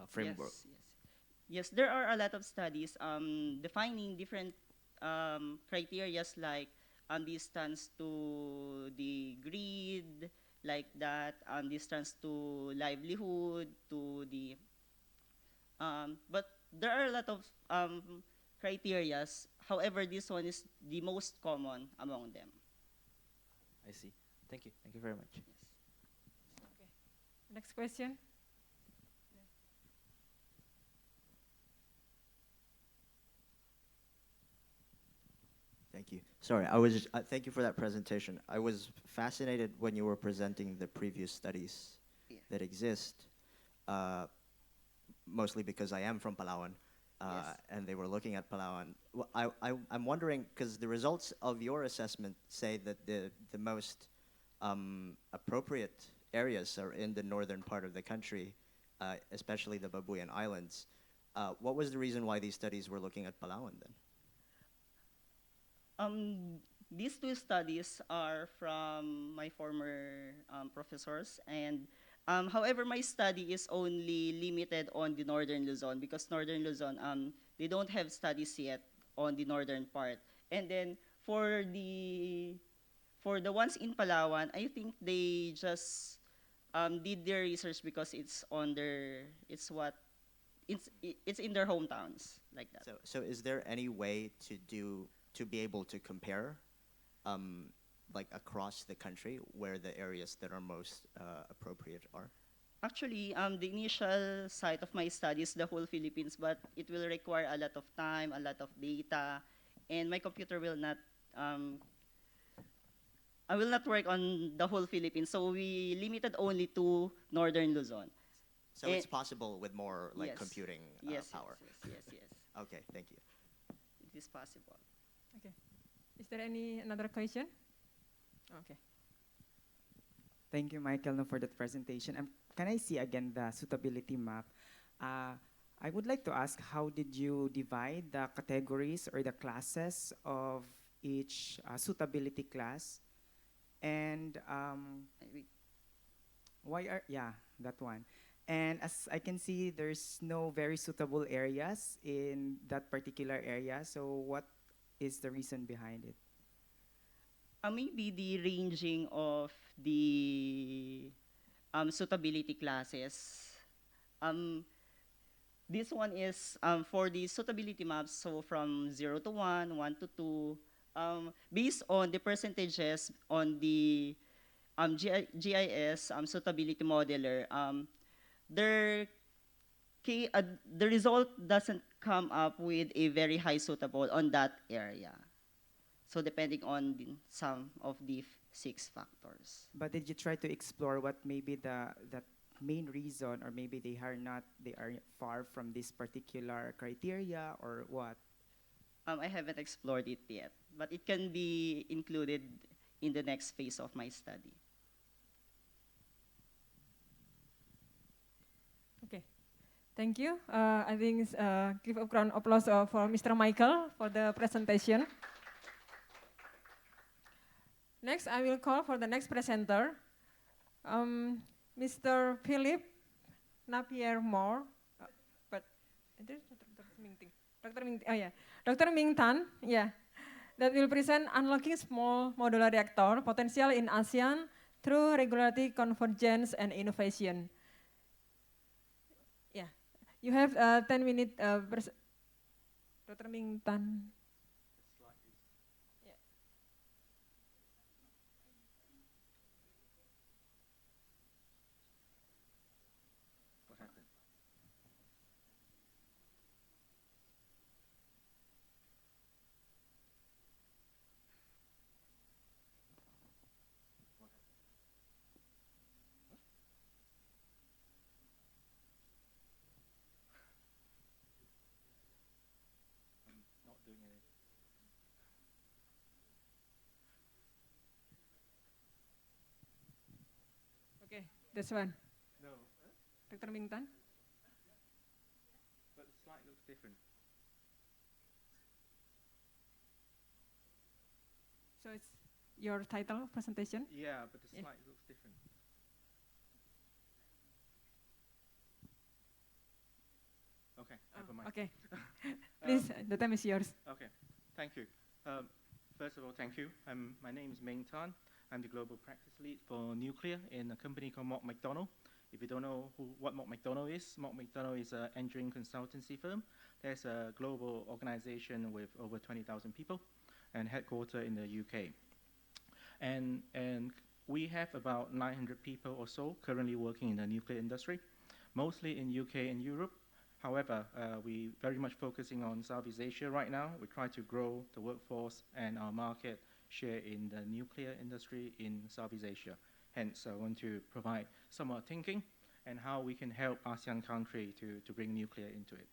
framework? Yes, there are a lot of studies defining different criteria like distance to the grid, like that, distance to livelihood, to the, but there are a lot of criterias. However, this one is the most common among them. I see. Thank you. Thank you very much. Next question. Thank you. Sorry, I was just, thank you for that presentation. I was fascinated when you were presenting the previous studies that exist, mostly because I am from Palawan, and they were looking at Palawan. Well, I'm wondering, because the results of your assessment say that the most appropriate areas are in the northern part of the country, especially the Babuyan Islands. What was the reason why these studies were looking at Palawan then? These two studies are from my former professors, and however, my study is only limited on the northern Luzon because northern Luzon, they don't have studies yet on the northern part. And then for the ones in Palawan, I think they just did their research because it's on their, it's in their hometowns like that. So is there any way to be able to compare, like across the country, where the areas that are most appropriate are? Actually, the initial site of my study is the whole Philippines, but it will require a lot of time, a lot of data, and my computer will not, I will not work on the whole Philippines, so we limited only to northern Luzon. So it's possible with more like Yes. computing Yes, power. yes. Okay, thank you. It is possible. Okay. Is there another question? Okay. Thank you, Michael, for that presentation. Can I see again the suitability map? I would like to ask, how did you divide the categories or the classes of each suitability class? And that one. And as I can see, there's no very suitable areas in that particular area. So what is the reason behind it? Maybe the ranging of the suitability classes. This one is for the suitability maps, so from 0 to 1, 1 to 2, based on the percentages on the GIS suitability modeler, the result doesn't come up with a very high suitable on that area. So depending on some of the 6 factors. But did you try to explore what maybe the main reason, or maybe they are far from this particular criteria, or what? I haven't explored it yet, but it can be included in the next phase of my study. Okay, thank you. I think give a round of applause for Mr. Michael for the presentation. Next, I will call for the next presenter, Mr. Philip Napier Moore. Dr. Ming Tan, that will present unlocking small modular reactor potential in ASEAN through regulatory convergence and innovation. Yeah, you have 10 minutes. Dr. Ming Tan. Okay, this one. No. Dr. Ming Tan. But the slide looks different. So it's your title presentation? Yeah, but the slide looks different. Okay, never mind. Okay. Please, the time is yours. Okay, thank you. First of all, thank you. My name is Ming Tan. I'm the global practice lead for nuclear in a company called Mott MacDonald. If you don't know what Mott MacDonald is an engineering consultancy firm. There's a global organization with over 20,000 people and headquartered in the UK. And we have about 900 people or so currently working in the nuclear industry, mostly in UK and Europe. However, we very much focusing on Southeast Asia right now. We try to grow the workforce and our market share in the nuclear industry in Southeast Asia. Hence, I want to provide some more thinking and how we can help ASEAN country to bring nuclear into it.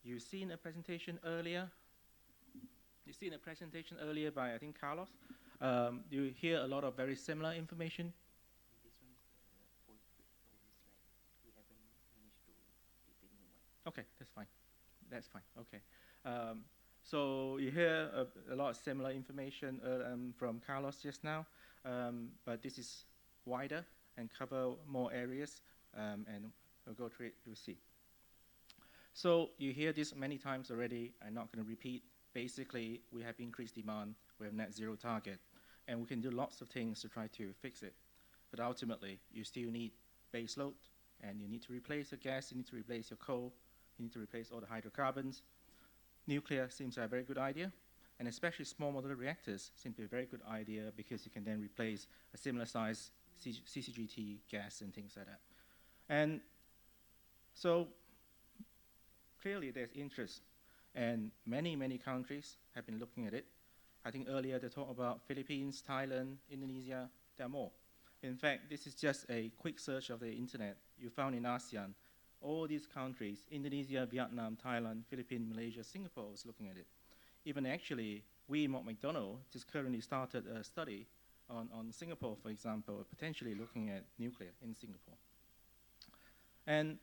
You've seen a presentation earlier. You've seen a presentation earlier by, I think, Carlos. You hear a lot of very similar information. Okay, that's fine. That's fine. Okay. So you hear a lot of similar information from Carlos just now, but this is wider and cover more areas, and we'll go through it, you'll see. So you hear this many times already. I'm not going to repeat. Basically, we have increased demand. We have net zero target, and we can do lots of things to try to fix it. But ultimately, you still need base load, and you need to replace your gas, you need to replace your coal, you need to replace all the hydrocarbons. Nuclear seems a very good idea, and especially small modular reactors seem to be a very good idea because you can then replace a similar size CCGT gas and things like that. And so clearly there's interest, and many, many countries have been looking at it. I think earlier they talked about Philippines, Thailand, Indonesia, there are more. In fact, this is just a quick search of the internet. You found in ASEAN, all these countries, Indonesia, Vietnam, Thailand, Philippines, Malaysia, Singapore was looking at it. Even actually, we in Mott MacDonald just currently started a study on Singapore, for example, potentially looking at nuclear in Singapore. And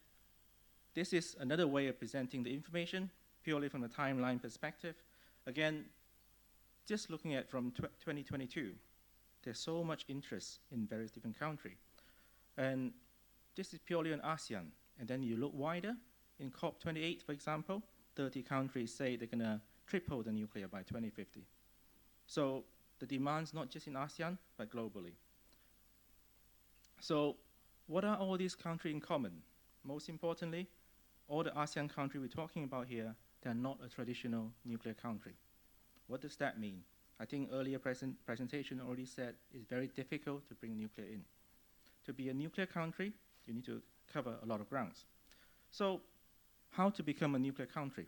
this is another way of presenting the information, purely from a timeline perspective. Again, just looking at from 2022, there's so much interest in various different countries. And this is purely on ASEAN. And then you look wider, in COP28, for example, 30 countries say they're going to triple the nuclear by 2050. So the demand's not just in ASEAN, but globally. So what are all these countries in common? Most importantly, all the ASEAN countries we're talking about here, they're not a traditional nuclear country. What does that mean? I think earlier presentation already said it's very difficult to bring nuclear in. To be a nuclear country, you need to cover a lot of grounds. So how to become a nuclear country?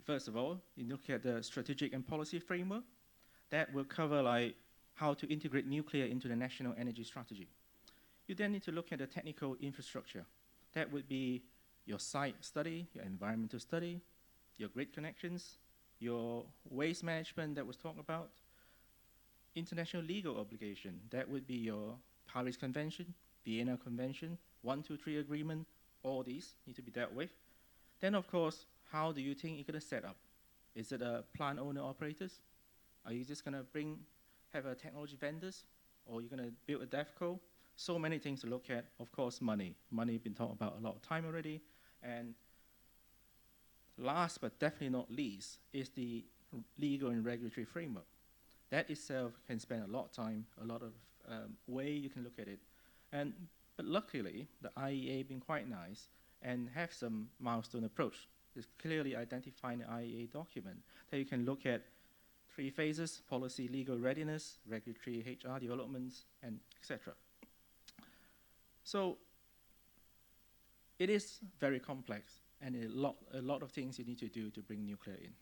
First of all, you look at the strategic and policy framework. That will cover like how to integrate nuclear into the national energy strategy. You then need to look at the technical infrastructure. That would be your site study, your environmental study, your grid connections, your waste management that was talked about, international legal obligation. That would be your Paris Convention, Vienna Convention, 123 agreement, all these need to be dealt with. Then, of course, how do you think you're going to set up? Is it a plant owner operators? Are you just going to have a technology vendors? Or you're going to build a DevCo? So many things to look at. Of course, money. Money been talked about a lot of time already. And last but definitely not least is the legal and regulatory framework. That itself can spend a lot of time, a lot of way you can look at it. But luckily, the IEA been quite nice and have some milestone approach. It's clearly identified in the IEA document that you can look at 3 phases: policy, legal readiness, regulatory, HR developments, and etc. So it is very complex, and a lot of things you need to do to bring nuclear in.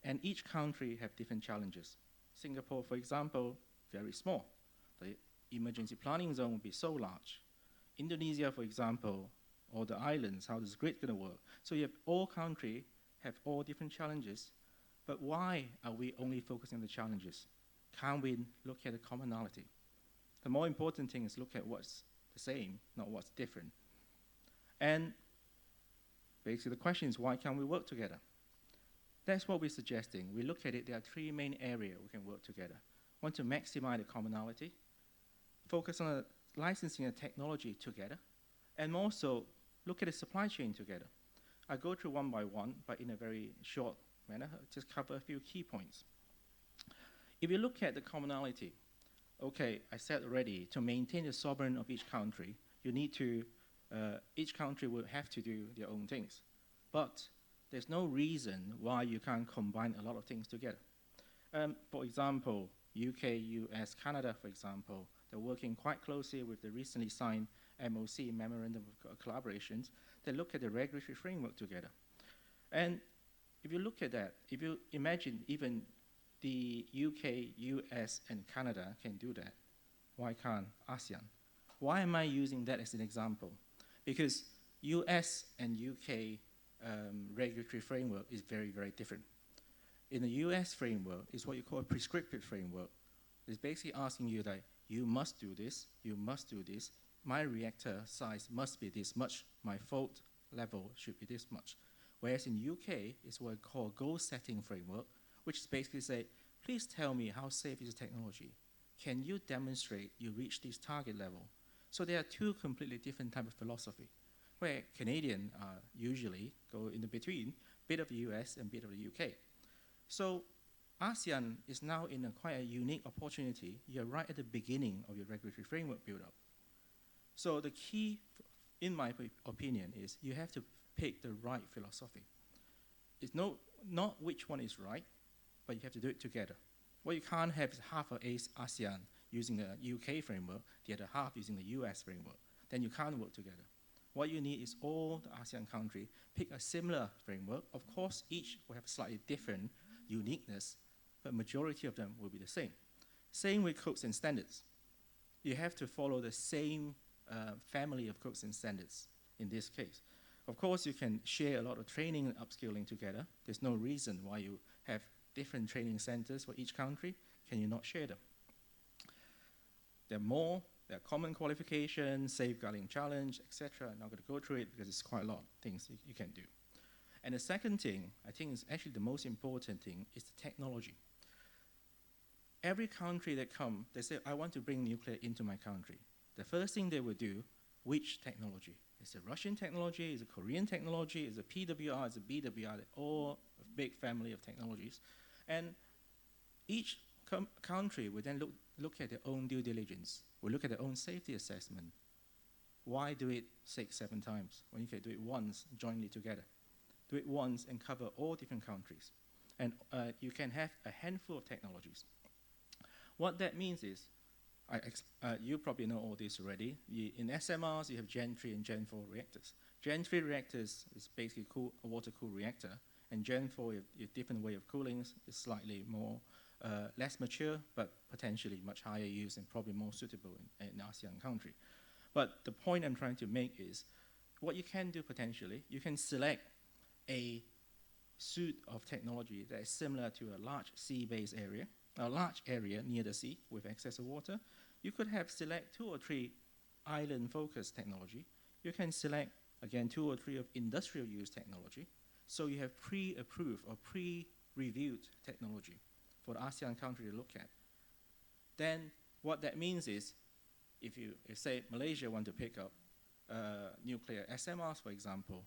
And each country have different challenges. Singapore, for example, very small. The emergency planning zone will be so large. Indonesia, for example, or the islands, how is grid going to work? So you have all countries have all different challenges, but why are we only focusing on the challenges? Can't we look at the commonality? The more important thing is look at what's the same, not what's different. And basically the question is, why can't we work together? That's what we're suggesting. We look at it, there are 3 main areas we can work together. Want to maximize the commonality, focus on the licensing and technology together, and also look at the supply chain together. I go through one by one, but in a very short manner, I'll just cover a few key points. if you look at the commonality, okay, I said already, to maintain the sovereignty of each country, you need to, each country will have to do their own things. But there's no reason why you can't combine a lot of things together. For example, UK, US, Canada, for example, they're working quite closely with the recently signed MOC, Memorandum of Collaborations. They look at the regulatory framework together. And if you look at that, if you imagine even the UK, US, and Canada can do that, why can't ASEAN? Why am I using that as an example? Because US and UK regulatory framework is very, very different. In the US framework, it's what you call a prescriptive framework. It's basically asking you that you must do this, you must do this, my reactor size must be this much, my fault level should be this much. Whereas in UK, it's what we call goal setting framework, which is basically say, please tell me how safe is the technology. Can you demonstrate you reach this target level? So there are two completely different type of philosophy, where Canadian usually go in the between, bit of the US and bit of the UK. So ASEAN is now in quite a unique opportunity. You're right at the beginning of your regulatory framework build-up. So the key, in my opinion, is you have to pick the right philosophy. It's not which one is right, but you have to do it together. What you can't have is half of ASEAN using the UK framework, the other half using the US framework. Then you can't work together. What you need is all the ASEAN countries pick a similar framework. Of course, each will have slightly different uniqueness, but majority of them will be the same. Same with codes and standards. You have to follow the same family of codes and standards in this case. Of course, you can share a lot of training and upskilling together. There's no reason why you have different training centers for each country. Can you not share them? There are common qualifications, safeguarding challenge, etc. I'm not going to go through it because it's quite a lot of things you can do. And the second thing, I think is actually the most important thing, is the technology. Every country that come, they say, I want to bring nuclear into my country. The first thing they will do, which technology? Is it Russian technology? Is it Korean technology? Is it PWR? Is it BWR? They're all a big family of technologies. And each country will then look at their own due diligence, will look at their own safety assessment. Why do it 6, 7 times when you can do it once jointly together? Do it once and cover all different countries. And you can have a handful of technologies. What that means is, you probably know all this already. In SMRs, you have Gen 3 and Gen 4 reactors. Gen 3 reactors is basically a water-cooled reactor, and Gen 4, a different way of cooling, is slightly more, less mature, but potentially much higher use and probably more suitable in ASEAN country. But the point I'm trying to make is, what you can do potentially, you can select a suite of technology that is similar to a large sea-based area, a large area near the sea with access to water. You could have select 2 or 3 island-focused technology. You can select, again, 2 or 3 of industrial use technology. So you have pre-approved or pre-reviewed technology for the ASEAN country to look at. Then what that means is, if say Malaysia want to pick up nuclear SMRs, for example,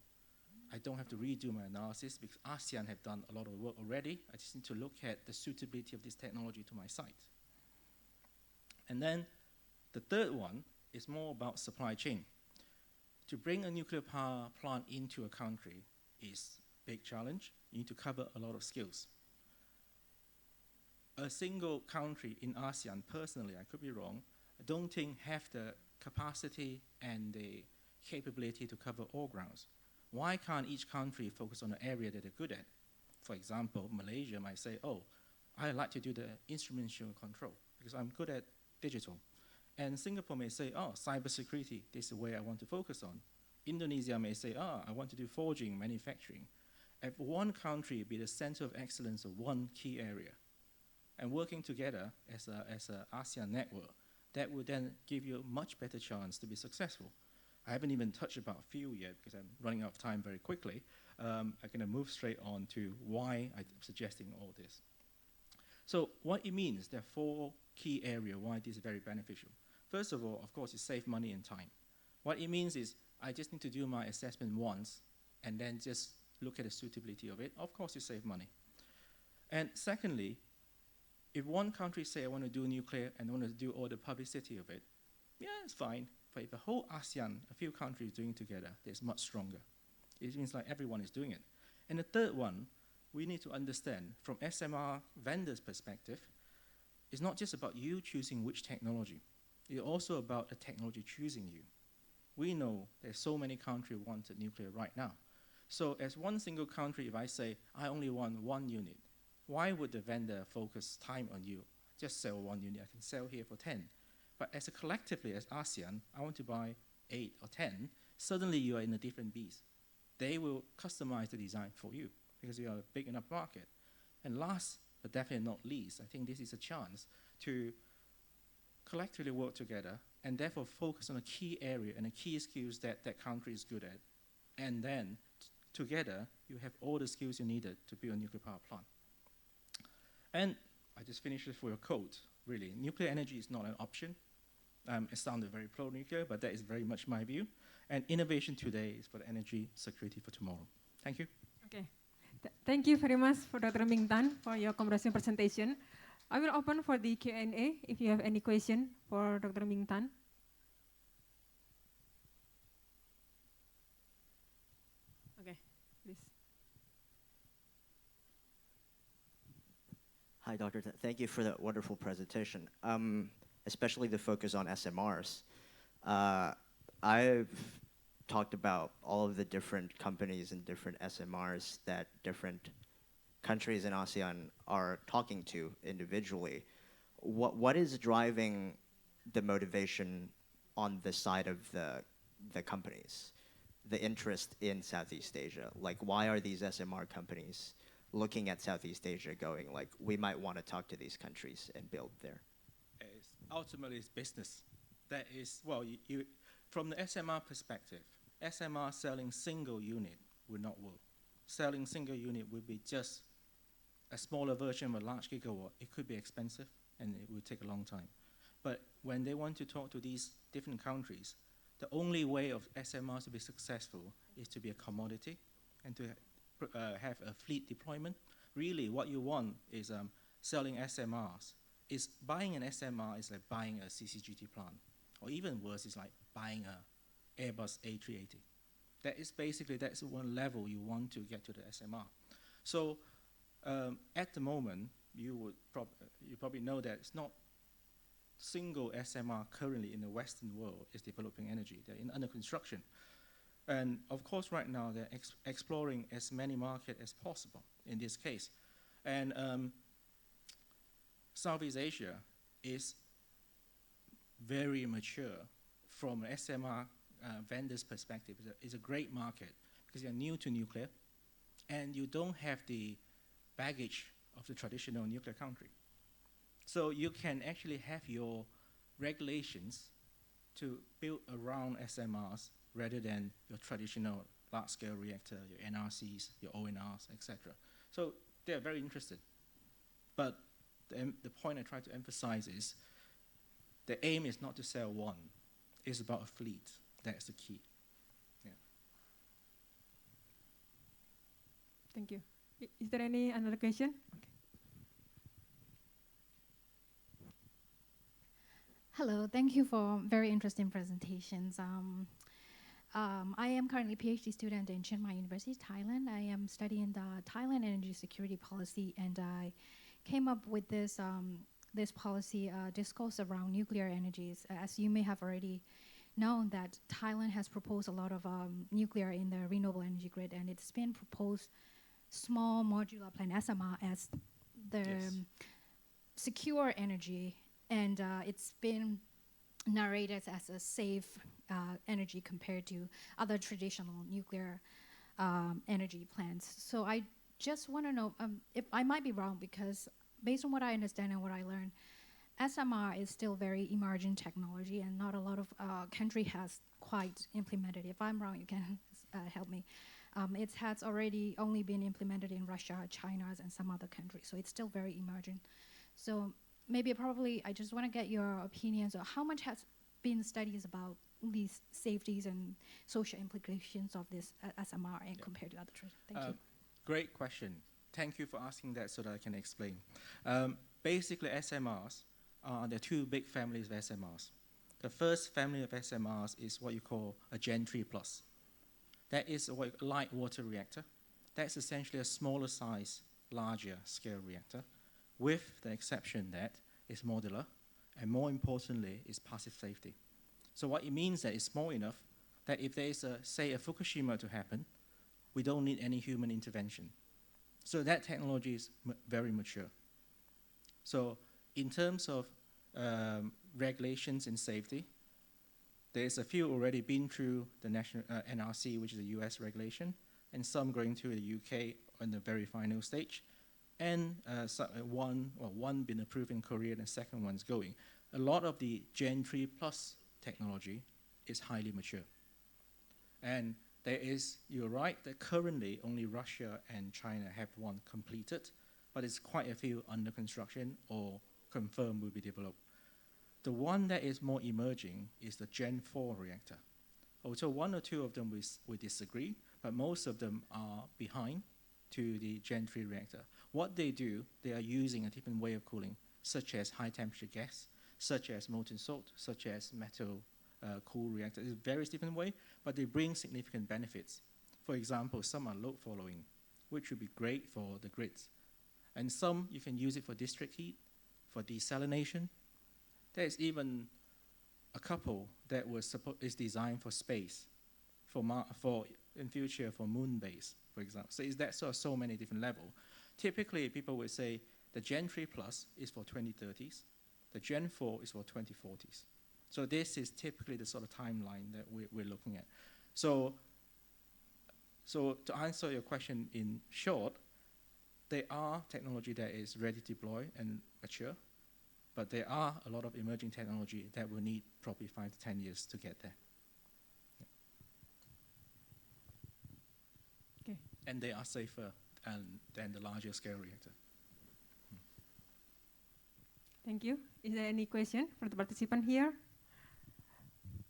I don't have to redo my analysis because ASEAN have done a lot of work already. I just need to look at the suitability of this technology to my site. And then the third one is more about supply chain. To bring a nuclear power plant into a country is a big challenge. You need to cover a lot of skills. A single country in ASEAN, personally, I could be wrong, I don't think have the capacity and the capability to cover all grounds. Why can't each country focus on an area that they're good at? For example, Malaysia might say, oh, I like to do the instrumentation control because I'm good at digital. And Singapore may say, oh, cybersecurity, this is where I want to focus on. Indonesia may say, oh, I want to do forging, manufacturing. If one country be the center of excellence of one key area, and working together as an ASEAN network, that would then give you a much better chance to be successful. I haven't even touched about fuel yet because I'm running out of time very quickly. I'm going to move straight on to why I'm suggesting all this. So what it means, there are 4 key areas why this is very beneficial. First of all, of course, it saves money and time. What it means is I just need to do my assessment once and then just look at the suitability of it. Of course, you save money. And secondly, if one country say, I want to do nuclear and I want to do all the publicity of it, yeah, it's fine. But if the whole ASEAN, a few countries doing together, it's much stronger. It means like everyone is doing it. And the third one, we need to understand from SMR vendors' perspective, it's not just about you choosing which technology. It's also about the technology choosing you. We know there's so many countries want nuclear right now. So as one single country, if I say, I only want one unit, why would the vendor focus time on you? Just sell one unit, I can sell here for 10. But as a collectively, as ASEAN, I want to buy 8 or 10, suddenly you are in a different beast. They will customize the design for you because you are a big enough market. And last, but definitely not least, I think this is a chance to collectively work together and therefore focus on a key area and the key skills that that country is good at. And then together, you have all the skills you needed to build a nuclear power plant. And I just finished it for your quote, really. Nuclear energy is not an option. It sounded very pro-nuclear, but that is very much my view. And innovation today is for the energy security for tomorrow. Thank you. Okay. Thank you very much for Dr. Ming Tan for your comprehensive presentation. I will open for the Q&A if you have any question for Dr. Ming Tan. Okay, please. Hi, Doctor. Thank you for that wonderful presentation, especially the focus on SMRs. I've talked about all of the different companies and different SMRs that different countries in ASEAN are talking to individually. What is driving the motivation on the side of the companies, the interest in Southeast Asia? Like, why are these SMR companies looking at Southeast Asia going, like, we might want to talk to these countries and build there? Ultimately, it's business. That is, well, from the SMR perspective, SMR selling single unit would not work. Selling single unit would be just a smaller version of a large gigawatt. It could be expensive and it would take a long time. But when they want to talk to these different countries, the only way of SMRs to be successful is to be a commodity and to have a fleet deployment. Really, what you want is selling SMRs. Buying an SMR is like buying a CCGT plant. Or even worse, it's like buying a Airbus A380. That is basically, that's one level you want to get to the SMR. So at the moment, you probably know that it's not single SMR currently in the Western world is developing energy. They're under construction. And of course, right now, they're exploring as many markets as possible in this case. And Southeast Asia is very mature from an SMR vendor's perspective. It's a great market because you're new to nuclear and you don't have the baggage of the traditional nuclear country. So you can actually have your regulations to build around SMRs rather than your traditional large-scale reactor, your NRCs, your ONRs, etc. So they're very interested. But the point I try to emphasize is the aim is not to sell one. It's about a fleet. That's the key. Yeah. Thank you. Is there any another question? Okay. Hello, thank you for very interesting presentations. I am currently a PhD student in Chiang Mai University, Thailand. I am studying the Thailand energy security policy, and I came up with this this policy discourse around nuclear energies. As you may have already known, that Thailand has proposed a lot of nuclear in the renewable energy grid, and it's been proposed small modular plant SMR as the secure energy, and it's been narrated as a safe energy compared to other traditional nuclear energy plants. So I just want to know if I might be wrong, because based on what I understand and what I learned, SMR is still very emerging technology and not a lot of country has quite implemented. If I'm wrong, you can help me. It has already only been implemented in Russia, China, and some other countries, so it's still very emerging. So maybe probably I just want to get your opinions on how much has been studies about these safeties and social implications of this SMR and compared to other traditions. Thank you. Great question. thank you for asking that so that I can explain. Basically, SMRs, there are two big families of SMRs. The first family of SMRs is what you call a Gen 3 Plus. That is a light water reactor. That's essentially a smaller size, larger scale reactor, with the exception that it's modular, and more importantly, it's passive safety. So what it means that it's small enough that if there is, say, a Fukushima to happen, we don't need any human intervention. So that technology is very mature. So in terms of regulations and safety, there's a few already been through the national NRC, which is a US regulation, and some going through the UK on the very final stage, and one been approved in Korea, and the second one's going. A lot of the Gen 3 Plus technology is highly mature. And there is, you're right, that currently only Russia and China have one completed, but it's quite a few under construction or confirmed will be developed. The one that is more emerging is the Gen 4 reactor. Also, one or two of them we disagree, but most of them are behind to the Gen 3 reactor. What they do, they are using a different way of cooling, such as high temperature gas, such as molten salt, such as metal cool reactor. It's a very different way, but they bring significant benefits. For example, some are load following, which would be great for the grids. And some, you can use it for district heat, for desalination. There's even a couple that is designed for space, for in future for moon base, for example. So is that so many different levels. Typically, people would say the Gen 3 Plus is for 2030s, the Gen 4 is for 2040s. So this is typically the sort of timeline that we're looking at. So to answer your question in short, there are technology that is ready to deploy and mature, but there are a lot of emerging technology that will need probably 5 to 10 years to get there. Yeah. Okay. And they are safer than the larger scale reactor. Thank you. Is there any question for the participant here?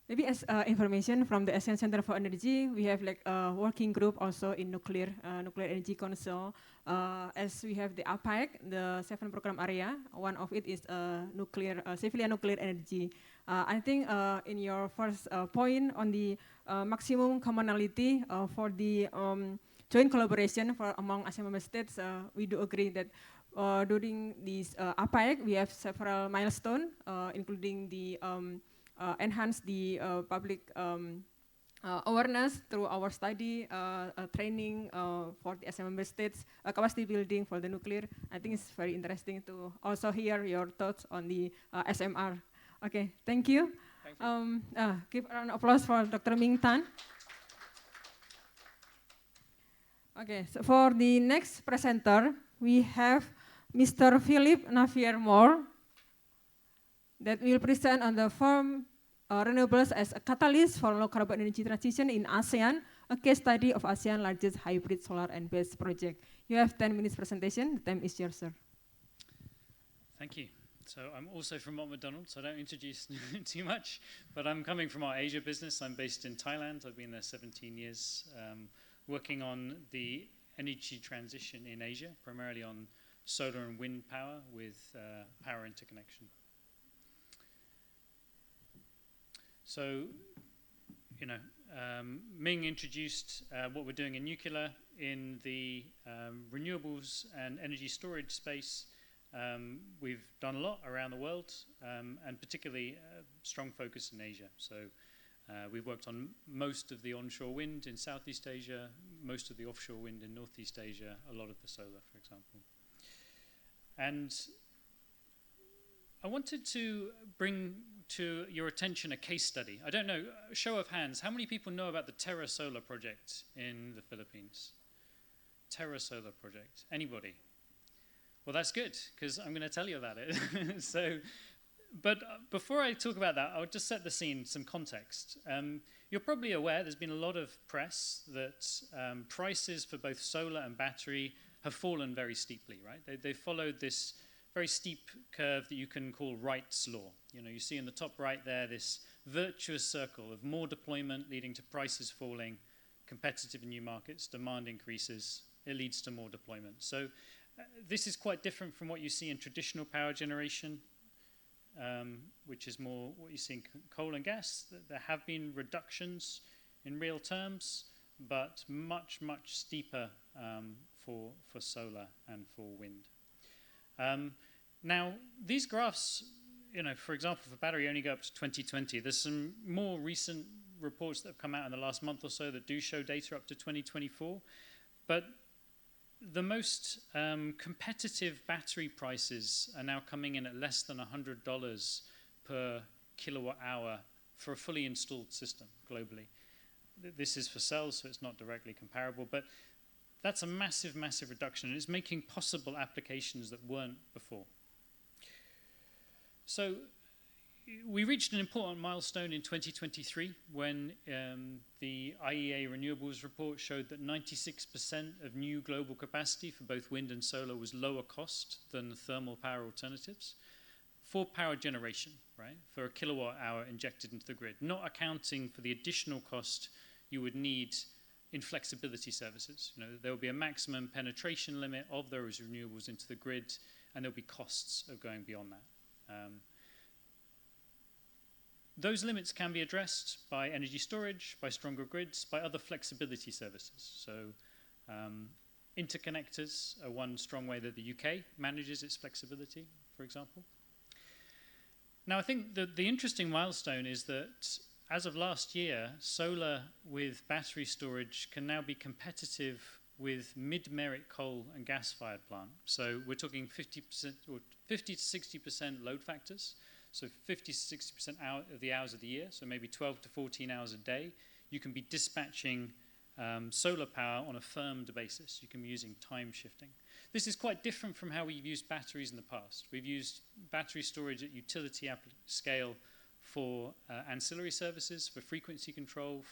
Maybe as information from the ASEAN Center for Energy, we have like a working group also in nuclear energy council. As we have the APEC, the 7 program area, one of it is civilian nuclear energy. I think in your first point on the maximum commonality for the joint collaboration among ASEAN member states, we do agree that during this APEC, we have several milestones, including the enhance the public awareness through our study, training for the ASEAN member states, capacity building for the nuclear. I think it's very interesting to also hear your thoughts on the SMR. Okay, thank you. Thank you. Give a round of applause for Dr. Ming Tan. Okay, so for the next presenter, we have Mr. Philip Navier-Moore, that will present on the firm renewables as a catalyst for low carbon energy transition in ASEAN, a case study of ASEAN largest hybrid solar and BESS project. You have 10 minutes presentation. The time is yours, sir. Thank you. So I'm also from Mott MacDonald, so I don't introduce too much, but I'm coming from our Asia business. I'm based in Thailand. I've been there 17 years, working on the energy transition in Asia, primarily on solar and wind power with power interconnection. So, Ming introduced what we're doing in nuclear. In the renewables and energy storage space, we've done a lot around the world, and particularly a strong focus in Asia. So we've worked on most of the onshore wind in Southeast Asia, most of the offshore wind in Northeast Asia, a lot of the solar, for example. And I wanted to bring to your attention a case study. I don't know, show of hands, how many people know about the Terra Solar project in the Philippines? Terra Solar project, anybody? Well, that's good, because I'm going to tell you about it. But before I talk about that, I'll just set the scene, some context. You're probably aware there's been a lot of press that prices for both solar and battery have fallen very steeply, right? They've followed this very steep curve that you can call Wright's law. You see in the top right there this virtuous circle of more deployment leading to prices falling, competitive in new markets, demand increases, it leads to more deployment. So this is quite different from what you see in traditional power generation, which is more what you see in coal and gas. There have been reductions in real terms, but much, much steeper for solar and for wind. Now, these graphs, for example, for battery only go up to 2020. There's some more recent reports that have come out in the last month or so that do show data up to 2024. But the most competitive battery prices are now coming in at less than $100 per kilowatt hour for a fully installed system globally. This is for cells, so it's not directly comparable, but that's a massive, massive reduction, and it's making possible applications that weren't before. So we reached an important milestone in 2023 when the IEA renewables report showed that 96% of new global capacity for both wind and solar was lower cost than the thermal power alternatives for power generation, right? For a kilowatt hour injected into the grid, not accounting for the additional cost you would need in flexibility services. There will be a maximum penetration limit of those renewables into the grid, and there'll be costs of going beyond that. Those limits can be addressed by energy storage, by stronger grids, by other flexibility services. So interconnectors are one strong way that the UK manages its flexibility, for example. Now, I think that the interesting milestone is that as of last year, solar with battery storage can now be competitive with mid-merit coal and gas-fired plant. So we're talking 50% or 50 to 60% load factors. So 50 to 60% of the hours of the year, so maybe 12 to 14 hours a day, you can be dispatching solar power on a firmed basis. You can be using time shifting. This is quite different from how we've used batteries in the past. We've used battery storage at utility scale for ancillary services, for frequency control,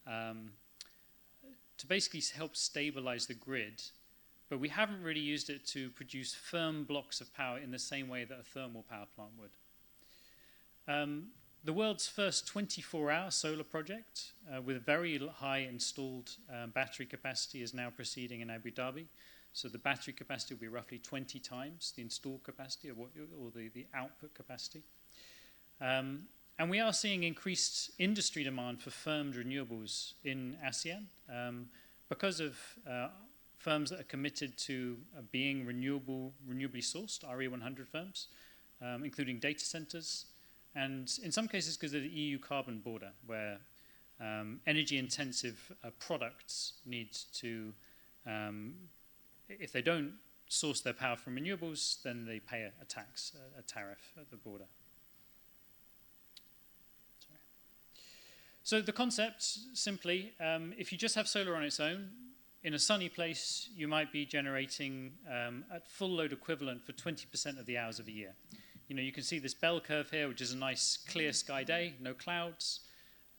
to basically help stabilize the grid. But we haven't really used it to produce firm blocks of power in the same way that a thermal power plant would. The world's first 24-hour solar project with very high installed battery capacity is now proceeding in Abu Dhabi. So the battery capacity will be roughly 20 times the installed capacity or the output capacity. And we are seeing increased industry demand for firmed renewables in ASEAN because of firms that are committed to being renewably sourced, RE100 firms, including data centers, and in some cases because of the EU carbon border, where energy-intensive products need to, if they don't source their power from renewables, then they pay a tax, a tariff at the border. Sorry. So the concept, simply, if you just have solar on its own, in a sunny place, you might be generating at full load equivalent for 20% of the hours of the year. You can see this bell curve here, which is a nice clear sky day, no clouds.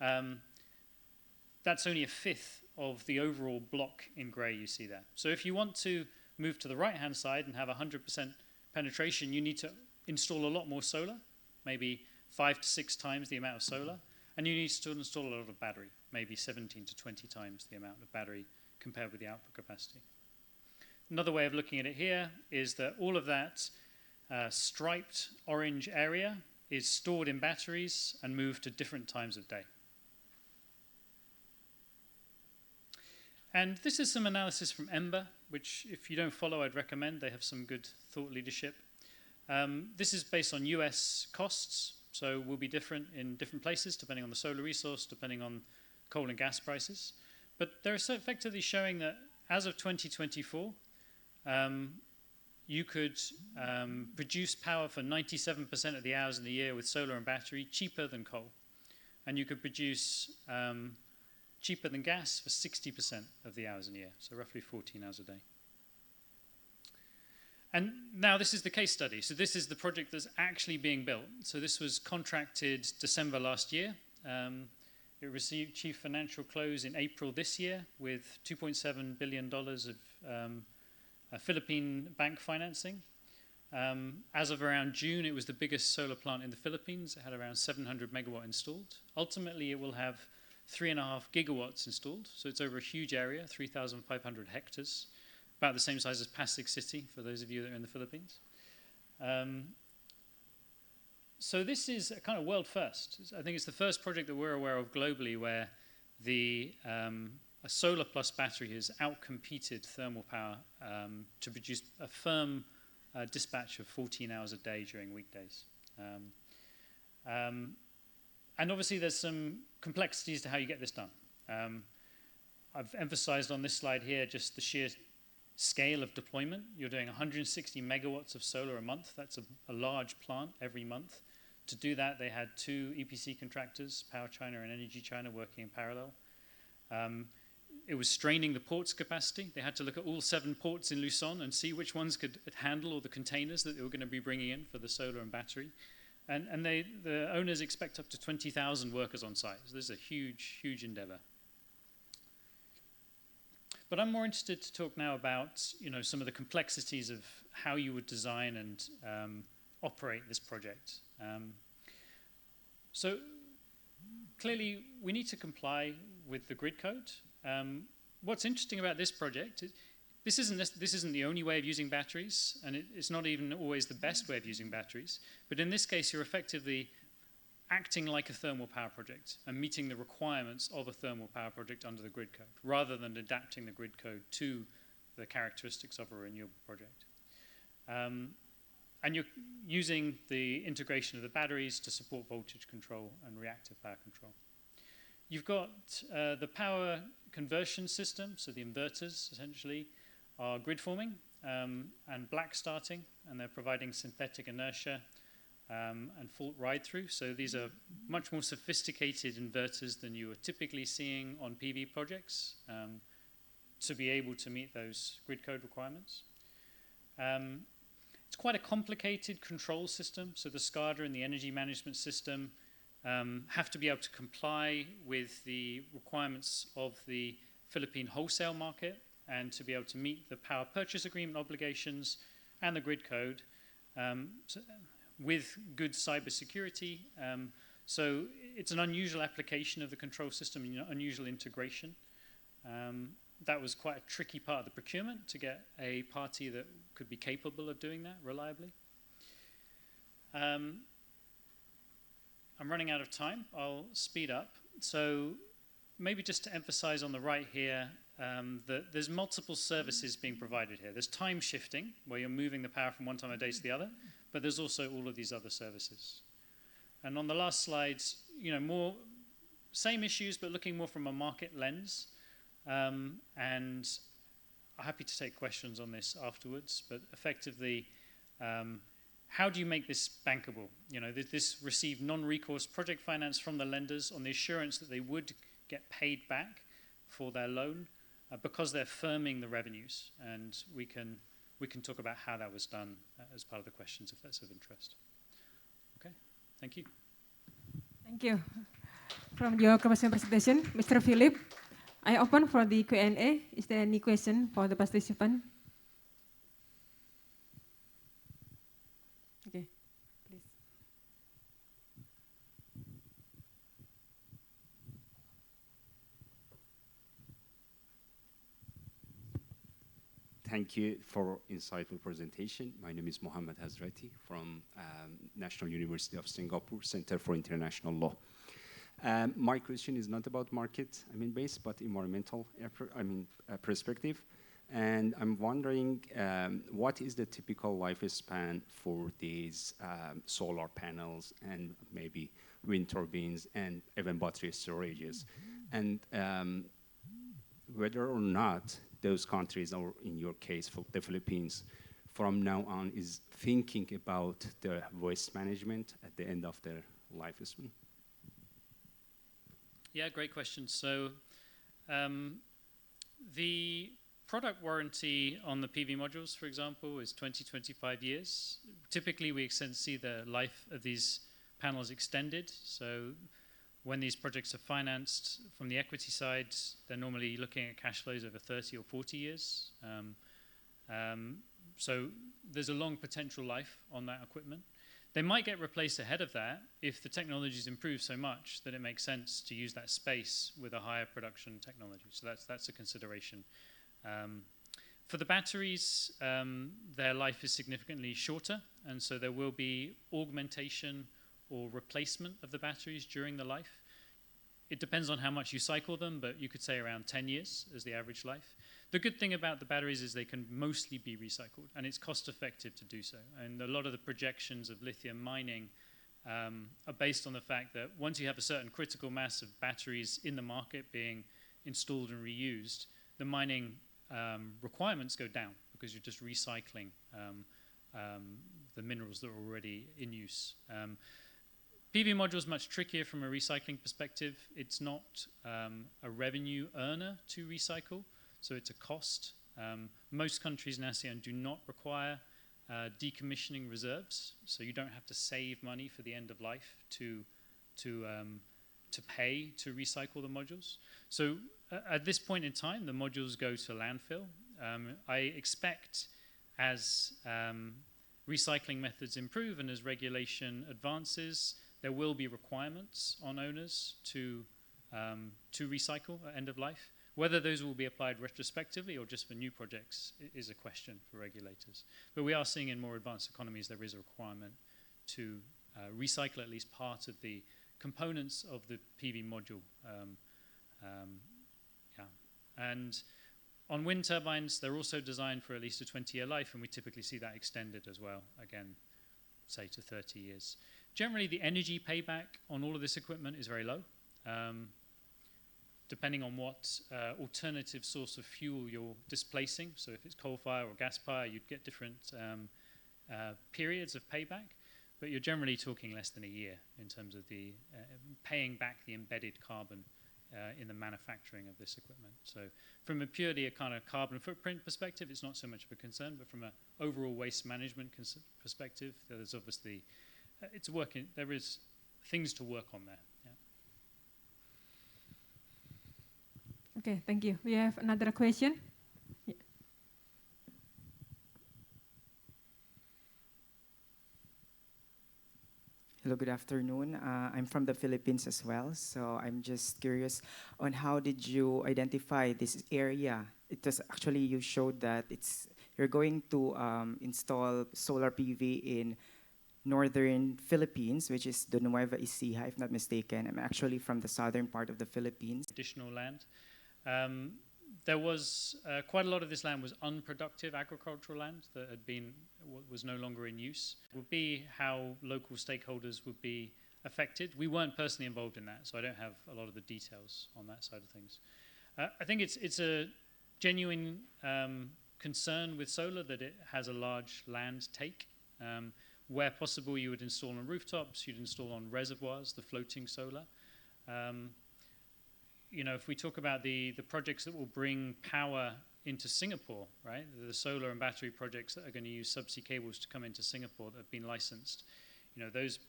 That's only a fifth of the overall block in gray you see there. So if you want to move to the right-hand side and have 100% penetration, you need to install a lot more solar, maybe 5 to 6 times the amount of solar, and you need to install a lot of battery, maybe 17 to 20 times the amount of battery compared with the output capacity. Another way of looking at it here is that all of that striped orange area is stored in batteries and moved to different times of day. And this is some analysis from Ember, which if you don't follow, I'd recommend. They have some good thought leadership. This is based on US costs, so will be different in different places depending on the solar resource, depending on coal and gas prices. But they're effectively showing that as of 2024, you could produce power for 97% of the hours in the year with solar and battery cheaper than coal. And you could produce cheaper than gas for 60% of the hours in the year, so roughly 14 hours a day. And now this is the case study. So this is the project that's actually being built. So this was contracted December last year. It received chief financial close in April this year with $2.7 billion of Philippine bank financing. As of around June, it was the biggest solar plant in the Philippines. It had around 700 megawatt installed. Ultimately, it will have 3.5 gigawatts installed. So it's over a huge area, 3,500 hectares, about the same size as Pasig City, for those of you that are in the Philippines. So this is a kind of world first. I think it's the first project that we're aware of globally where a solar plus battery has outcompeted thermal power to produce a firm dispatch of 14 hours a day during weekdays. And obviously there's some complexities to how you get this done. I've emphasized on this slide here just the sheer scale of deployment. You're doing 160 megawatts of solar a month. That's a large plant every month. To do that, they had 2 EPC contractors, Power China and Energy China, working in parallel. It was straining the port's capacity. They had to look at all 7 ports in Luzon and see which ones could handle all the containers that they were going to be bringing in for the solar and battery. And the owners expect up to 20,000 workers on site. So this is a huge, huge endeavor. But I'm more interested to talk now about some of the complexities of how you would design and operate this project. So clearly, we need to comply with the grid code. What's interesting about this project is this isn't the only way of using batteries, and it's not even always the best way of using batteries. But in this case, you're effectively acting like a thermal power project and meeting the requirements of a thermal power project under the grid code, rather than adapting the grid code to the characteristics of a renewable project. And you're using the integration of the batteries to support voltage control and reactive power control. You've got the power conversion system, so the inverters essentially are grid forming and black starting, and they're providing synthetic inertia and fault ride through. So these are much more sophisticated inverters than you are typically seeing on PV projects to be able to meet those grid code requirements. It's quite a complicated control system, so the SCADA and the energy management system have to be able to comply with the requirements of the Philippine wholesale market and to be able to meet the power purchase agreement obligations and the grid code with good cybersecurity. So it's an unusual application of the control system, unusual integration. That was quite a tricky part of the procurement, to get a party that could be capable of doing that reliably. I'm running out of time. I'll speed up. So maybe just to emphasize on the right here that there's multiple services being provided here. There's time shifting, where you're moving the power from one time of day to the other, but there's also all of these other services. And on the last slides, more same issues, but looking more from a market lens. And I'm happy to take questions on this afterwards, but effectively, how do you make this bankable? This received non-recourse project finance from the lenders on the assurance that they would get paid back for their loan because they're firming the revenues. And we can talk about how that was done as part of the questions, if that's of interest. Okay, thank you. Thank you. From your commission presentation, Mr. Philip, I open for the Q&A. Is there any question for the participant? Okay, please. Thank you for insightful presentation. My name is Mohammed Hazrati from National University of Singapore Center for International Law. My question is not about market, based, but environmental, perspective. And I'm wondering, what is the typical lifespan for these solar panels and maybe wind turbines and even battery storages? And whether or not those countries, or in your case, for the Philippines, from now on is thinking about the waste management at the end of their lifespan? Yeah, great question. So the product warranty on the PV modules, for example, is 20-25 years. Typically, we see the life of these panels extended. So when these projects are financed from the equity side, they're normally looking at cash flows over 30 or 40 years. So there's a long potential life on that equipment. They might get replaced ahead of that if the technologies improve so much that it makes sense to use that space with a higher production technology. So that's a consideration. For the batteries, their life is significantly shorter, and so there will be augmentation or replacement of the batteries during the life. It depends on how much you cycle them, but you could say around 10 years is the average life. The good thing about the batteries is they can mostly be recycled, and it's cost effective to do so. And a lot of the projections of lithium mining are based on the fact that once you have a certain critical mass of batteries in the market being installed and reused, the mining requirements go down because you're just recycling the minerals that are already in use. PV module is much trickier from a recycling perspective. It's not a revenue earner to recycle, so it's a cost. Most countries in ASEAN do not require decommissioning reserves, so you don't have to save money for the end of life to pay to recycle the modules. So at this point in time, the modules go to landfill. I expect as recycling methods improve and as regulation advances, there will be requirements on owners to recycle at end of life. Whether those will be applied retrospectively or just for new projects is a question for regulators. But we are seeing in more advanced economies there is a requirement to recycle at least part of the components of the PV module. And on wind turbines, they're also designed for at least a 20-year life, and we typically see that extended as well, again, say to 30 years. Generally, the energy payback on all of this equipment is very low. Depending on what alternative source of fuel you're displacing. So if it's coal fire or gas fire, you'd get different periods of payback, but you're generally talking less than a year in terms of the paying back the embedded carbon in the manufacturing of this equipment. So from a purely a kind of carbon footprint perspective, it's not so much of a concern, but from an overall waste management perspective, there's obviously, it's working, there is things to work on there. Okay, thank you. We have another question. Yeah. Hello, good afternoon. I'm from the Philippines as well, so I'm just curious on how did you identify this area? It was actually, you showed that you're going to install solar PV in northern Philippines, which is the Nueva Ecija, if not mistaken. I'm actually from the southern part of the Philippines. Additional land. There was quite a lot of this land was unproductive agricultural land that had been was no longer in use. Would be how local stakeholders would be affected. We weren't personally involved in that, so I don't have a lot of the details on that side of things. I think it's a genuine concern with solar that it has a large land take. Where possible, you would install on rooftops, you'd install on reservoirs, the floating solar. You know, if we talk about the projects that will bring power into Singapore, right? The solar and battery projects that are going to use subsea cables to come into Singapore that have been licensed. You know, those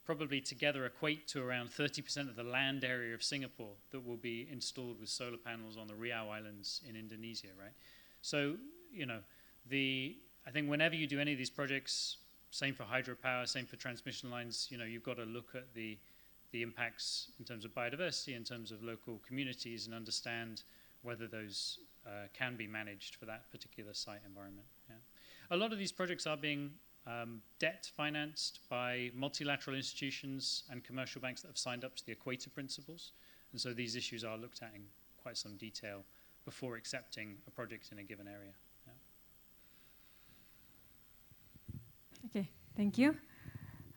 probably together equate to around 30% of the land area of Singapore that will be installed with solar panels on the Riau Islands in Indonesia, right? So, you know, I think whenever you do any of these projects, same for hydropower, same for transmission lines, you know, you've got to look at the impacts in terms of biodiversity, in terms of local communities, and understand whether those can be managed for that particular site environment. Yeah. A lot of these projects are being debt financed by multilateral institutions and commercial banks that have signed up to the Equator Principles. And so these issues are looked at in quite some detail before accepting a project in a given area. Yeah. Okay, thank you.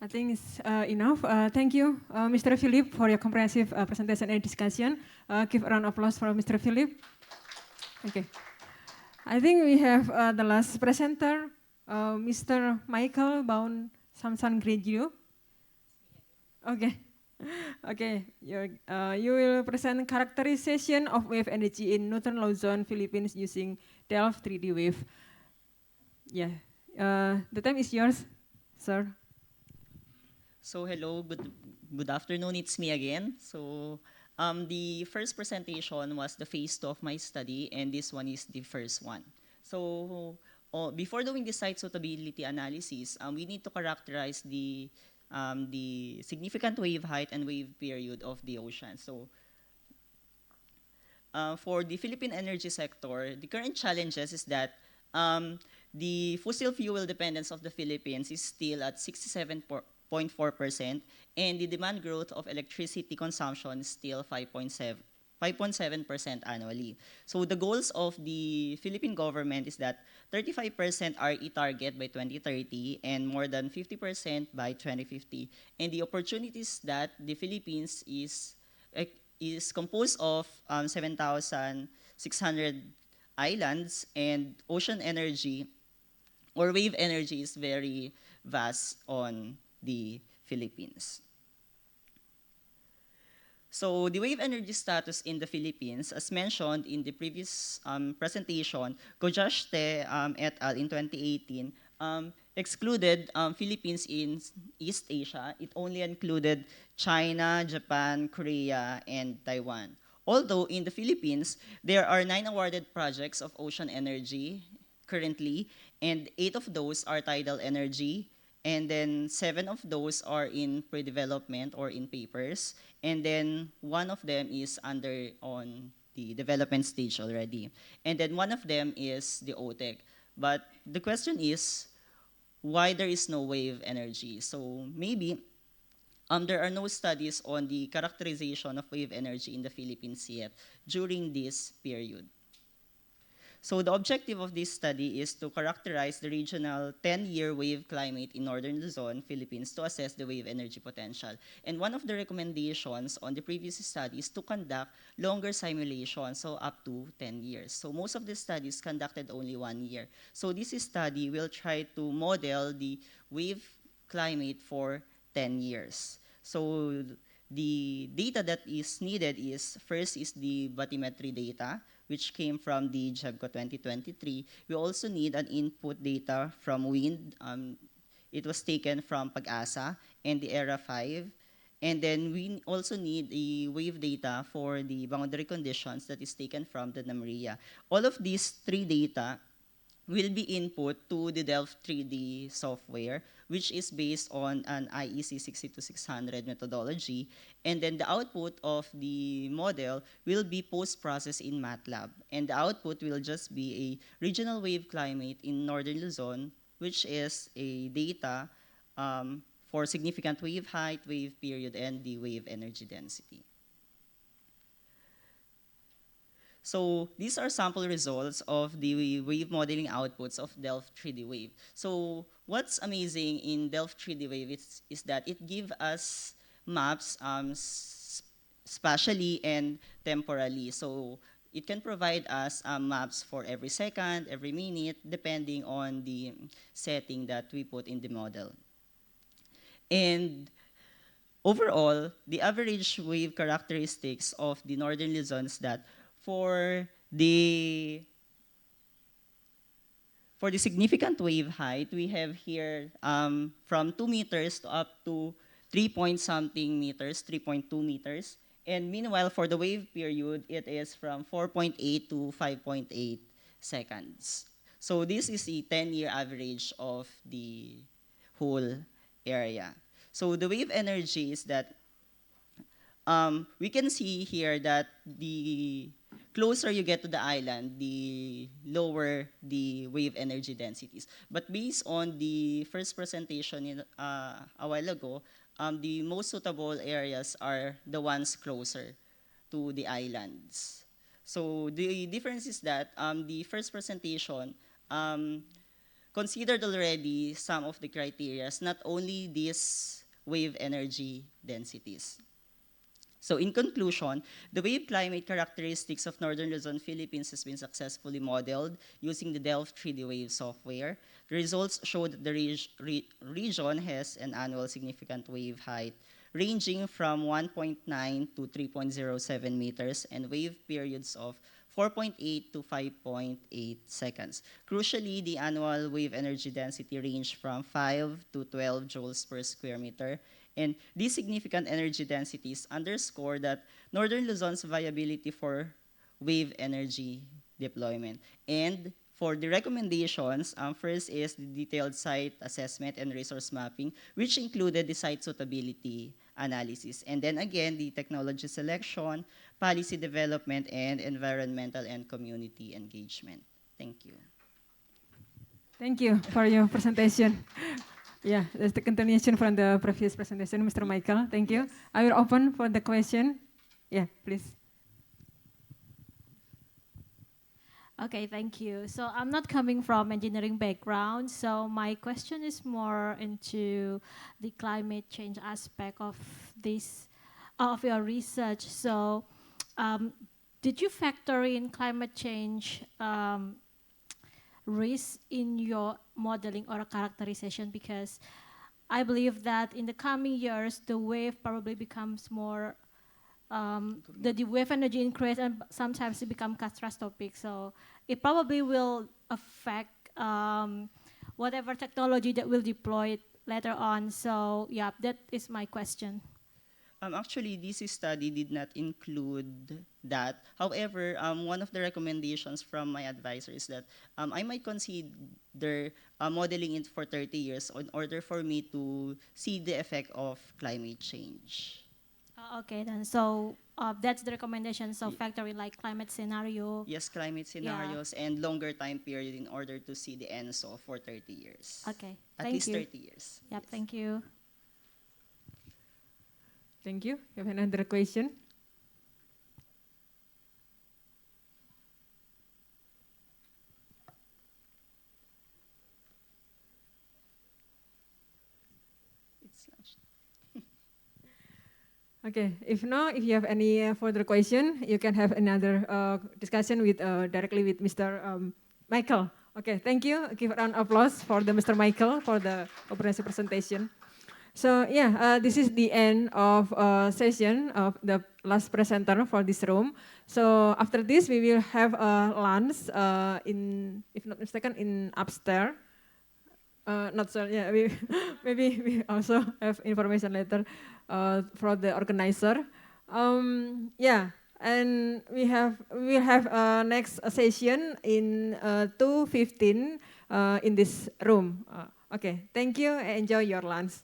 I think it's enough. Thank you, Mr. Philip, for your comprehensive presentation and discussion. Give a round of applause for Mr. Philip. Okay. I think we have the last presenter, Mr. Michael Baun Samsan Gredio. Okay. Okay. You will present characterization of wave energy in Northern Luzon, Philippines using Delft 3D wave. Yeah. The time is yours, sir. So hello, good afternoon, it's me again. So the first presentation was the phase 2 of my study, and this one is the first one. So before doing the site suitability analysis, we need to characterize the significant wave height and wave period of the ocean. So for the Philippine energy sector, the current challenges is that the fossil fuel dependence of the Philippines is still at 67.4%, and the demand growth of electricity consumption is still 5.7% annually. So the goals of the Philippine government is that 35% RE target by 2030 and more than 50% by 2050. And the opportunities that the Philippines is composed of 7,600 islands, and ocean energy or wave energy is very vast on the Philippines. So the wave energy status in the Philippines, as mentioned in the previous presentation, Kojaste et al. In 2018 excluded Philippines in East Asia. It only included China, Japan, Korea, and Taiwan. Although in the Philippines, there are 9 awarded projects of ocean energy currently, and 8 of those are tidal energy, and then 7 of those are in pre-development or in papers, and then 1 of them is on the development stage already. And then 1 of them is the OTEC. But the question is, why there is no wave energy? So maybe there are no studies on the characterization of wave energy in the Philippines yet during this period. So the objective of this study is to characterize the regional 10-year wave climate in northern Luzon, Philippines, to assess the wave energy potential. And one of the recommendations on the previous study is to conduct longer simulations, so up to 10 years. So most of the studies conducted only 1 year. So this study will try to model the wave climate for 10 years. So the data that is needed is, first is the bathymetry data, which came from the JEBCO 2023. We also need an input data from wind. It was taken from Pag-asa and the ERA 5. And then we also need a wave data for the boundary conditions that is taken from the NAMRIA. All of these 3 data will be input to the Delft 3D software, which is based on an IECE 62600 methodology. And then the output of the model will be post-processed in MATLAB. And the output will just be a regional wave climate in northern Luzon, which is a data for significant wave height, wave period, and the wave energy density. So these are sample results of the wave modeling outputs of Delft 3D Wave. So what's amazing in Delft 3D Wave is that it gives us maps spatially and temporally. So it can provide us maps for every second, every minute, depending on the setting that we put in the model. And overall, the average wave characteristics of the northern Luzon is that for the significant wave height, we have here from 2 meters to up to 3-point-something meters, 3.2 meters. And meanwhile, for the wave period, it is from 4.8 to 5.8 seconds. So this is the 10-year average of the whole area. So the wave energy is that we can see here that the closer you get to the island, the lower the wave energy densities. But based on the first presentation a while ago, the most suitable areas are the ones closer to the islands. So the difference is that the first presentation considered already some of the criteria, not only these wave energy densities. So in conclusion, the wave climate characteristics of northern Luzon, Philippines has been successfully modeled using the Delft 3D Wave software. The results show that the region has an annual significant wave height ranging from 1.9 to 3.07 meters and wave periods of 4.8 to 5.8 seconds. Crucially, the annual wave energy density ranged from 5 to 12 joules per square meter. And these significant energy densities underscore that northern Luzon's viability for wave energy deployment. And For the recommendations, first is the detailed site assessment and resource mapping, which included the site suitability analysis. And then again, the technology selection, policy development, and environmental and community engagement. Thank you. Thank you for your presentation. Yeah, that's the continuation from the previous presentation, Mr. Michael. Thank you. Yes. I will open for the question. Yeah, please. Okay, thank you. So I'm not coming from engineering background, so my question is more into the climate change aspect of this, of your research. So did you factor in climate change risk in your modeling or characterization? Because I believe that in the coming years, the wave probably becomes more, the wave energy increase and sometimes it becomes catastrophic. So it probably will affect whatever technology that will deploy later on. So yeah, that is my question. Actually, this study did not include that. However, one of the recommendations from my advisor is that I might consider modeling it for 30 years in order for me to see the effect of climate change. Okay, then. So that's the recommendation. So factor in like climate scenario. Yes, climate scenarios and longer time period in order to see the ENSO for 30 years. Okay, At thank least you. 30 years. Yep, thank you. Thank you. You have another question? It's launched. Okay, if you have any further question, you can have another discussion with directly with Mr. Michael. Okay, thank you. Give a round of applause for the Mr. Michael for the comprehensive presentation. So yeah, this is the end of session of the last presenter for this room. So after this, we will have a lunch in, if not mistaken, in upstairs. Not sure. Yeah, maybe we also have information later for the organizer. Yeah, and we will have next session in 2:15 in this room. Okay, thank you. Enjoy your lunch.